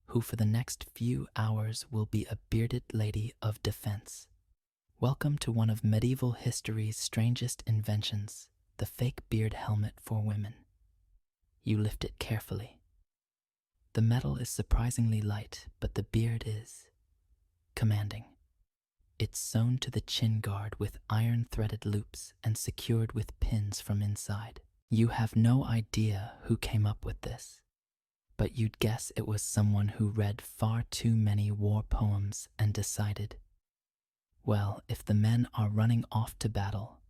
who for the next few hours will be a bearded lady of defense. Welcome to one of medieval history's strangest inventions, the fake beard helmet for women. You lift it carefully. The metal is surprisingly light, but the beard is commanding. It's sewn to the chin guard with iron-threaded loops and secured with pins from inside. You have no idea who came up with this, but you'd guess it was someone who read far too many war poems and decided, well, if the men are running off to battle,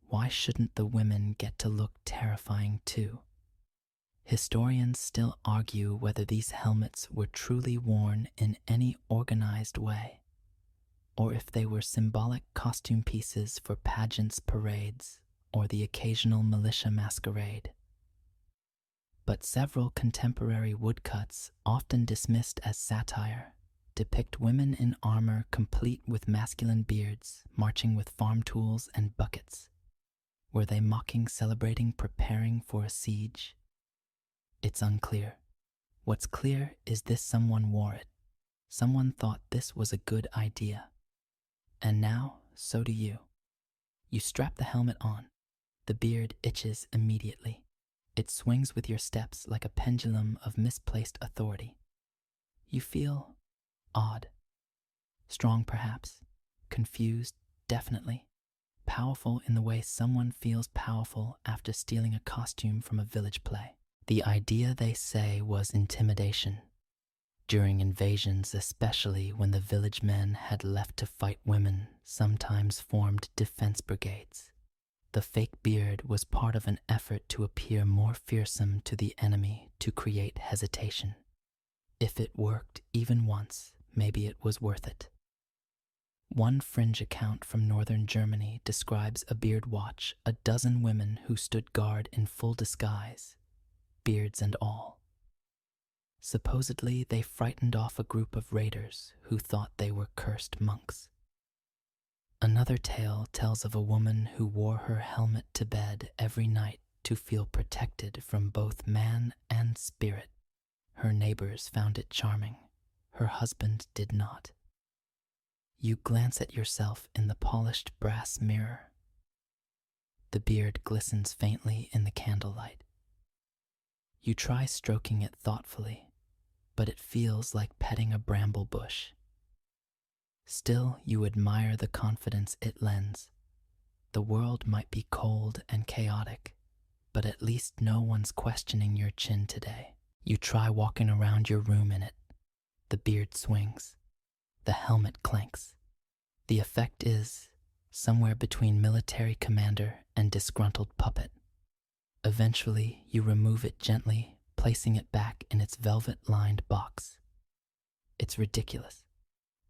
why shouldn't the women get to look terrifying too? Historians still argue whether these helmets were truly worn in any organized way, or if they were symbolic costume pieces for pageants, parades, or the occasional militia masquerade. But several contemporary woodcuts, often dismissed as satire, depict women in armor complete with masculine beards, marching with farm tools and buckets. Were they mocking, celebrating, preparing for a siege? It's unclear. What's clear is this: someone wore it. Someone thought this was a good idea. And now, so do you. You strap the helmet on. The beard itches immediately. It swings with your steps like a pendulum of misplaced authority. You feel odd. Strong, perhaps. Confused, definitely. Powerful in the way someone feels powerful after stealing a costume from a village play. The idea, they say, was intimidation. During invasions, especially when the village men had left to fight women, sometimes formed defense brigades. The fake beard was part of an effort to appear more fearsome to the enemy, to create hesitation. If it worked even once, maybe it was worth it. One fringe account from northern Germany describes a beard watch, a dozen women who stood guard in full disguise, beards and all. Supposedly, they frightened off a group of raiders who thought they were cursed monks. Another tale tells of a woman who wore her helmet to bed every night to feel protected from both man and spirit. Her neighbors found it charming. Her husband did not. You glance at yourself in the polished brass mirror. The beard glistens faintly in the candlelight. You try stroking it thoughtfully, but it feels like petting a bramble bush. Still, you admire the confidence it lends. The world might be cold and chaotic, but at least no one's questioning your chin today. You try walking around your room in it. The beard swings. The helmet clanks. The effect is somewhere between military commander and disgruntled puppet. Eventually, you remove it gently, placing it back in its velvet-lined box. It's ridiculous.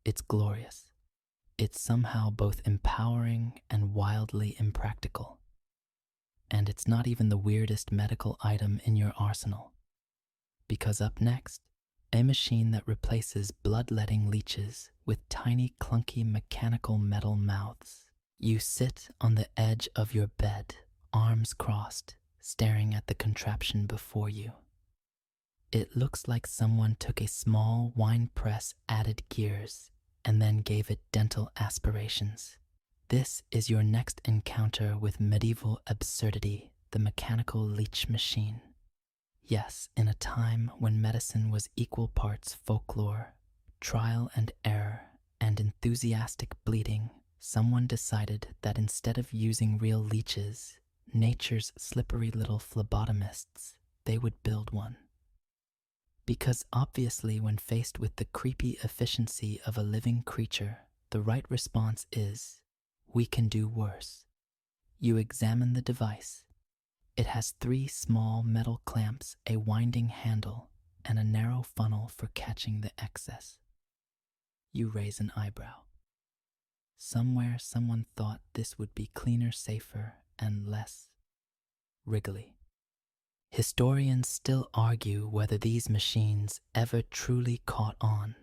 It's glorious. It's somehow both empowering and wildly impractical. And it's not even the weirdest medical item in your arsenal. Because up next, a machine that replaces bloodletting leeches with tiny, clunky, mechanical metal mouths. You sit on the edge of your bed, arms crossed, staring at the contraption before you. It looks like someone took a small wine press, added gears, and then gave it dental aspirations. This is your next encounter with medieval absurdity, the mechanical leech machine. Yes, in a time when medicine was equal parts folklore, trial and error, and enthusiastic bleeding, someone decided that instead of using real leeches, nature's slippery little phlebotomists, they would build one. Because obviously when faced with the creepy efficiency of a living creature, the right response is, we can do worse. You examine the device. It has 3 small metal clamps, a winding handle, and a narrow funnel for catching the excess. You raise an eyebrow. Somewhere someone thought this would be cleaner, safer, and less wriggly. Historians still argue whether these machines ever truly caught on,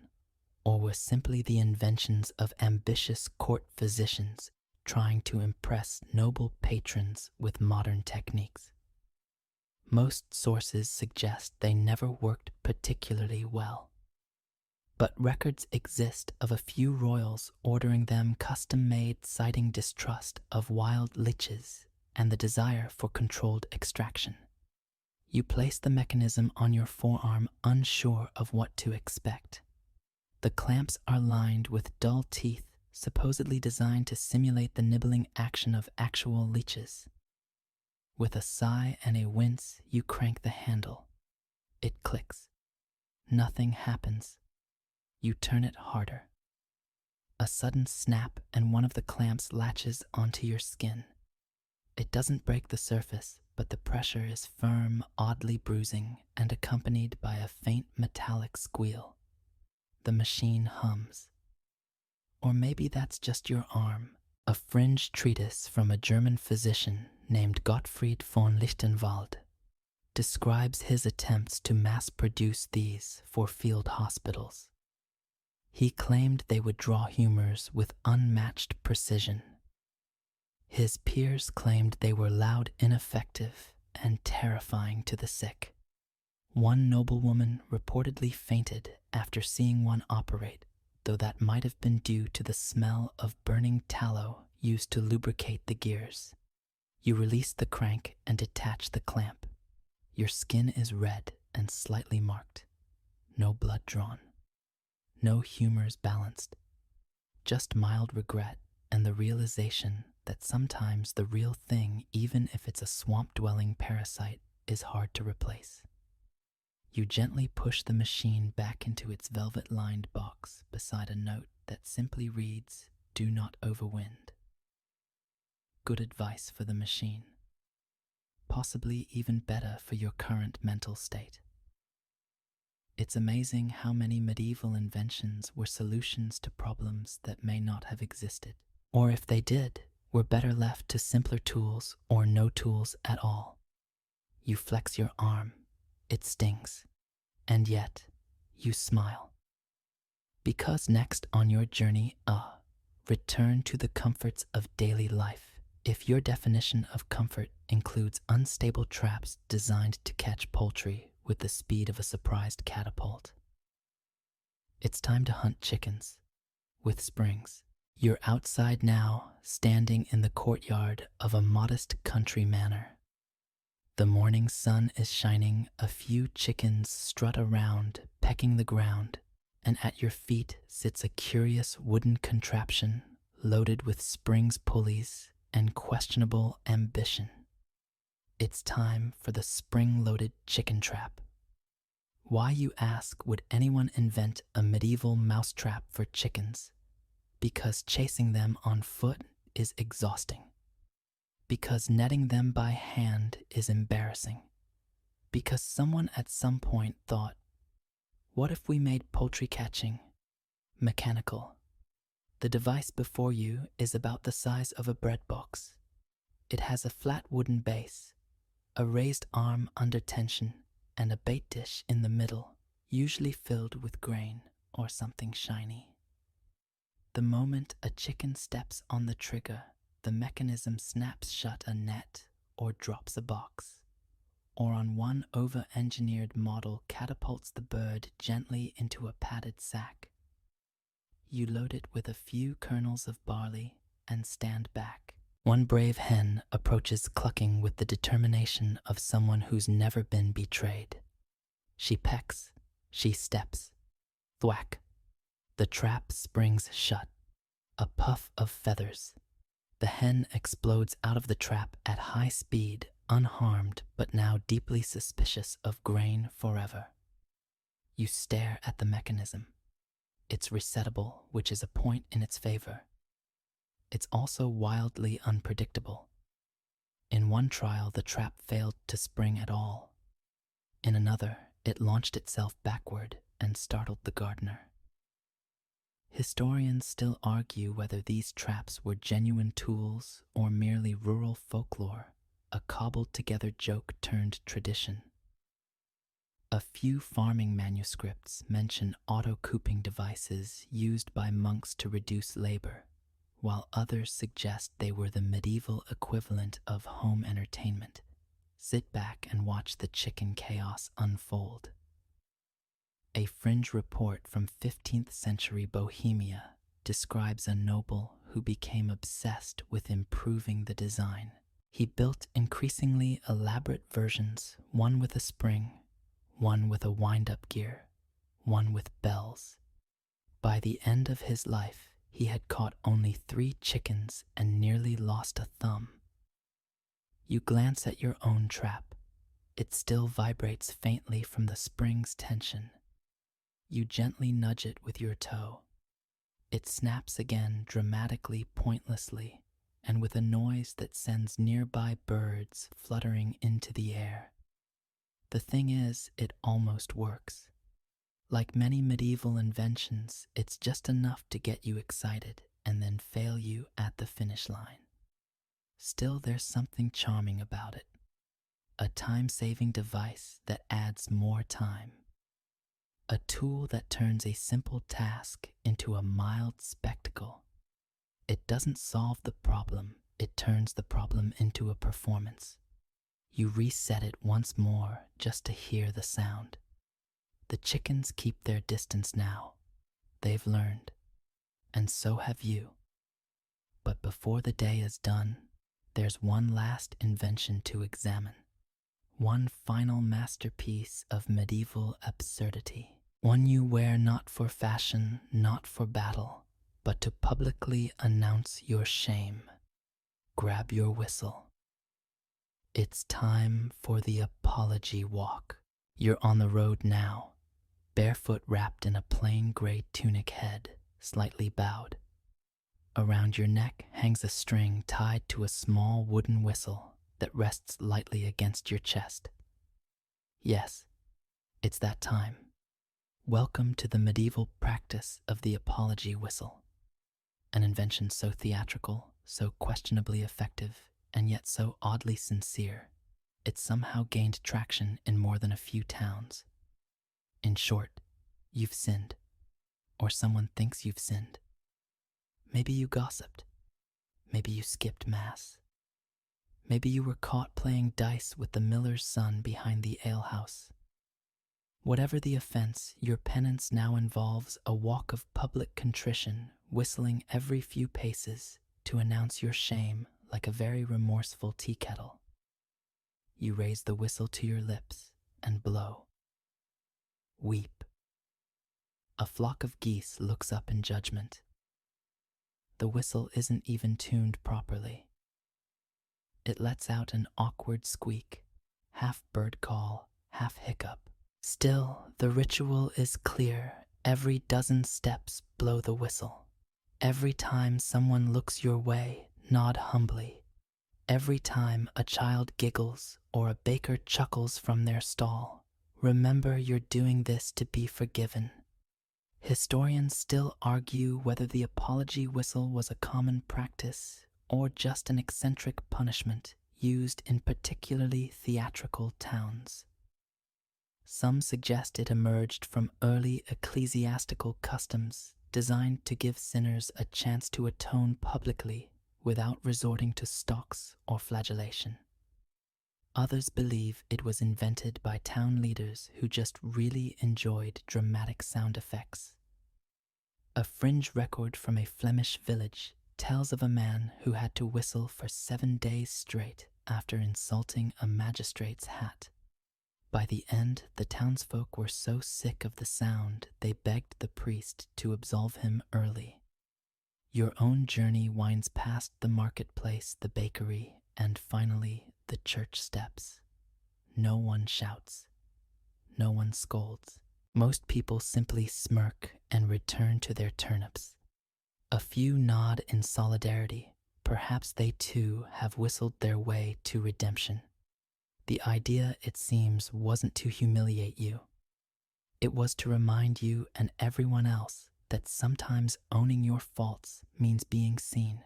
or were simply the inventions of ambitious court physicians trying to impress noble patrons with modern techniques. Most sources suggest they never worked particularly well, but records exist of a few royals ordering them custom-made, citing distrust of wild liches and the desire for controlled extraction. You place the mechanism on your forearm, unsure of what to expect. The clamps are lined with dull teeth, supposedly designed to simulate the nibbling action of actual leeches. With a sigh and a wince, you crank the handle. It clicks. Nothing happens. You turn it harder. A sudden snap and one of the clamps latches onto your skin. It doesn't break the surface, but the pressure is firm, oddly bruising, and accompanied by a faint metallic squeal. The machine hums. Or maybe that's just your arm. A fringe treatise from a German physician named Gottfried von Lichtenwald describes his attempts to mass-produce these for field hospitals. He claimed they would draw humors with unmatched precision. His peers claimed they were loud, ineffective, and terrifying to the sick. One noblewoman reportedly fainted after seeing one operate, though that might have been due to the smell of burning tallow used to lubricate the gears. You release the crank and detach the clamp. Your skin is red and slightly marked. No blood drawn. No humors balanced. Just mild regret and the realization that sometimes the real thing, even if it's a swamp-dwelling parasite, is hard to replace. You gently push the machine back into its velvet-lined box beside a note that simply reads, "Do not overwind." Good advice for the machine. Possibly even better for your current mental state. It's amazing how many medieval inventions were solutions to problems that may not have existed. Or if they did, were better left to simpler tools or no tools at all. You flex your arm. It stings. And yet, you smile. Because next on your journey, return to the comforts of daily life. If your definition of comfort includes unstable traps designed to catch poultry with the speed of a surprised catapult. It's time to hunt chickens with springs. You're outside now, standing in the courtyard of a modest country manor. The morning sun is shining, a few chickens strut around, pecking the ground, and at your feet sits a curious wooden contraption loaded with springs, pulleys, and questionable ambition. It's time for the spring-loaded chicken trap. Why, you ask, would anyone invent a medieval mousetrap for chickens? Because chasing them on foot is exhausting. Because netting them by hand is embarrassing. Because someone at some point thought, what if we made poultry catching mechanical? The device before you is about the size of a bread box. It has a flat wooden base, a raised arm under tension, and a bait dish in the middle, usually filled with grain or something shiny. The moment a chicken steps on the trigger, the mechanism snaps shut a net or drops a box, or on one over-engineered model catapults the bird gently into a padded sack. You load it with a few kernels of barley and stand back. One brave hen approaches clucking with the determination of someone who's never been betrayed. She pecks, she steps. Thwack. The trap springs shut. A puff of feathers. The hen explodes out of the trap at high speed, unharmed but now deeply suspicious of grain forever. You stare at the mechanism. It's resettable, which is a point in its favor. It's also wildly unpredictable. In one trial, the trap failed to spring at all. In another, it launched itself backward and startled the gardener. Historians still argue whether these traps were genuine tools or merely rural folklore, a cobbled-together joke turned tradition. A few farming manuscripts mention auto-cooping devices used by monks to reduce labor, while others suggest they were the medieval equivalent of home entertainment. Sit back and watch the chicken chaos unfold. A fringe report from 15th century Bohemia describes a noble who became obsessed with improving the design. He built increasingly elaborate versions, one with a spring, one with a wind-up gear, one with bells. By the end of his life, he had caught only 3 chickens and nearly lost a thumb. You glance at your own trap. It still vibrates faintly from the spring's tension. You gently nudge it with your toe. It snaps again dramatically, pointlessly, and with a noise that sends nearby birds fluttering into the air. The thing is, it almost works. Like many medieval inventions, it's just enough to get you excited and then fail you at the finish line. Still, there's something charming about it. A time-saving device that adds more time. A tool that turns a simple task into a mild spectacle. It doesn't solve the problem, it turns the problem into a performance. You reset it once more just to hear the sound. The chickens keep their distance now. They've learned. And so have you. But before the day is done, there's one last invention to examine. One final masterpiece of medieval absurdity. One you wear not for fashion, not for battle, but to publicly announce your shame. Grab your whistle. It's time for the apology walk. You're on the road now, barefoot wrapped in a plain gray tunic, head slightly bowed. Around your neck hangs a string tied to a small wooden whistle that rests lightly against your chest. Yes, it's that time. Welcome to the medieval practice of the apology whistle, an invention so theatrical, so questionably effective, and yet so oddly sincere, it somehow gained traction in more than a few towns. In short, you've sinned, or someone thinks you've sinned. Maybe you gossiped. Maybe you skipped mass. Maybe you were caught playing dice with the miller's son behind the alehouse. Whatever the offense, your penance now involves a walk of public contrition, whistling every few paces to announce your shame like a very remorseful tea kettle. You raise the whistle to your lips and blow. Weep. A flock of geese looks up in judgment. The whistle isn't even tuned properly. It lets out an awkward squeak, half bird call, half hiccup. Still, the ritual is clear. Every dozen steps blow the whistle. Every time someone looks your way, nod humbly. Every time a child giggles or a baker chuckles from their stall, remember you're doing this to be forgiven. Historians still argue whether the apology whistle was a common practice or just an eccentric punishment used in particularly theatrical towns. Some suggest it emerged from early ecclesiastical customs designed to give sinners a chance to atone publicly without resorting to stocks or flagellation. Others believe it was invented by town leaders who just really enjoyed dramatic sound effects. A fringe record from a Flemish village tells of a man who had to whistle for 7 days straight after insulting a magistrate's hat. By the end, the townsfolk were so sick of the sound they begged the priest to absolve him early. Your own journey winds past the marketplace, the bakery, and finally the church steps. No one shouts. No one scolds. Most people simply smirk and return to their turnips. A few nod in solidarity. Perhaps they too have whistled their way to redemption. The idea, it seems, wasn't to humiliate you. It was to remind you and everyone else that sometimes owning your faults means being seen.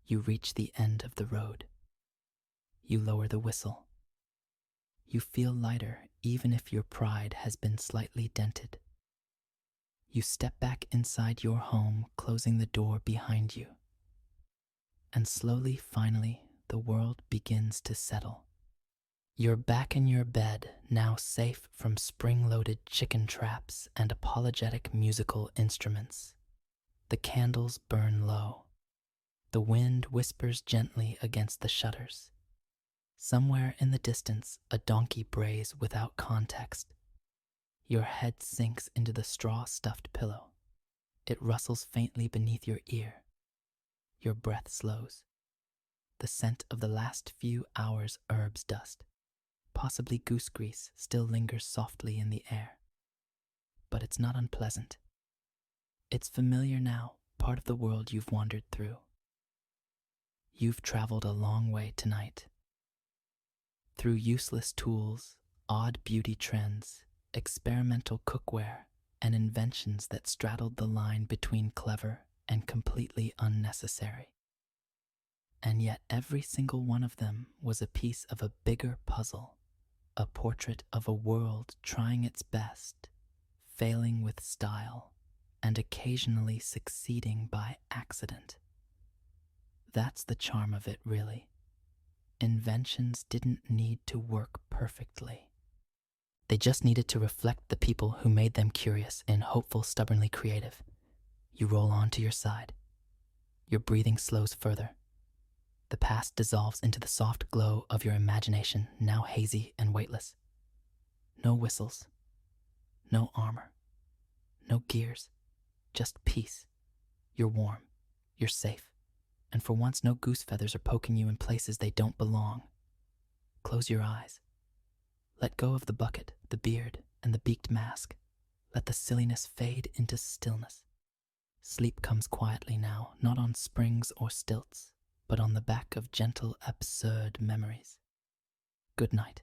You reach the end of the road. You lower the whistle. You feel lighter even if your pride has been slightly dented. You step back inside your home, closing the door behind you. And slowly, finally, the world begins to settle. You're back in your bed, now safe from spring-loaded chicken traps and apologetic musical instruments. The candles burn low. The wind whispers gently against the shutters. Somewhere in the distance, a donkey brays without context. Your head sinks into the straw-stuffed pillow. It rustles faintly beneath your ear. Your breath slows. The scent of the last few hours' herbs dust. Possibly goose grease still lingers softly in the air. But it's not unpleasant. It's familiar now, part of the world you've wandered through. You've traveled a long way tonight. Through useless tools, odd beauty trends, experimental cookware, and inventions that straddled the line between clever and completely unnecessary. And yet every single one of them was a piece of a bigger puzzle. A portrait of a world trying its best, failing with style, and occasionally succeeding by accident. That's the charm of it, really. Inventions didn't need to work perfectly. They just needed to reflect the people who made them curious and hopeful, stubbornly creative. You roll on to your side. Your breathing slows further. The past dissolves into the soft glow of your imagination, now hazy and weightless. No whistles, no armor, no gears, just peace. You're warm, you're safe, and for once no goose feathers are poking you in places they don't belong. Close your eyes. Let go of the bucket, the beard, and the beaked mask. Let the silliness fade into stillness. Sleep comes quietly now, not on springs or stilts, but on the back of gentle, absurd memories. Good night.